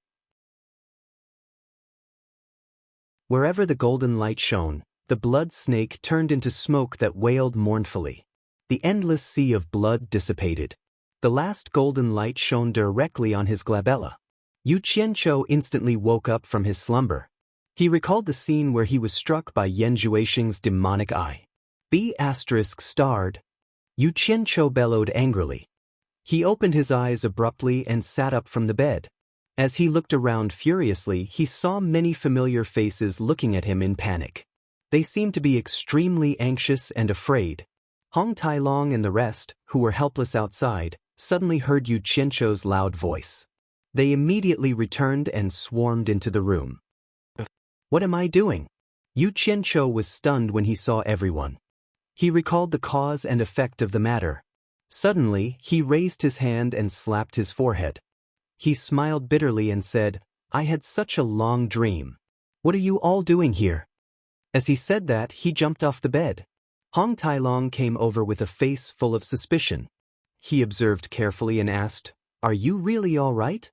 Speaker 1: Wherever the golden light shone, the blood snake turned into smoke that wailed mournfully. The endless sea of blood dissipated. The last golden light shone directly on his glabella. Yu Qianqiu instantly woke up from his slumber. He recalled the scene where he was struck by Yan Zhuixing's demonic eye. B** starred. Yu Qianqiu bellowed angrily. He opened his eyes abruptly and sat up from the bed. As he looked around furiously, he saw many familiar faces looking at him in panic. They seemed to be extremely anxious and afraid. Hong Tailong and the rest, who were helpless outside, suddenly heard Yu Qianqiu's loud voice. They immediately returned and swarmed into the room. "What am I doing?" Yu Qianqiu was stunned when he saw everyone. He recalled the cause and effect of the matter. Suddenly, he raised his hand and slapped his forehead. He smiled bitterly and said, "I had such a long dream. What are you all doing here?" As he said that, he jumped off the bed. Hong Tailong came over with a face full of suspicion. He observed carefully and asked, "Are you really all right?"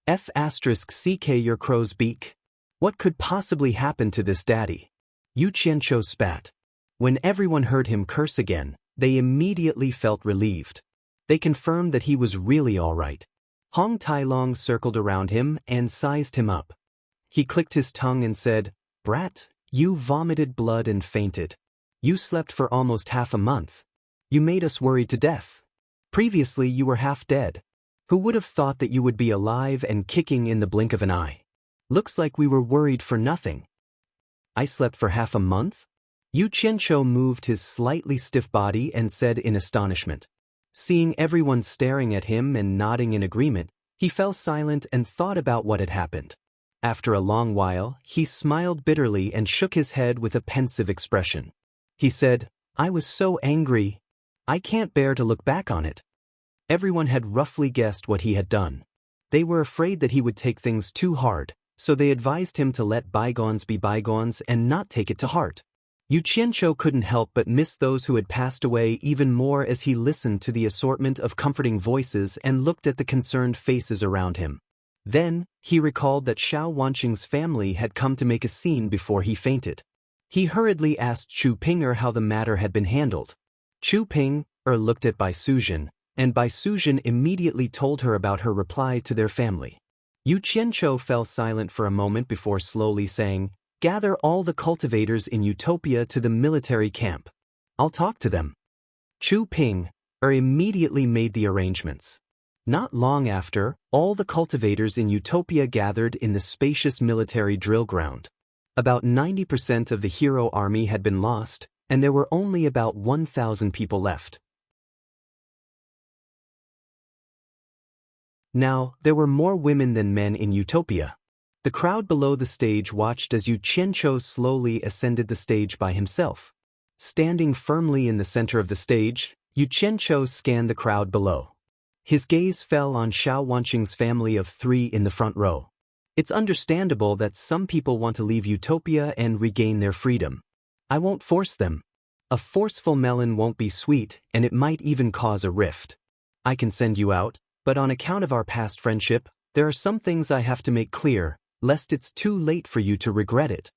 Speaker 1: F***ck your crow's beak. What could possibly happen to this daddy? Yu Qianqiu spat. When everyone heard him curse again, they immediately felt relieved. They confirmed that he was really all right. Hong Tailong circled around him and sized him up. He clicked his tongue and said, "Brat, you vomited blood and fainted. You slept for almost half a month. You made us worried to death. Previously you were half dead. Who would have thought that you would be alive and kicking in the blink of an eye? Looks like we were worried for nothing." "I slept for half a month?" Yu Qianqiu moved his slightly stiff body and said in astonishment. Seeing everyone staring at him and nodding in agreement, he fell silent and thought about what had happened. After a long while, he smiled bitterly and shook his head with a pensive expression. He said, "I was so angry. I can't bear to look back on it." Everyone had roughly guessed what he had done. They were afraid that he would take things too hard, so they advised him to let bygones be bygones and not take it to heart. Yu Qianqiu couldn't help but miss those who had passed away even more as he listened to the assortment of comforting voices and looked at the concerned faces around him. Then, he recalled that Xiao Wanqing's family had come to make a scene before he fainted. He hurriedly asked Chu Ping'er how the matter had been handled. Chu Ping'er looked at Bai Suzhen, and Bai Suzhen immediately told her about her reply to their family. Yu Qianqiu fell silent for a moment before slowly saying, "Gather all the cultivators in Utopia to the military camp. I'll talk to them." Chu Ping'er immediately made the arrangements. Not long after, all the cultivators in Utopia gathered in the spacious military drill ground. About 90% of the hero army had been lost, and there were only about 1,000 people left. Now, there were more women than men in Utopia. The crowd below the stage watched as Yu Qianqiu slowly ascended the stage by himself. Standing firmly in the center of the stage, Yu Qianqiu scanned the crowd below. His gaze fell on Xiao Wanqing's family of 3 in the front row. It's understandable that some people want to leave Utopia and regain their freedom. I won't force them. A forceful melon won't be sweet, and it might even cause a rift. I can send you out, but on account of our past friendship, there are some things I have to make clear, lest it's too late for you to regret it.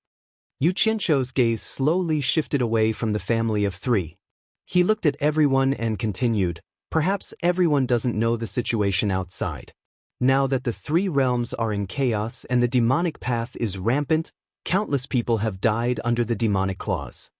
Speaker 1: Yu Qianqiu's gaze slowly shifted away from the family of 3. He looked at everyone and continued, "Perhaps everyone doesn't know the situation outside. Now that the 3 realms are in chaos and the demonic path is rampant, countless people have died under the demonic claws.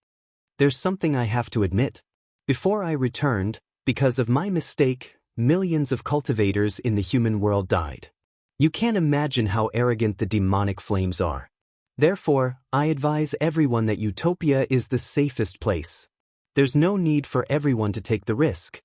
Speaker 1: There's something I have to admit. Before I returned, because of my mistake, millions of cultivators in the human world died. You can't imagine how arrogant the demonic flames are. Therefore, I advise everyone that Utopia is the safest place. There's no need for everyone to take the risk.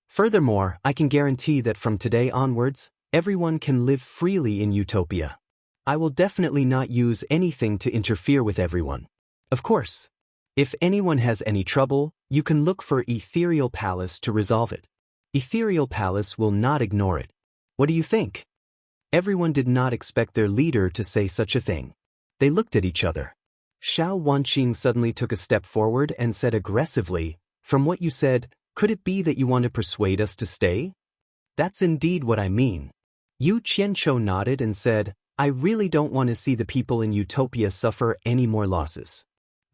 Speaker 1: Furthermore, I can guarantee that from today onwards, everyone can live freely in Utopia. I will definitely not use anything to interfere with everyone. Of course, if anyone has any trouble, you can look for Ethereal Palace to resolve it. Ethereal Palace will not ignore it. What do you think?" Everyone did not expect their leader to say such a thing. They looked at each other. Xiao Wanqing suddenly took a step forward and said aggressively, "From what you said, could it be that you want to persuade us to stay?" "That's indeed what I mean." Yu Qianqiu nodded and said, "I really don't want to see the people in Utopia suffer any more losses.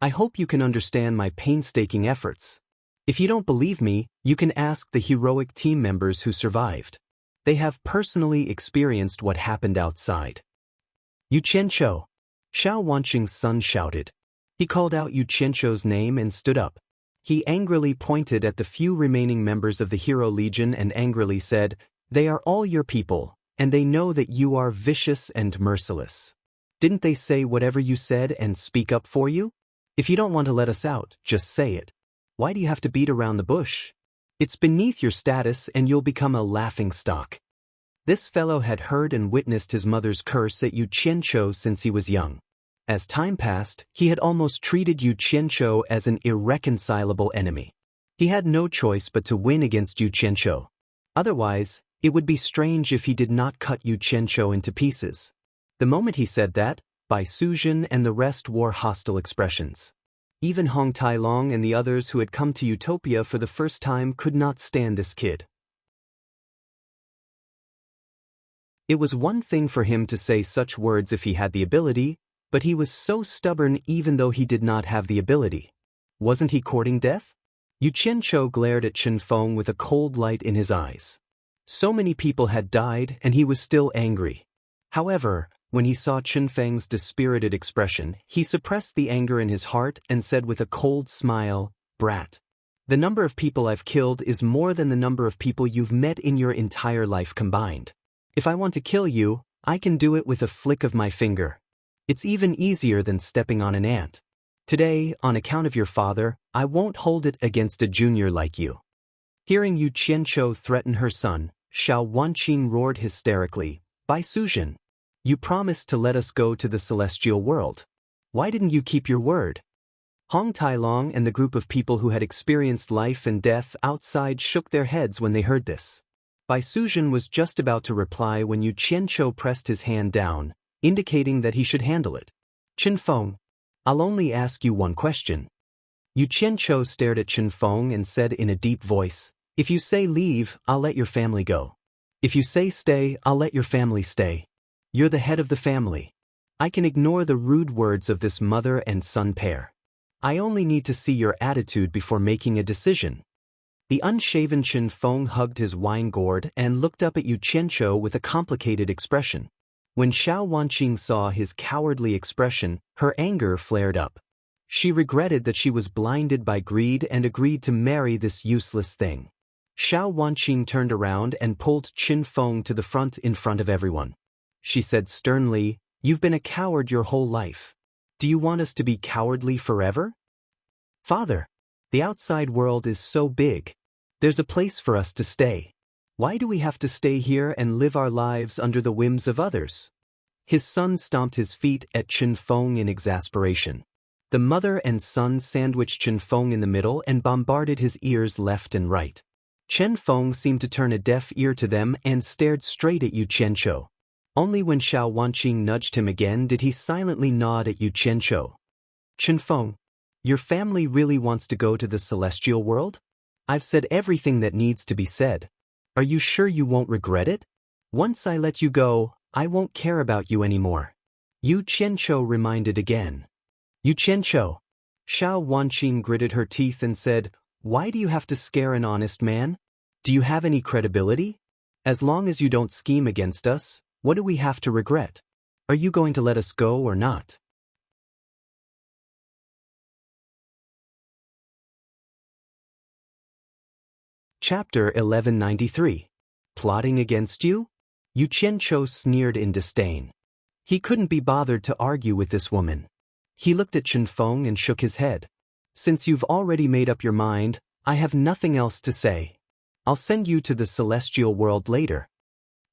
Speaker 1: I hope you can understand my painstaking efforts. If you don't believe me, you can ask the heroic team members who survived. They have personally experienced what happened outside." "Yu Qianqiu!" Xiao Wanqing's son shouted. He called out Yu Qianqiu's name and stood up. He angrily pointed at the few remaining members of the Hero Legion and angrily said, "They are all your people, and they know that you are vicious and merciless. Didn't they say whatever you said and speak up for you? If you don't want to let us out, just say it. Why do you have to beat around the bush? It's beneath your status and you'll become a laughingstock." This fellow had heard and witnessed his mother's curse at Yu Qianqiu since he was young. As time passed, he had almost treated Yu Qianqiu as an irreconcilable enemy. He had no choice but to win against Yu Qianqiu. Otherwise, it would be strange if he did not cut Yu Qianqiu into pieces. The moment he said that, Bai Suzhen and the rest wore hostile expressions. Even Hong Tailong and the others who had come to Utopia for the first time could not stand this kid. It was one thing for him to say such words if he had the ability, but he was so stubborn even though he did not have the ability. Wasn't he courting death? Yu Qianqiu glared at Chen Feng with a cold light in his eyes. So many people had died and he was still angry. However, when he saw Chen Feng's dispirited expression, he suppressed the anger in his heart and said with a cold smile, "Brat. The number of people I've killed is more than the number of people you've met in your entire life combined. If I want to kill you, I can do it with a flick of my finger. It's even easier than stepping on an ant. Today, on account of your father, I won't hold it against a junior like you." Hearing Yu Qianqiu threaten her son, Xiao Wanqing roared hysterically, "Bai Suzhen, you promised to let us go to the celestial world. Why didn't you keep your word?" Hong Tailong and the group of people who had experienced life and death outside shook their heads when they heard this. Bai Suzhen was just about to reply when Yu Qianqiu pressed his hand down, indicating that he should handle it. "Chen Feng, I'll only ask you one question." Yu Qianqiu stared at Chen Feng and said in a deep voice, "If you say leave, I'll let your family go. If you say stay, I'll let your family stay." You're the head of the family. I can ignore the rude words of this mother and son pair. I only need to see your attitude before making a decision. The unshaven Chen Feng hugged his wine gourd and looked up at Yu Qianzhou with a complicated expression. When Xiao Wanqing saw his cowardly expression, her anger flared up. She regretted that she was blinded by greed and agreed to marry this useless thing. Xiao Wanqing turned around and pulled Chen Feng to the front in front of everyone. She said sternly, "You've been a coward your whole life. Do you want us to be cowardly forever? Father, the outside world is so big. There's a place for us to stay. Why do we have to stay here and live our lives under the whims of others?" His son stomped his feet at Chen Feng in exasperation. The mother and son sandwiched Chen Feng in the middle and bombarded his ears left and right. Chen Feng seemed to turn a deaf ear to them and stared straight at Yu Qianzhou. Only when Xiao Wanqing nudged him again did he silently nod at Yu Qianzhou. "Chen Feng, your family really wants to go to the celestial world? I've said everything that needs to be said. Are you sure you won't regret it? Once I let you go, I won't care about you anymore." Yu Qianzhou reminded again. "Yu Qianzhou." Xiao Wanqing gritted her teeth and said, "Why do you have to scare an honest man? Do you have any credibility? As long as you don't scheme against us, what do we have to regret? Are you going to let us go or not?" Chapter 1193. Plotting against you? Yu Qianzhou sneered in disdain. He couldn't be bothered to argue with this woman. He looked at Chen Feng and shook his head. "Since you've already made up your mind, I have nothing else to say. I'll send you to the celestial world later."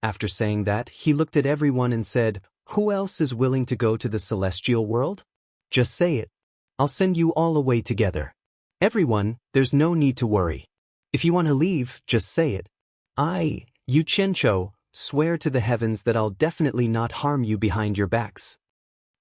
Speaker 1: After saying that, he looked at everyone and said, "Who else is willing to go to the celestial world? Just say it. I'll send you all away together. Everyone, there's no need to worry. If you want to leave, just say it. I, Yu Qianzhou, swear to the heavens that I'll definitely not harm you behind your backs."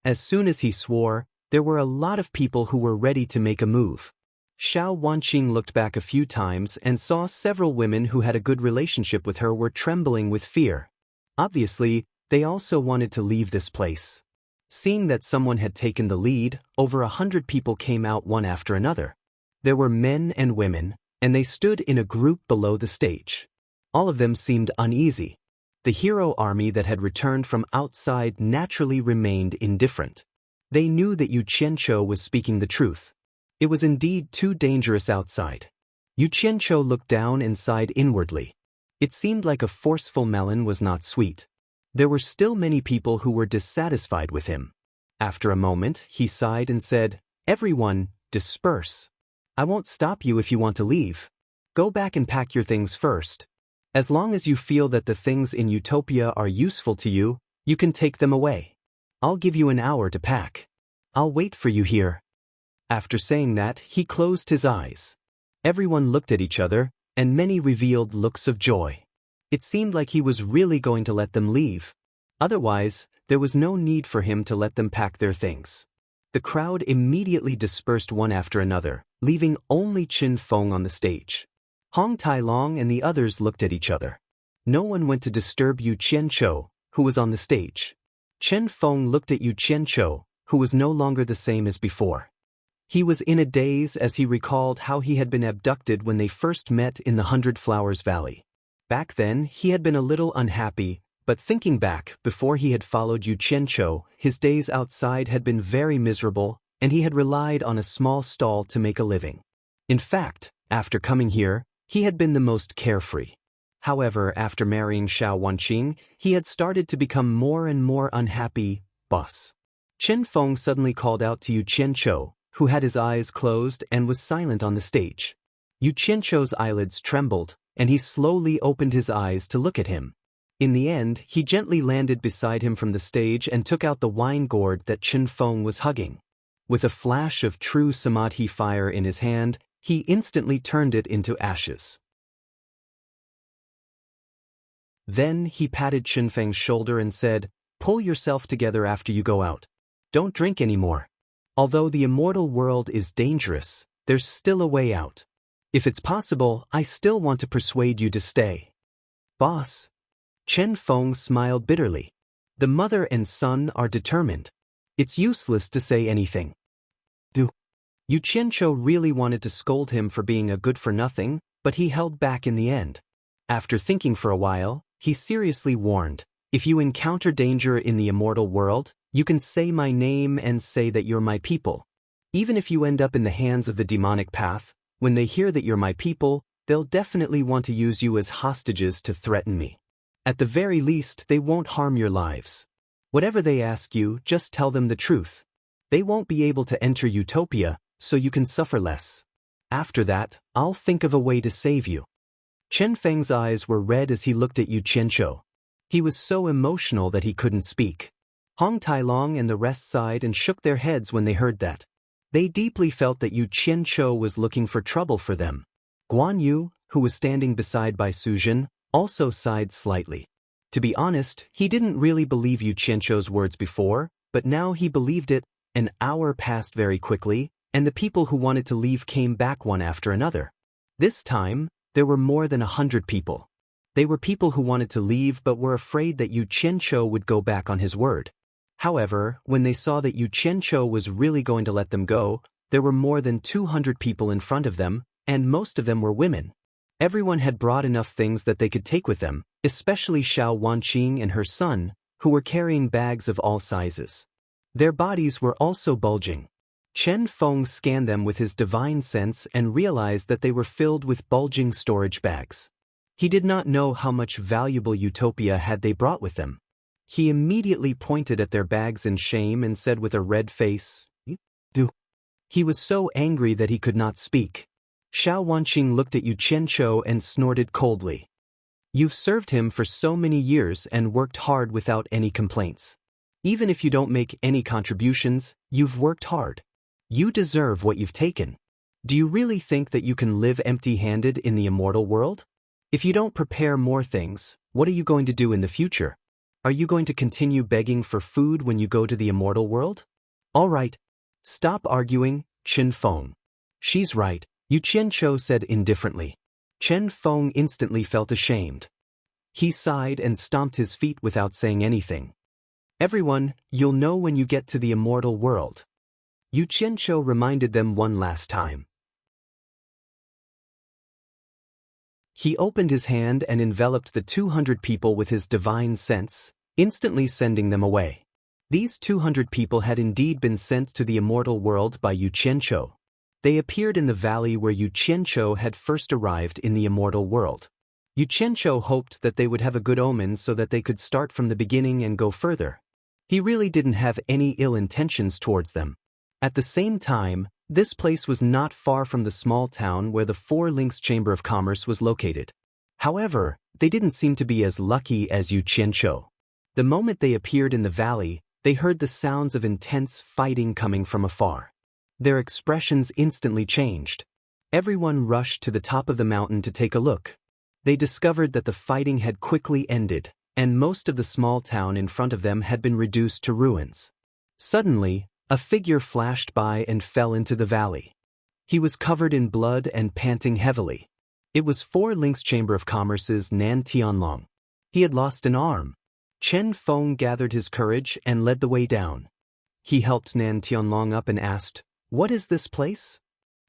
Speaker 1: As soon as he swore, there were a lot of people who were ready to make a move. Xiao Wanqing looked back a few times and saw several women who had a good relationship with her were trembling with fear. Obviously, they also wanted to leave this place. Seeing that someone had taken the lead, over 100 people came out one after another. There were men and women, and they stood in a group below the stage. All of them seemed uneasy. The hero army that had returned from outside naturally remained indifferent. They knew that Yu Qianzhou was speaking the truth. It was indeed too dangerous outside. Yu Qianzhou looked down and sighed inwardly. It seemed like a forceful melon was not sweet. There were still many people who were dissatisfied with him. After a moment, he sighed and said, "Everyone, disperse. I won't stop you if you want to leave. Go back and pack your things first. As long as you feel that the things in Utopia are useful to you, you can take them away. I'll give you an hour to pack. I'll wait for you here." After saying that, he closed his eyes. Everyone looked at each other, and many revealed looks of joy. It seemed like he was really going to let them leave. Otherwise, there was no need for him to let them pack their things. The crowd immediately dispersed one after another, leaving only Chen Feng on the stage. Hong Tailong and the others looked at each other. No one went to disturb Yu Qianzhou, who was on the stage. Chen Feng looked at Yu Qianzhou, who was no longer the same as before. He was in a daze as he recalled how he had been abducted when they first met in the 100 Flowers Valley. Back then, he had been a little unhappy, but thinking back, before he had followed Yu Qianzhou, his days outside had been very miserable, and he had relied on a small stall to make a living. In fact, after coming here, he had been the most carefree. However, after marrying Xiao Wanqing, he had started to become more and more unhappy. "Boss." Chen Feng suddenly called out to Yu Qianzhou, who had his eyes closed and was silent on the stage. Yu Qianzhou's eyelids trembled, and he slowly opened his eyes to look at him. In the end, he gently landed beside him from the stage and took out the wine gourd that Chen Feng was hugging. With a flash of true samadhi fire in his hand, he instantly turned it into ashes. Then he patted Chen Feng's shoulder and said, "Pull yourself together after you go out. Don't drink anymore. Although the immortal world is dangerous, there's still a way out. If it's possible, I still want to persuade you to stay." "Boss." Chen Feng smiled bitterly. The mother and son are determined. It's useless to say anything. Yu Qianqiu really wanted to scold him for being a good-for-nothing, but he held back in the end. After thinking for a while, he seriously warned, "If you encounter danger in the immortal world, you can say my name and say that you're my people. Even if you end up in the hands of the demonic path, when they hear that you're my people, they'll definitely want to use you as hostages to threaten me. At the very least, they won't harm your lives. Whatever they ask you, just tell them the truth. They won't be able to enter Utopia, so you can suffer less. After that, I'll think of a way to save you." Chen Feng's eyes were red as he looked at Yu Qianqiu. He was so emotional that he couldn't speak. Hong Tailong and the rest sighed and shook their heads when they heard that. They deeply felt that Yu Qianqiu was looking for trouble for them. Guan Yu, who was standing beside Bai Suzhen, also sighed slightly. To be honest, he didn't really believe Yu Qianqiu's words before, but now he believed it. An hour passed very quickly, and the people who wanted to leave came back one after another. This time, there were more than 100 people. They were people who wanted to leave but were afraid that Yu Qianqiu would go back on his word. However, when they saw that Yu Qianqiu was really going to let them go, there were more than 200 people in front of them, and most of them were women. Everyone had brought enough things that they could take with them, especially Xiao Wanqing and her son, who were carrying bags of all sizes. Their bodies were also bulging. Chen Feng scanned them with his divine sense and realized that they were filled with bulging storage bags. He did not know how much valuable utopia had they brought with them. He immediately pointed at their bags in shame and said with a red face, "Do." He was so angry that he could not speak. Xiao Wanqing looked at Yu Qianqiu and snorted coldly. "You've served him for so many years and worked hard without any complaints. Even if you don't make any contributions, you've worked hard. You deserve what you've taken. Do you really think that you can live empty-handed in the immortal world? If you don't prepare more things, what are you going to do in the future? Are you going to continue begging for food when you go to the immortal world? All right. Stop arguing, Chen Feng. She's right, Yu Qianqiu said indifferently. Chen Feng instantly felt ashamed. He sighed and stomped his feet without saying anything. "Everyone, you'll know when you get to the immortal world." Yu Qianqiu reminded them one last time. He opened his hand and enveloped the 200 people with his divine sense, instantly sending them away. These 200 people had indeed been sent to the immortal world by Yu Qianqiu. They appeared in the valley where Yu Qianqiu had first arrived in the immortal world. Yu Qianqiu hoped that they would have a good omen so that they could start from the beginning and go further. He really didn't have any ill intentions towards them. At the same time, this place was not far from the small town where the Four Links Chamber of Commerce was located. However, they didn't seem to be as lucky as Yu Qianqiu. The moment they appeared in the valley, they heard the sounds of intense fighting coming from afar. Their expressions instantly changed. Everyone rushed to the top of the mountain to take a look. They discovered that the fighting had quickly ended, and most of the small town in front of them had been reduced to ruins. Suddenly, a figure flashed by and fell into the valley. He was covered in blood and panting heavily. It was Four Links Chamber of Commerce's Nan Tianlong. He had lost an arm. Chen Feng gathered his courage and led the way down. He helped Nan Tianlong up and asked, "What is this place?"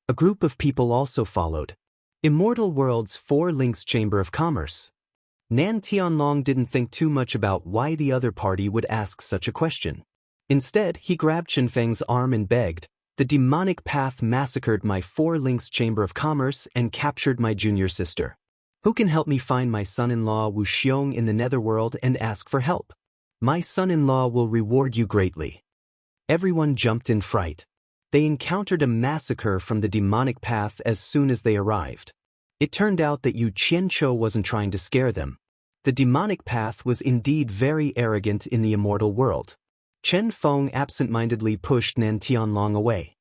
Speaker 1: A group of people also followed. Immortal World's Four Links Chamber of Commerce. Nan Tianlong didn't think too much about why the other party would ask such a question. Instead, he grabbed Chen Feng's arm and begged, "The demonic path massacred my Four Links Chamber of Commerce and captured my junior sister. Who can help me find my son-in-law Wu Xiong in the netherworld and ask for help? My son-in-law will reward you greatly." Everyone jumped in fright. They encountered a massacre from the demonic path as soon as they arrived. It turned out that Yu Qianqiu wasn't trying to scare them. The demonic path was indeed very arrogant in the immortal world. Chen Feng absent-mindedly pushed Nan Tianlong away.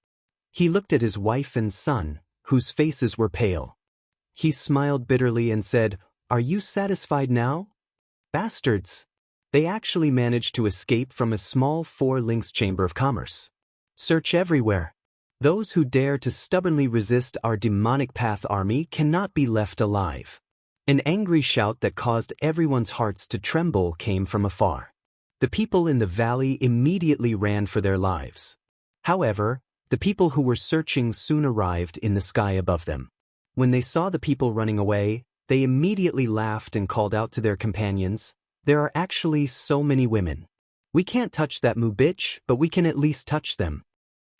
Speaker 1: He looked at his wife and son, whose faces were pale. He smiled bitterly and said, "Are you satisfied now? Bastards! They actually managed to escape from a small Four Links Chamber of Commerce. Search everywhere. Those who dare to stubbornly resist our demonic path army cannot be left alive." An angry shout that caused everyone's hearts to tremble came from afar. The people in the valley immediately ran for their lives. However, the people who were searching soon arrived in the sky above them. When they saw the people running away, they immediately laughed and called out to their companions, "There are actually so many women. We can't touch that moo bitch, but we can at least touch them."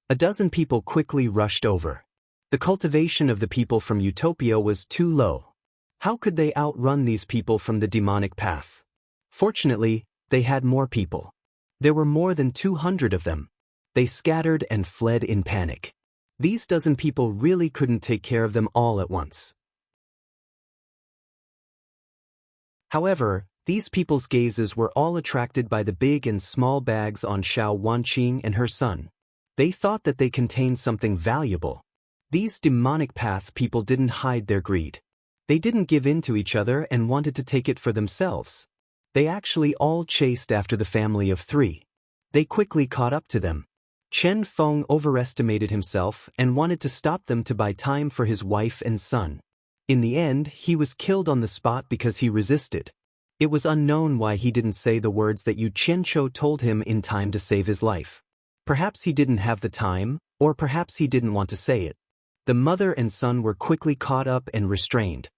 Speaker 1: A dozen people quickly rushed over. The cultivation of the people from Utopia was too low. How could they outrun these people from the demonic path? Fortunately, they had more people. There were more than 200 of them. They scattered and fled in panic. These dozen people really couldn't take care of them all at once. However, these people's gazes were all attracted by the big and small bags on Xiao Wanqing and her son. They thought that they contained something valuable. These demonic path people didn't hide their greed. They didn't give in to each other and wanted to take it for themselves. They actually all chased after the family of 3. They quickly caught up to them. Chen Feng overestimated himself and wanted to stop them to buy time for his wife and son. In the end, he was killed on the spot because he resisted. It was unknown why he didn't say the words that Yu Qianqiu told him in time to save his life. Perhaps he didn't have the time, or perhaps he didn't want to say it. The mother and son were quickly caught up and restrained.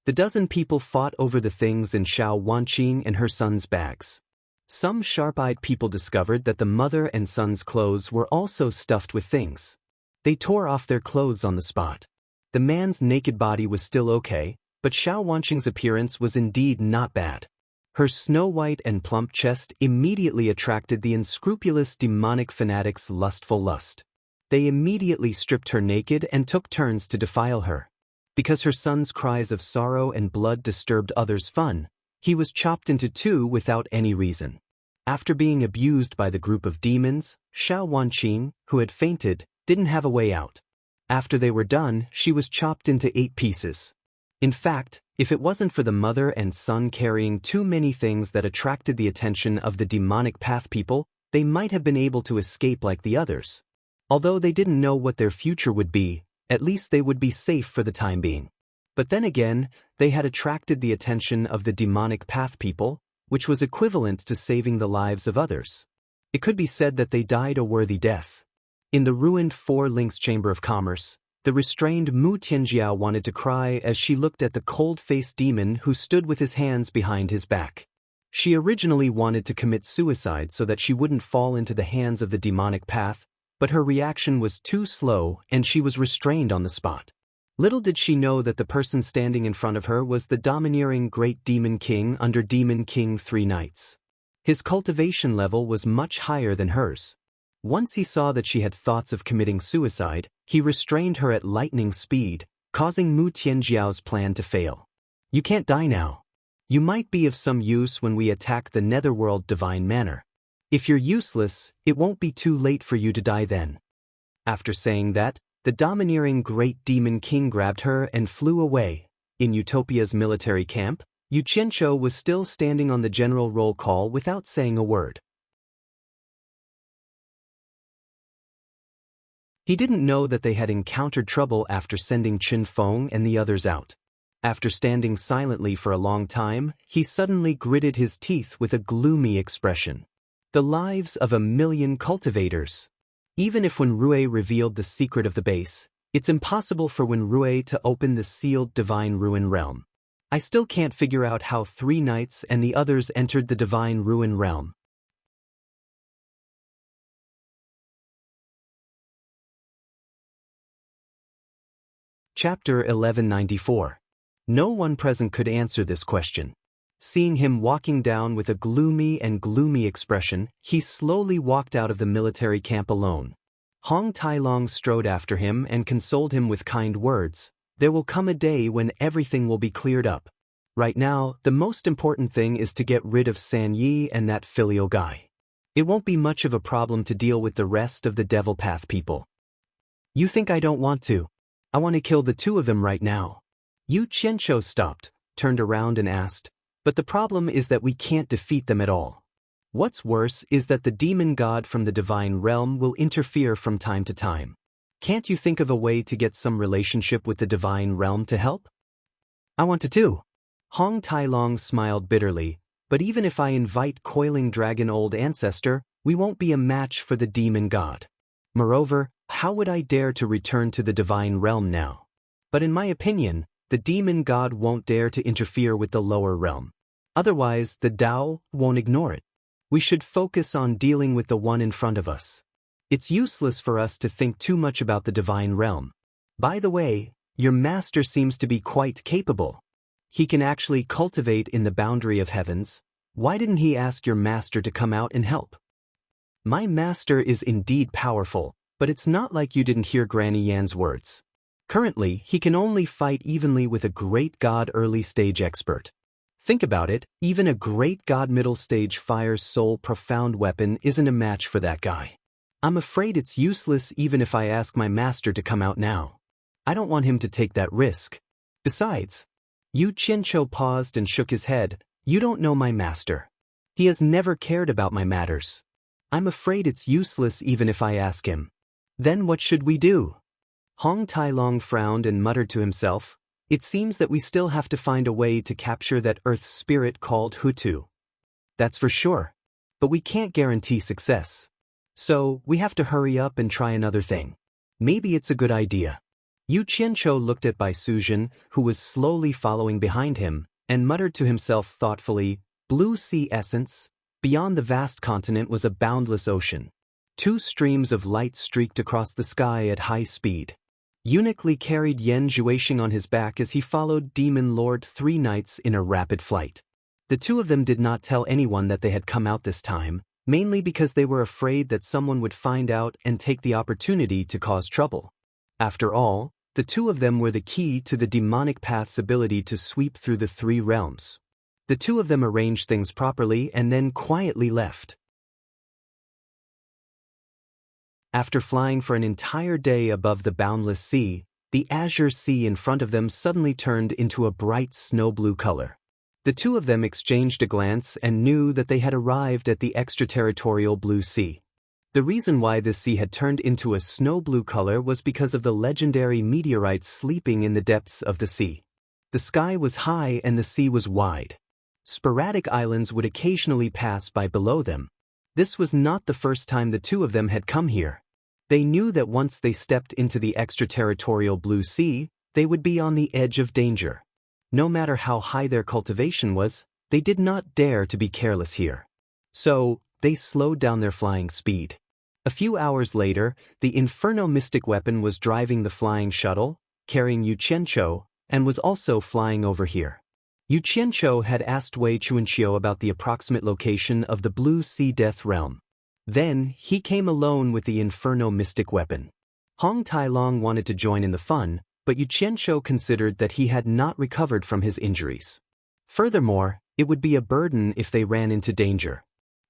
Speaker 1: The dozen people fought over the things in Xiao Wanqing and her son's bags. Some sharp-eyed people discovered that the mother and son's clothes were also stuffed with things. They tore off their clothes on the spot. The man's naked body was still okay, but Xiao Wanqing's appearance was indeed not bad. Her snow-white and plump chest immediately attracted the unscrupulous demonic fanatics' lustful lust. They immediately stripped her naked and took turns to defile her. Because her son's cries of sorrow and blood disturbed others' fun, he was chopped into 2 without any reason. After being abused by the group of demons, Xiao Wanqing, who had fainted, didn't have a way out. After they were done, she was chopped into 8 pieces. In fact, if it wasn't for the mother and son carrying too many things that attracted the attention of the demonic path people, they might have been able to escape like the others. Although they didn't know what their future would be, at least they would be safe for the time being. But then again, they had attracted the attention of the demonic path people, which was equivalent to saving the lives of others. It could be said that they died a worthy death. In the ruined 4 Links Chamber of Commerce, the restrained Mu Tianjiao wanted to cry as she looked at the cold-faced demon who stood with his hands behind his back. She originally wanted to commit suicide so that she wouldn't fall into the hands of the demonic path, but her reaction was too slow and she was restrained on the spot. Little did she know that the person standing in front of her was the domineering Great Demon King under Demon King 3 Knights. His cultivation level was much higher than hers. Once he saw that she had thoughts of committing suicide, he restrained her at lightning speed, causing Mu Tianjiao's plan to fail. "You can't die now. You might be of some use when we attack the Netherworld Divine Manor. If you're useless, it won't be too late for you to die then." After saying that, the domineering Great Demon King grabbed her and flew away. In Utopia's military camp, Yu Qianqiu was still standing on the general roll call without saying a word. He didn't know that they had encountered trouble after sending Chen Feng and the others out. After standing silently for a long time, he suddenly gritted his teeth with a gloomy expression. The lives of 1,000,000 cultivators. Even if Wenrui revealed the secret of the base, it's impossible for Wenrui to open the sealed Divine Ruin Realm. I still can't figure out how 3 knights and the others entered the Divine Ruin Realm. Chapter 1194. No one present could answer this question. Seeing him walking down with a gloomy expression, he slowly walked out of the military camp alone. Hong Tailong strode after him and consoled him with kind words. "There will come a day when everything will be cleared up. Right now, the most important thing is to get rid of San Yi and that filial guy. It won't be much of a problem to deal with the rest of the Devil Path people." "You think I don't want to? I want to kill the 2 of them right now." Yu Qianqiu stopped, turned around and asked, "But the problem is that we can't defeat them at all. What's worse is that the demon god from the divine realm will interfere from time to time. Can't you think of a way to get some relationship with the divine realm to help?" "I want to too." Hong Tailong smiled bitterly, But even if I invite Coiling Dragon Old Ancestor, we won't be a match for the demon god. Moreover, how would I dare to return to the divine realm now? But in my opinion, the demon god won't dare to interfere with the lower realm. Otherwise, the Tao won't ignore it. We should focus on dealing with the one in front of us. It's useless for us to think too much about the divine realm. By the way, your master seems to be quite capable. He can actually cultivate in the boundary of heavens. Why didn't he ask your master to come out and help? My master is indeed powerful, but it's not like you didn't hear Granny Yan's words. Currently, he can only fight evenly with a great god early stage expert. Think about it, even a great god middle stage fire's soul profound weapon isn't a match for that guy. I'm afraid it's useless even if I ask my master to come out now. I don't want him to take that risk. Besides, Yu Qianqiu paused and shook his head. You don't know my master. He has never cared about my matters. I'm afraid it's useless even if I ask him. Then what should we do? Hong Tailong frowned and muttered to himself, it seems that we still have to find a way to capture that earth spirit called Hutu. That's for sure. But we can't guarantee success. So, we have to hurry up and try another thing. Maybe it's a good idea. Yu Qianqiu looked at Bai Suzhen, who was slowly following behind him, and muttered to himself thoughtfully, blue sea essence. Beyond the vast continent was a boundless ocean. 2 streams of light streaked across the sky at high speed. Eunuch Li carried Yan Zhuixing on his back as he followed Demon Lord 3 knights in a rapid flight. The 2 of them did not tell anyone that they had come out this time, mainly because they were afraid that someone would find out and take the opportunity to cause trouble. After all, the 2 of them were the key to the demonic path's ability to sweep through the 3 realms. The 2 of them arranged things properly and then quietly left. After flying for an entire day above the boundless sea, the azure sea in front of them suddenly turned into a bright snow-blue color. The 2 of them exchanged a glance and knew that they had arrived at the extraterritorial blue sea. The reason why this sea had turned into a snow-blue color was because of the legendary meteorites sleeping in the depths of the sea. The sky was high and the sea was wide. Sporadic islands would occasionally pass by below them. This was not the first time the 2 of them had come here. They knew that once they stepped into the extraterritorial blue sea, they would be on the edge of danger. No matter how high their cultivation was, they did not dare to be careless here. So, they slowed down their flying speed. A few hours later, the Inferno Mystic weapon was driving the flying shuttle, carrying Yu Qianqiu, and was also flying over here. Yu Qianqiu had asked Wei Chuanqiu about the approximate location of the Blue Sea Death Realm. Then, he came alone with the Inferno Mystic weapon. Hong Tailong wanted to join in the fun, but Yu Qianqiu considered that he had not recovered from his injuries. Furthermore, it would be a burden if they ran into danger.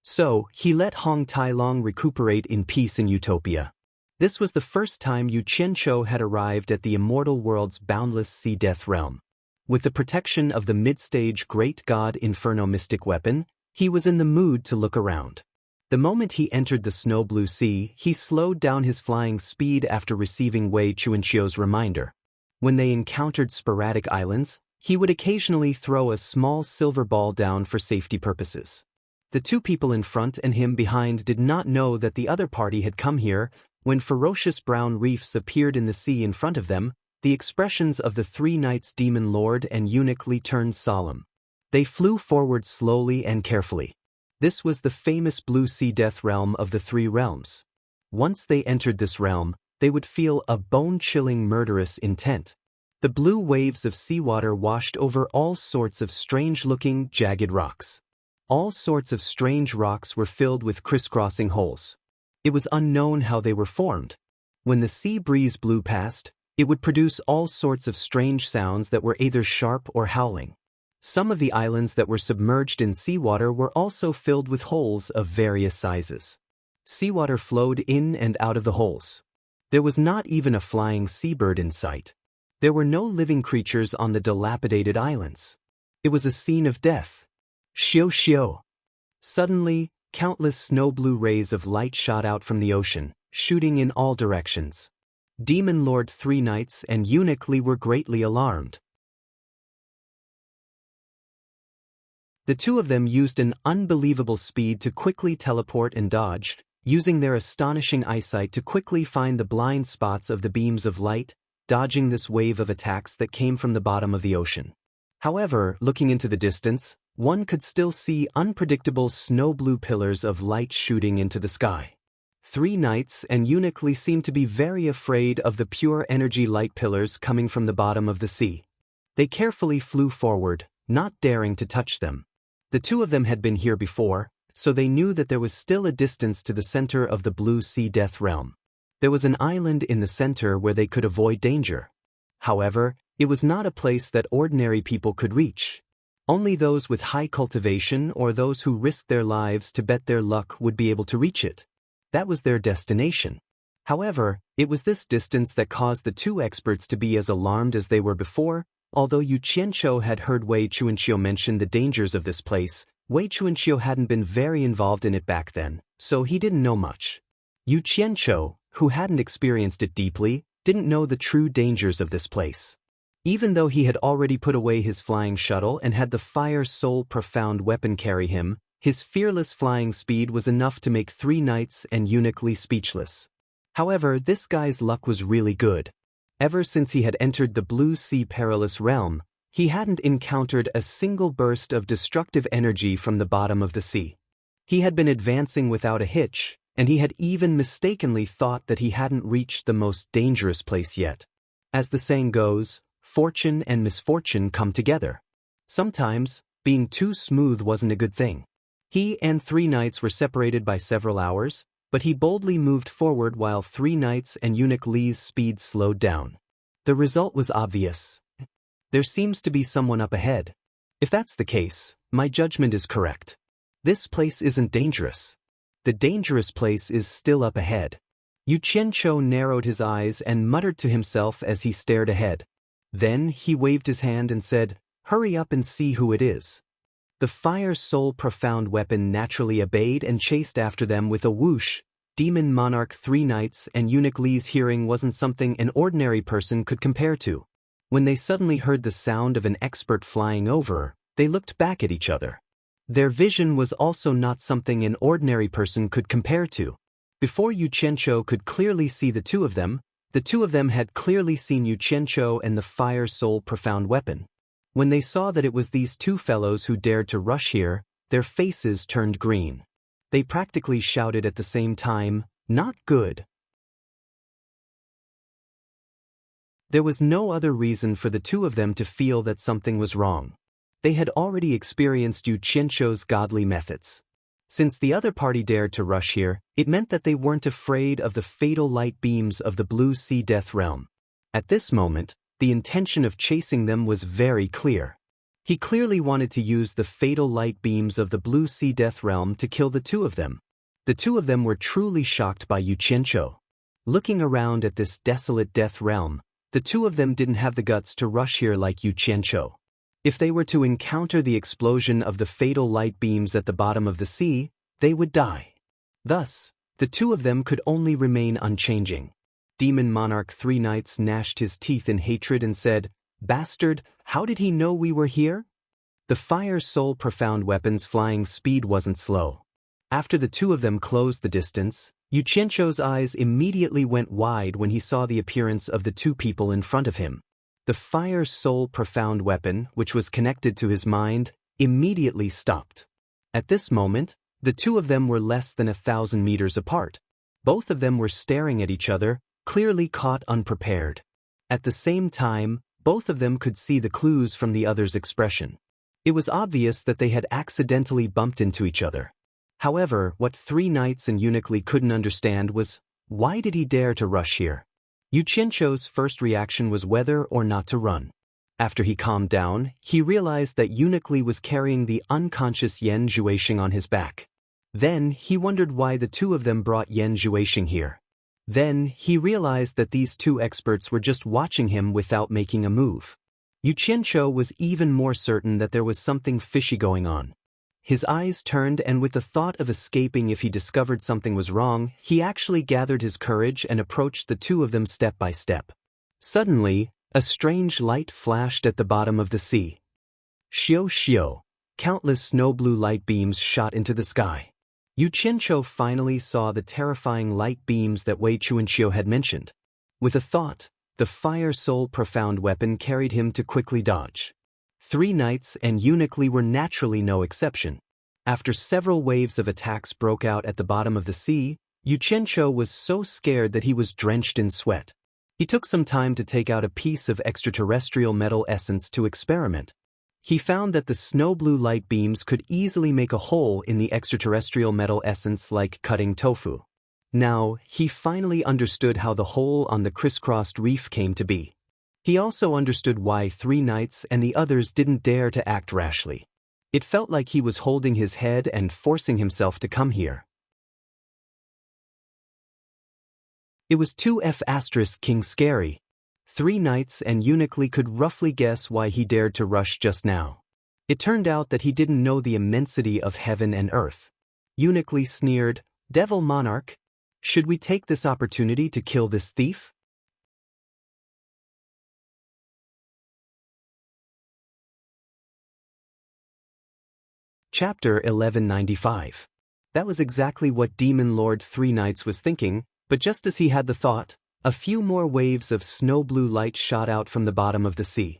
Speaker 1: So, he let Hong Tailong recuperate in peace in Utopia. This was the first time Yu Qianqiu had arrived at the immortal world's boundless sea death realm. With the protection of the mid-stage Great God Inferno Mystic weapon, he was in the mood to look around. The moment he entered the snow blue sea, he slowed down his flying speed after receiving Wei Chuanqiu's reminder. When they encountered sporadic islands, he would occasionally throw a small silver ball down for safety purposes. The 2 people in front and him behind did not know that the other party had come here. When ferocious brown reefs appeared in the sea in front of them, the expressions of the 3 knights Demon Lord and Eunuch Li turned solemn. They flew forward slowly and carefully. This was the famous Blue Sea Death Realm of the 3 realms. Once they entered this realm, they would feel a bone-chilling murderous intent. The blue waves of seawater washed over all sorts of strange-looking, jagged rocks. All sorts of strange rocks were filled with crisscrossing holes. It was unknown how they were formed. When the sea breeze blew past, it would produce all sorts of strange sounds that were either sharp or howling. Some of the islands that were submerged in seawater were also filled with holes of various sizes. Seawater flowed in and out of the holes. There was not even a flying seabird in sight. There were no living creatures on the dilapidated islands. It was a scene of death. Xiu xiu. Suddenly, countless snow-blue rays of light shot out from the ocean, shooting in all directions. Demon Lord 3 knights and Eunuch Li were greatly alarmed. The two of them used an unbelievable speed to quickly teleport and dodge, using their astonishing eyesight to quickly find the blind spots of the beams of light, dodging this wave of attacks that came from the bottom of the ocean. However, looking into the distance, one could still see unpredictable snow-blue pillars of light shooting into the sky. Three knights and uniquely seemed to be very afraid of the pure energy light pillars coming from the bottom of the sea. They carefully flew forward, not daring to touch them. The two of them had been here before, so they knew that there was still a distance to the center of the blue sea death realm. There was an island in the center where they could avoid danger. However, it was not a place that ordinary people could reach. Only those with high cultivation or those who risked their lives to bet their luck would be able to reach it. That was their destination. However, it was this distance that caused the two experts to be as alarmed as they were before. Although Yu Qianqiu had heard Wei Chuanqiu mention the dangers of this place, Wei Chuanqiu hadn't been very involved in it back then, so he didn't know much. Yu Qianqiu, who hadn't experienced it deeply, didn't know the true dangers of this place. Even though he had already put away his flying shuttle and had the Fire Soul Profound weapon carry him, his fearless flying speed was enough to make three knights and uniquely speechless. However, this guy's luck was really good. Ever since he had entered the Blue Sea Perilous Realm, he hadn't encountered a single burst of destructive energy from the bottom of the sea. He had been advancing without a hitch, and he had even mistakenly thought that he hadn't reached the most dangerous place yet. As the saying goes, fortune and misfortune come together. Sometimes, being too smooth wasn't a good thing. He and three knights were separated by several hours, but he boldly moved forward while three knights and eunuch Li's speed slowed down. The result was obvious. There seems to be someone up ahead. If that's the case, my judgment is correct. This place isn't dangerous. The dangerous place is still up ahead. Yu Qianqiu narrowed his eyes and muttered to himself as he stared ahead. Then he waved his hand and said, "Hurry up and see who it is." The Fire Soul Profound weapon naturally obeyed and chased after them with a whoosh. Demon Monarch three knights and eunuch Li's hearing wasn't something an ordinary person could compare to. When they suddenly heard the sound of an expert flying over, they looked back at each other. Their vision was also not something an ordinary person could compare to. Before Yu Qianqiu could clearly see the two of them had clearly seen Yu Qianqiu and the Fire Soul Profound weapon. When they saw that it was these two fellows who dared to rush here, their faces turned green. They practically shouted at the same time, "Not good." There was no other reason for the two of them to feel that something was wrong. They had already experienced Yu Qianqiu's godly methods. Since the other party dared to rush here, it meant that they weren't afraid of the fatal light beams of the Blue Sea Death Realm. At this moment, the intention of chasing them was very clear. He clearly wanted to use the fatal light beams of the Blue Sea Death Realm to kill the two of them. The two of them were truly shocked by Yu Qianqiu. Looking around at this desolate death realm, the two of them didn't have the guts to rush here like Yu Qianqiu. If they were to encounter the explosion of the fatal light beams at the bottom of the sea, they would die. Thus, the two of them could only remain unchanging. Demon Monarch three knights gnashed his teeth in hatred and said, "Bastard, how did he know we were here?" The Fire Soul Profound weapon's flying speed wasn't slow. After the two of them closed the distance, Yu Qianqiu's eyes immediately went wide when he saw the appearance of the two people in front of him. The Fire Soul Profound weapon, which was connected to his mind, immediately stopped. At this moment, the two of them were less than 1,000 meters apart. Both of them were staring at each other, clearly caught unprepared. At the same time, both of them could see the clues from the other's expression. It was obvious that they had accidentally bumped into each other. However, what three knights and eunuch Li couldn't understand was, why did he dare to rush here? Yu Qianqiu's first reaction was whether or not to run. After he calmed down, he realized that eunuch Li was carrying the unconscious Yan Zhuixing on his back. Then he wondered why the two of them brought Yan Zhuixing here. Then he realized that these two experts were just watching him without making a move. Yu Qianqiu was even more certain that there was something fishy going on. His eyes turned, and with the thought of escaping if he discovered something was wrong, he actually gathered his courage and approached the two of them step by step. Suddenly, a strange light flashed at the bottom of the sea. "Xiu xiu," Countless snow-blue light beams shot into the sky. Yu Qianqiu finally saw the terrifying light beams that Wei Chuanqiu had mentioned. With a thought, the Fire Soul Profound weapon carried him to quickly dodge. 3 knights and Eunuch Li were naturally no exception. After several waves of attacks broke out at the bottom of the sea, Yu Qianqiu was so scared that he was drenched in sweat. He took some time to take out a piece of extraterrestrial metal essence to experiment. He found that the snow-blue light beams could easily make a hole in the extraterrestrial metal essence like cutting tofu. Now, he finally understood how the hole on the crisscrossed reef came to be. He also understood why 3 knights and the others didn't dare to act rashly. It felt like he was holding his head and forcing himself to come here. It was 2F** King Scary. 3 knights and Eunuch Li could roughly guess why he dared to rush just now. It turned out that he didn't know the immensity of heaven and earth. Eunuch Li sneered, "Devil Monarch, should we take this opportunity to kill this thief?" Chapter 1195. That was exactly what Demon Lord 3 Knights was thinking, but just as he had the thought, a few more waves of snow-blue light shot out from the bottom of the sea.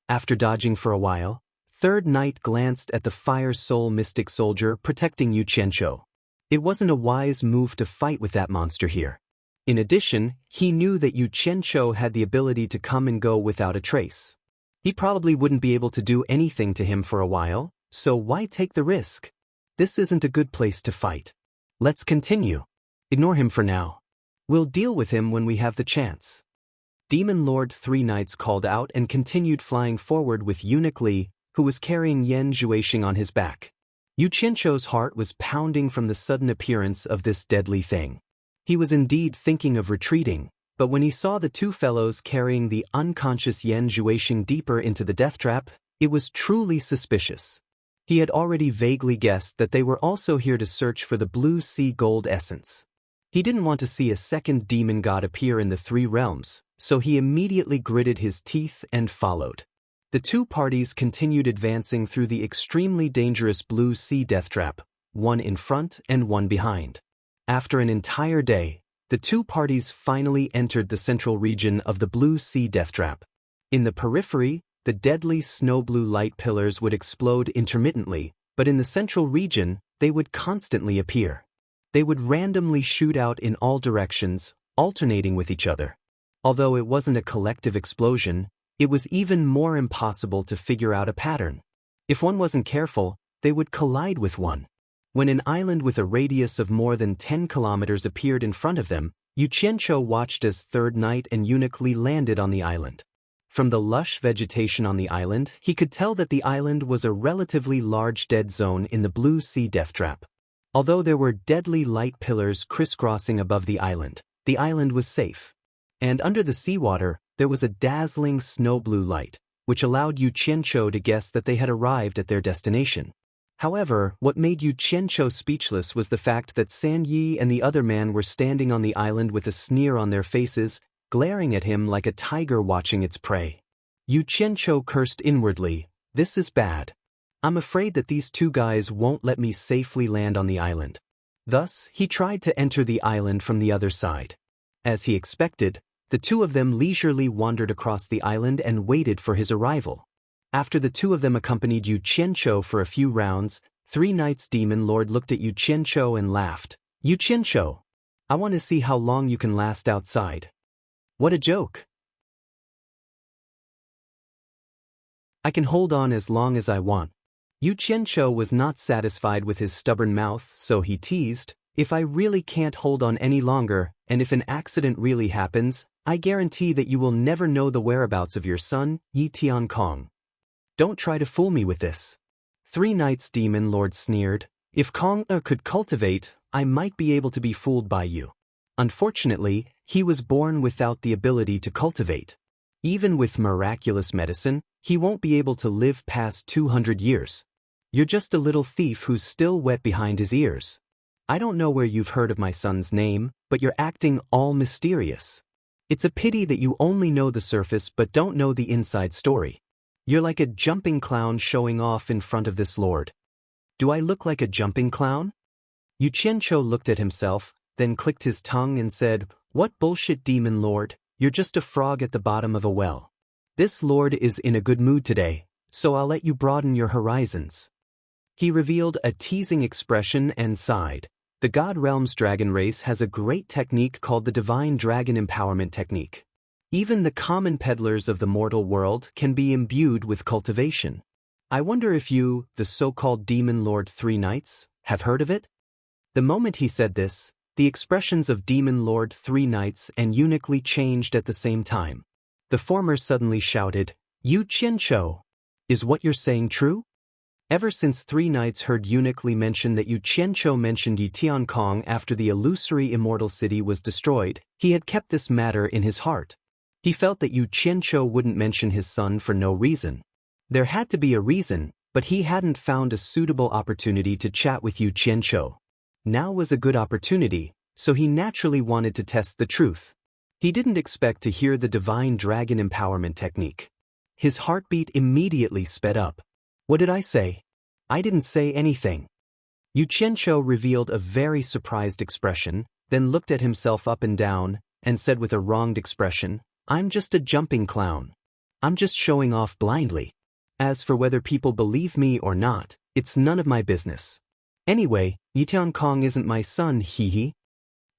Speaker 1: After dodging for a while, 3rd Knight glanced at the Fire Soul Mystic Soldier protecting Yu Qianqiu. It wasn't a wise move to fight with that monster here. In addition, he knew that Yu Qianqiu had the ability to come and go without a trace. He probably wouldn't be able to do anything to him for a while, so why take the risk? This isn't a good place to fight. Let's continue. Ignore him for now. We'll deal with him when we have the chance. Demon Lord 3 Knights called out and continued flying forward with Eunuch Li, who was carrying Yan Zhuixing on his back. Yu Qianqiu's heart was pounding from the sudden appearance of this deadly thing. He was indeed thinking of retreating, but when he saw the 2 fellows carrying the unconscious Yan Zhuixing deeper into the death trap, it was truly suspicious. He had already vaguely guessed that they were also here to search for the blue sea gold essence. He didn't want to see a second demon god appear in the 3 realms, so he immediately gritted his teeth and followed. The 2 parties continued advancing through the extremely dangerous blue sea death trap, one in front and one behind. After an entire day, the 2 parties finally entered the central region of the blue sea death trap. In the periphery, the deadly snow-blue light pillars would explode intermittently, but in the central region, they would constantly appear. They would randomly shoot out in all directions, alternating with each other. Although it wasn't a collective explosion, it was even more impossible to figure out a pattern. If one wasn't careful, they would collide with one. When an island with a radius of more than 10 kilometers appeared in front of them, Yu Qianqiu watched as 3rd Knight and Eunuch Li landed on the island. From the lush vegetation on the island, he could tell that the island was a relatively large dead zone in the blue sea death trap. Although there were deadly light pillars crisscrossing above the island was safe. And under the seawater, there was a dazzling snow-blue light, which allowed Yu Qianqiu to guess that they had arrived at their destination. However, what made Yu Qianqiu speechless was the fact that San Yi and the other man were standing on the island with a sneer on their faces, glaring at him like a tiger watching its prey. Yu Qianqiu cursed inwardly, "This is bad. I'm afraid that these 2 guys won't let me safely land on the island." Thus, he tried to enter the island from the other side. As he expected, the 2 of them leisurely wandered across the island and waited for his arrival. After the 2 of them accompanied Yu Qianqiu for a few rounds, 3 Knights Demon Lord looked at Yu Qianqiu and laughed. "Yu Qianqiu, I want to see how long you can last outside." "What a joke. I can hold on as long as I want." Yu Qianqiu was not satisfied with his stubborn mouth, so he teased, "If I really can't hold on any longer, and if an accident really happens, I guarantee that you will never know the whereabouts of your son, Yi Tiankong. Don't try to fool me with this." 3 Knights Demon Lord sneered, "If Kong could cultivate, I might be able to be fooled by you. Unfortunately, he was born without the ability to cultivate. Even with miraculous medicine, he won't be able to live past 200 years. You're just a little thief who's still wet behind his ears. I don't know where you've heard of my son's name, but you're acting all mysterious. It's a pity that you only know the surface but don't know the inside story." You're like a jumping clown showing off in front of this lord. Do I look like a jumping clown? Yu Qianqiu looked at himself, then clicked his tongue and said, What bullshit, demon lord, you're just a frog at the bottom of a well. This lord is in a good mood today, so I'll let you broaden your horizons. He revealed a teasing expression and sighed. The God Realm's dragon race has a great technique called the Divine Dragon Empowerment Technique. Even the common peddlers of the mortal world can be imbued with cultivation. I wonder if you, the so-called Demon Lord Three Knights, have heard of it? The moment he said this, the expressions of Demon Lord Three Knights and Eunuch Li changed at the same time. The former suddenly shouted, Yu Qianqiu, is what you're saying true? Ever since Three Knights heard Eunuch Li mention that Yu Qianqiu mentioned Yi Tiankong after the illusory immortal city was destroyed, he had kept this matter in his heart. He felt that Yu Qianqiu wouldn't mention his son for no reason. There had to be a reason, but he hadn't found a suitable opportunity to chat with Yu Qianqiu. Now was a good opportunity, so he naturally wanted to test the truth. He didn't expect to hear the Divine Dragon Empowerment Technique. His heartbeat immediately sped up. What did I say? I didn't say anything. Yu Qianqiu revealed a very surprised expression, then looked at himself up and down, and said with a wronged expression, I'm just a jumping clown. I'm just showing off blindly. As for whether people believe me or not, it's none of my business. Anyway, Yi Tiankong isn't my son, hee.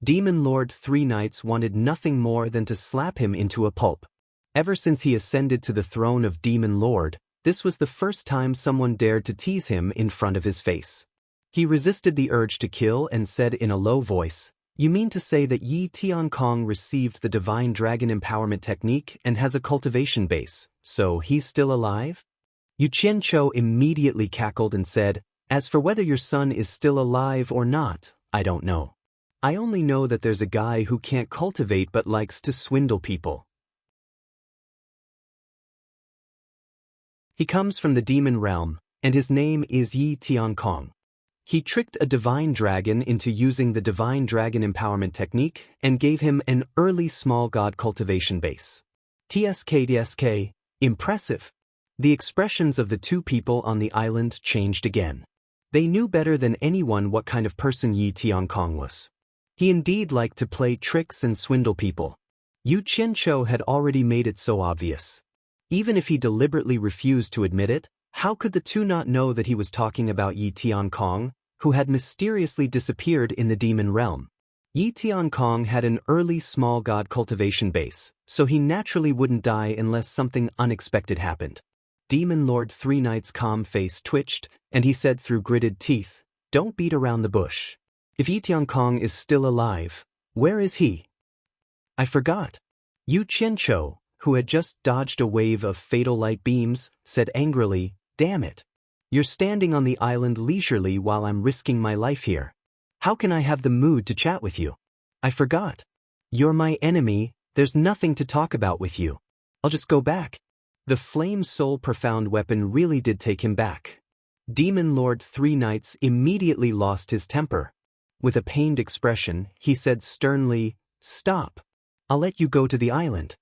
Speaker 1: Demon Lord Three Knights wanted nothing more than to slap him into a pulp. Ever since he ascended to the throne of Demon Lord, this was the first time someone dared to tease him in front of his face. He resisted the urge to kill and said in a low voice, You mean to say that Yi Tiankong received the Divine Dragon Empowerment Technique and has a cultivation base, so he's still alive? Yu Qianqiu immediately cackled and said, As for whether your son is still alive or not, I don't know. I only know that there's a guy who can't cultivate but likes to swindle people. He comes from the demon realm, and his name is Yi Tiankong. He tricked a divine dragon into using the Divine Dragon Empowerment Technique and gave him an early small god cultivation base. TSK, impressive. The expressions of the two people on the island changed again. They knew better than anyone what kind of person Yi Tiankong was. He indeed liked to play tricks and swindle people. Yu Qianqiu had already made it so obvious. Even if he deliberately refused to admit it, how could the two not know that he was talking about Yi Tiankong, who had mysteriously disappeared in the demon realm? Yi Tiankong had an early small god cultivation base, so he naturally wouldn't die unless something unexpected happened. Demon Lord Three Knights' calm face twitched, and he said through gritted teeth, Don't beat around the bush. If Yi Tiankong is still alive, where is he? I forgot. Yu Qianqiu, who had just dodged a wave of fatal light beams, said angrily, Damn it. You're standing on the island leisurely while I'm risking my life here. How can I have the mood to chat with you? I forgot. You're my enemy, there's nothing to talk about with you. I'll just go back. The Flame Soul Profound weapon really did take him back. Demon Lord Three Knights immediately lost his temper. With a pained expression, he said sternly, Stop. I'll let you go to the island.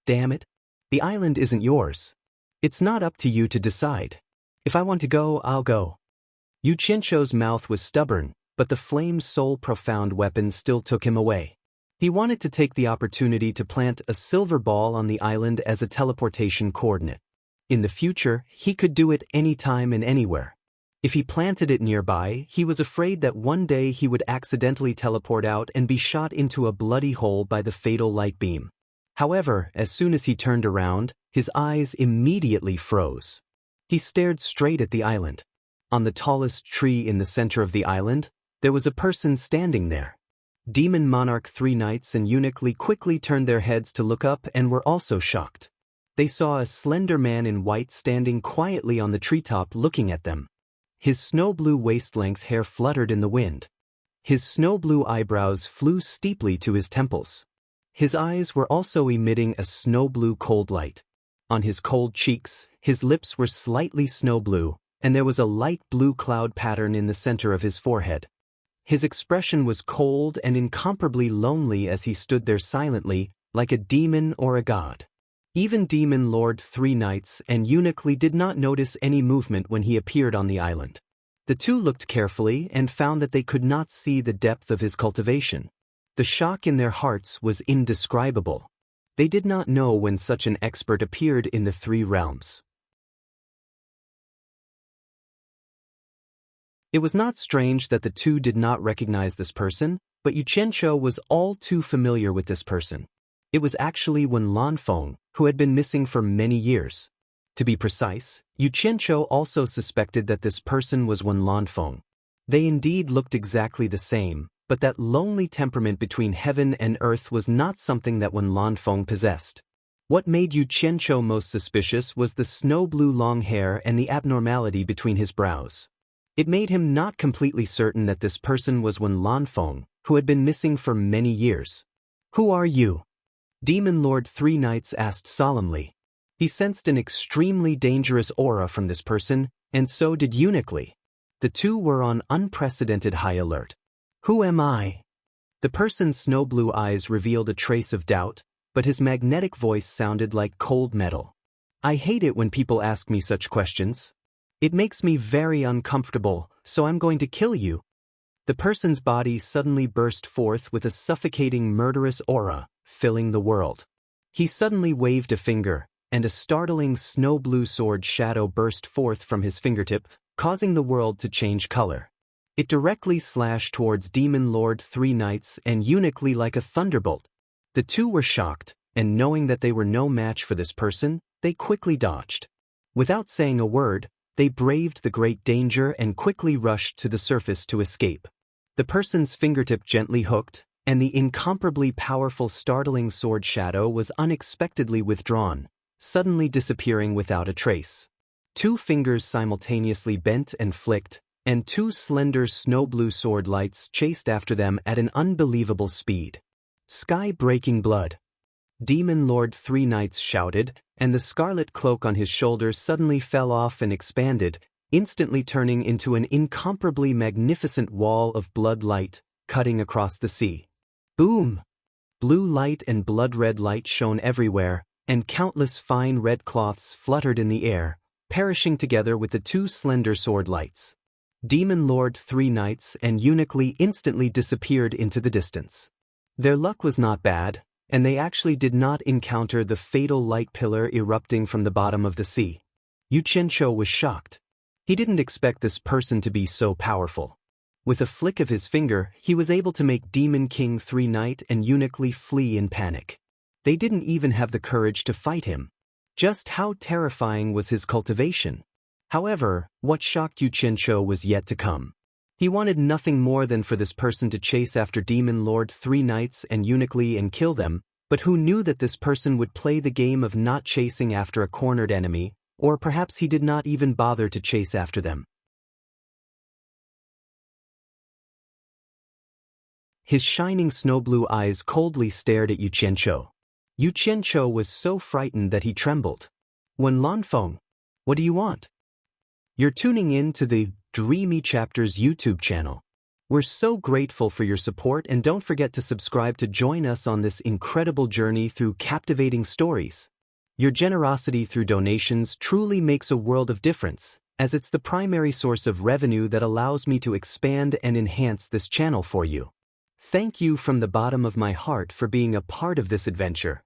Speaker 1: Damn it. The island isn't yours. It's not up to you to decide. If I want to go, I'll go. Yu Qianqiu's mouth was stubborn, but the Flame Soul Profound weapon still took him away. He wanted to take the opportunity to plant a silver ball on the island as a teleportation coordinate. In the future, he could do it anytime and anywhere. If he planted it nearby, he was afraid that one day he would accidentally teleport out and be shot into a bloody hole by the fatal light beam. However, as soon as he turned around, his eyes immediately froze. He stared straight at the island. On the tallest tree in the center of the island, there was a person standing there. Demon Monarch Three Knights and Eunuch Li quickly turned their heads to look up and were also shocked. They saw a slender man in white standing quietly on the treetop looking at them. His snow-blue waist-length hair fluttered in the wind. His snow-blue eyebrows flew steeply to his temples. His eyes were also emitting a snow-blue cold light. On his cold cheeks, his lips were slightly snow-blue, and there was a light blue cloud pattern in the center of his forehead. His expression was cold and incomparably lonely as he stood there silently, like a demon or a god. Even Demon Lord Three Knights and Eunuch Lee did not notice any movement when he appeared on the island. The two looked carefully and found that they could not see the depth of his cultivation. The shock in their hearts was indescribable. They did not know when such an expert appeared in the three realms. It was not strange that the two did not recognize this person, but Yu Qianqiu was all too familiar with this person. It was actually Wen Lanfeng, who had been missing for many years. To be precise, Yu Qianqiu also suspected that this person was Wen Lanfeng. They indeed looked exactly the same, but that lonely temperament between heaven and earth was not something that Wen Lanfeng possessed. What made Yu Qianqiu most suspicious was the snow-blue long hair and the abnormality between his brows. It made him not completely certain that this person was Wen Lanfeng, who had been missing for many years. "Who are you?" Demon Lord Three Knights asked solemnly. He sensed an extremely dangerous aura from this person, and so did Eunuch Lee. The two were on unprecedented high alert. "Who am I?" The person's snow-blue eyes revealed a trace of doubt, but his magnetic voice sounded like cold metal. "I hate it when people ask me such questions. It makes me very uncomfortable, so I'm going to kill you." The person's body suddenly burst forth with a suffocating murderous aura, filling the world. He suddenly waved a finger, and a startling snow-blue sword shadow burst forth from his fingertip, causing the world to change color. It directly slashed towards Demon Lord Three Knights and Eunuch Lee like a thunderbolt. The two were shocked, and knowing that they were no match for this person, they quickly dodged. Without saying a word, they braved the great danger and quickly rushed to the surface to escape. The person's fingertip gently hooked, and the incomparably powerful startling sword shadow was unexpectedly withdrawn, suddenly disappearing without a trace. Two fingers simultaneously bent and flicked, and two slender snow-blue sword lights chased after them at an unbelievable speed. "Sky-breaking blood!" Demon Lord Three Knights shouted, and the scarlet cloak on his shoulders suddenly fell off and expanded, instantly turning into an incomparably magnificent wall of blood light, cutting across the sea. Boom! Blue light and blood-red light shone everywhere, and countless fine red cloths fluttered in the air, perishing together with the two slender sword lights. Demon Lord Three Knights and Eunuch Lee instantly disappeared into the distance. Their luck was not bad, and they actually did not encounter the fatal light pillar erupting from the bottom of the sea. Yu Qianqiu was shocked. He didn't expect this person to be so powerful. With a flick of his finger, he was able to make Demon King Three Knight and Eunuch Lee flee in panic. They didn't even have the courage to fight him. Just how terrifying was his cultivation? However, what shocked Yu Qianqiu was yet to come. He wanted nothing more than for this person to chase after Demon Lord Three Knights and Eunuch Lee and kill them, but who knew that this person would play the game of not chasing after a cornered enemy, or perhaps he did not even bother to chase after them. His shining snow-blue eyes coldly stared at Yu Qianqiu. Yu Qianqiu was so frightened that he trembled. "Wen Lanfeng, what do you want?" You're tuning in to the Dreamy Chapters YouTube channel. We're so grateful for your support, and don't forget to subscribe to join us on this incredible journey through captivating stories. Your generosity through donations truly makes a world of difference, as it's the primary source of revenue that allows me to expand and enhance this channel for you. Thank you from the bottom of my heart for being a part of this adventure.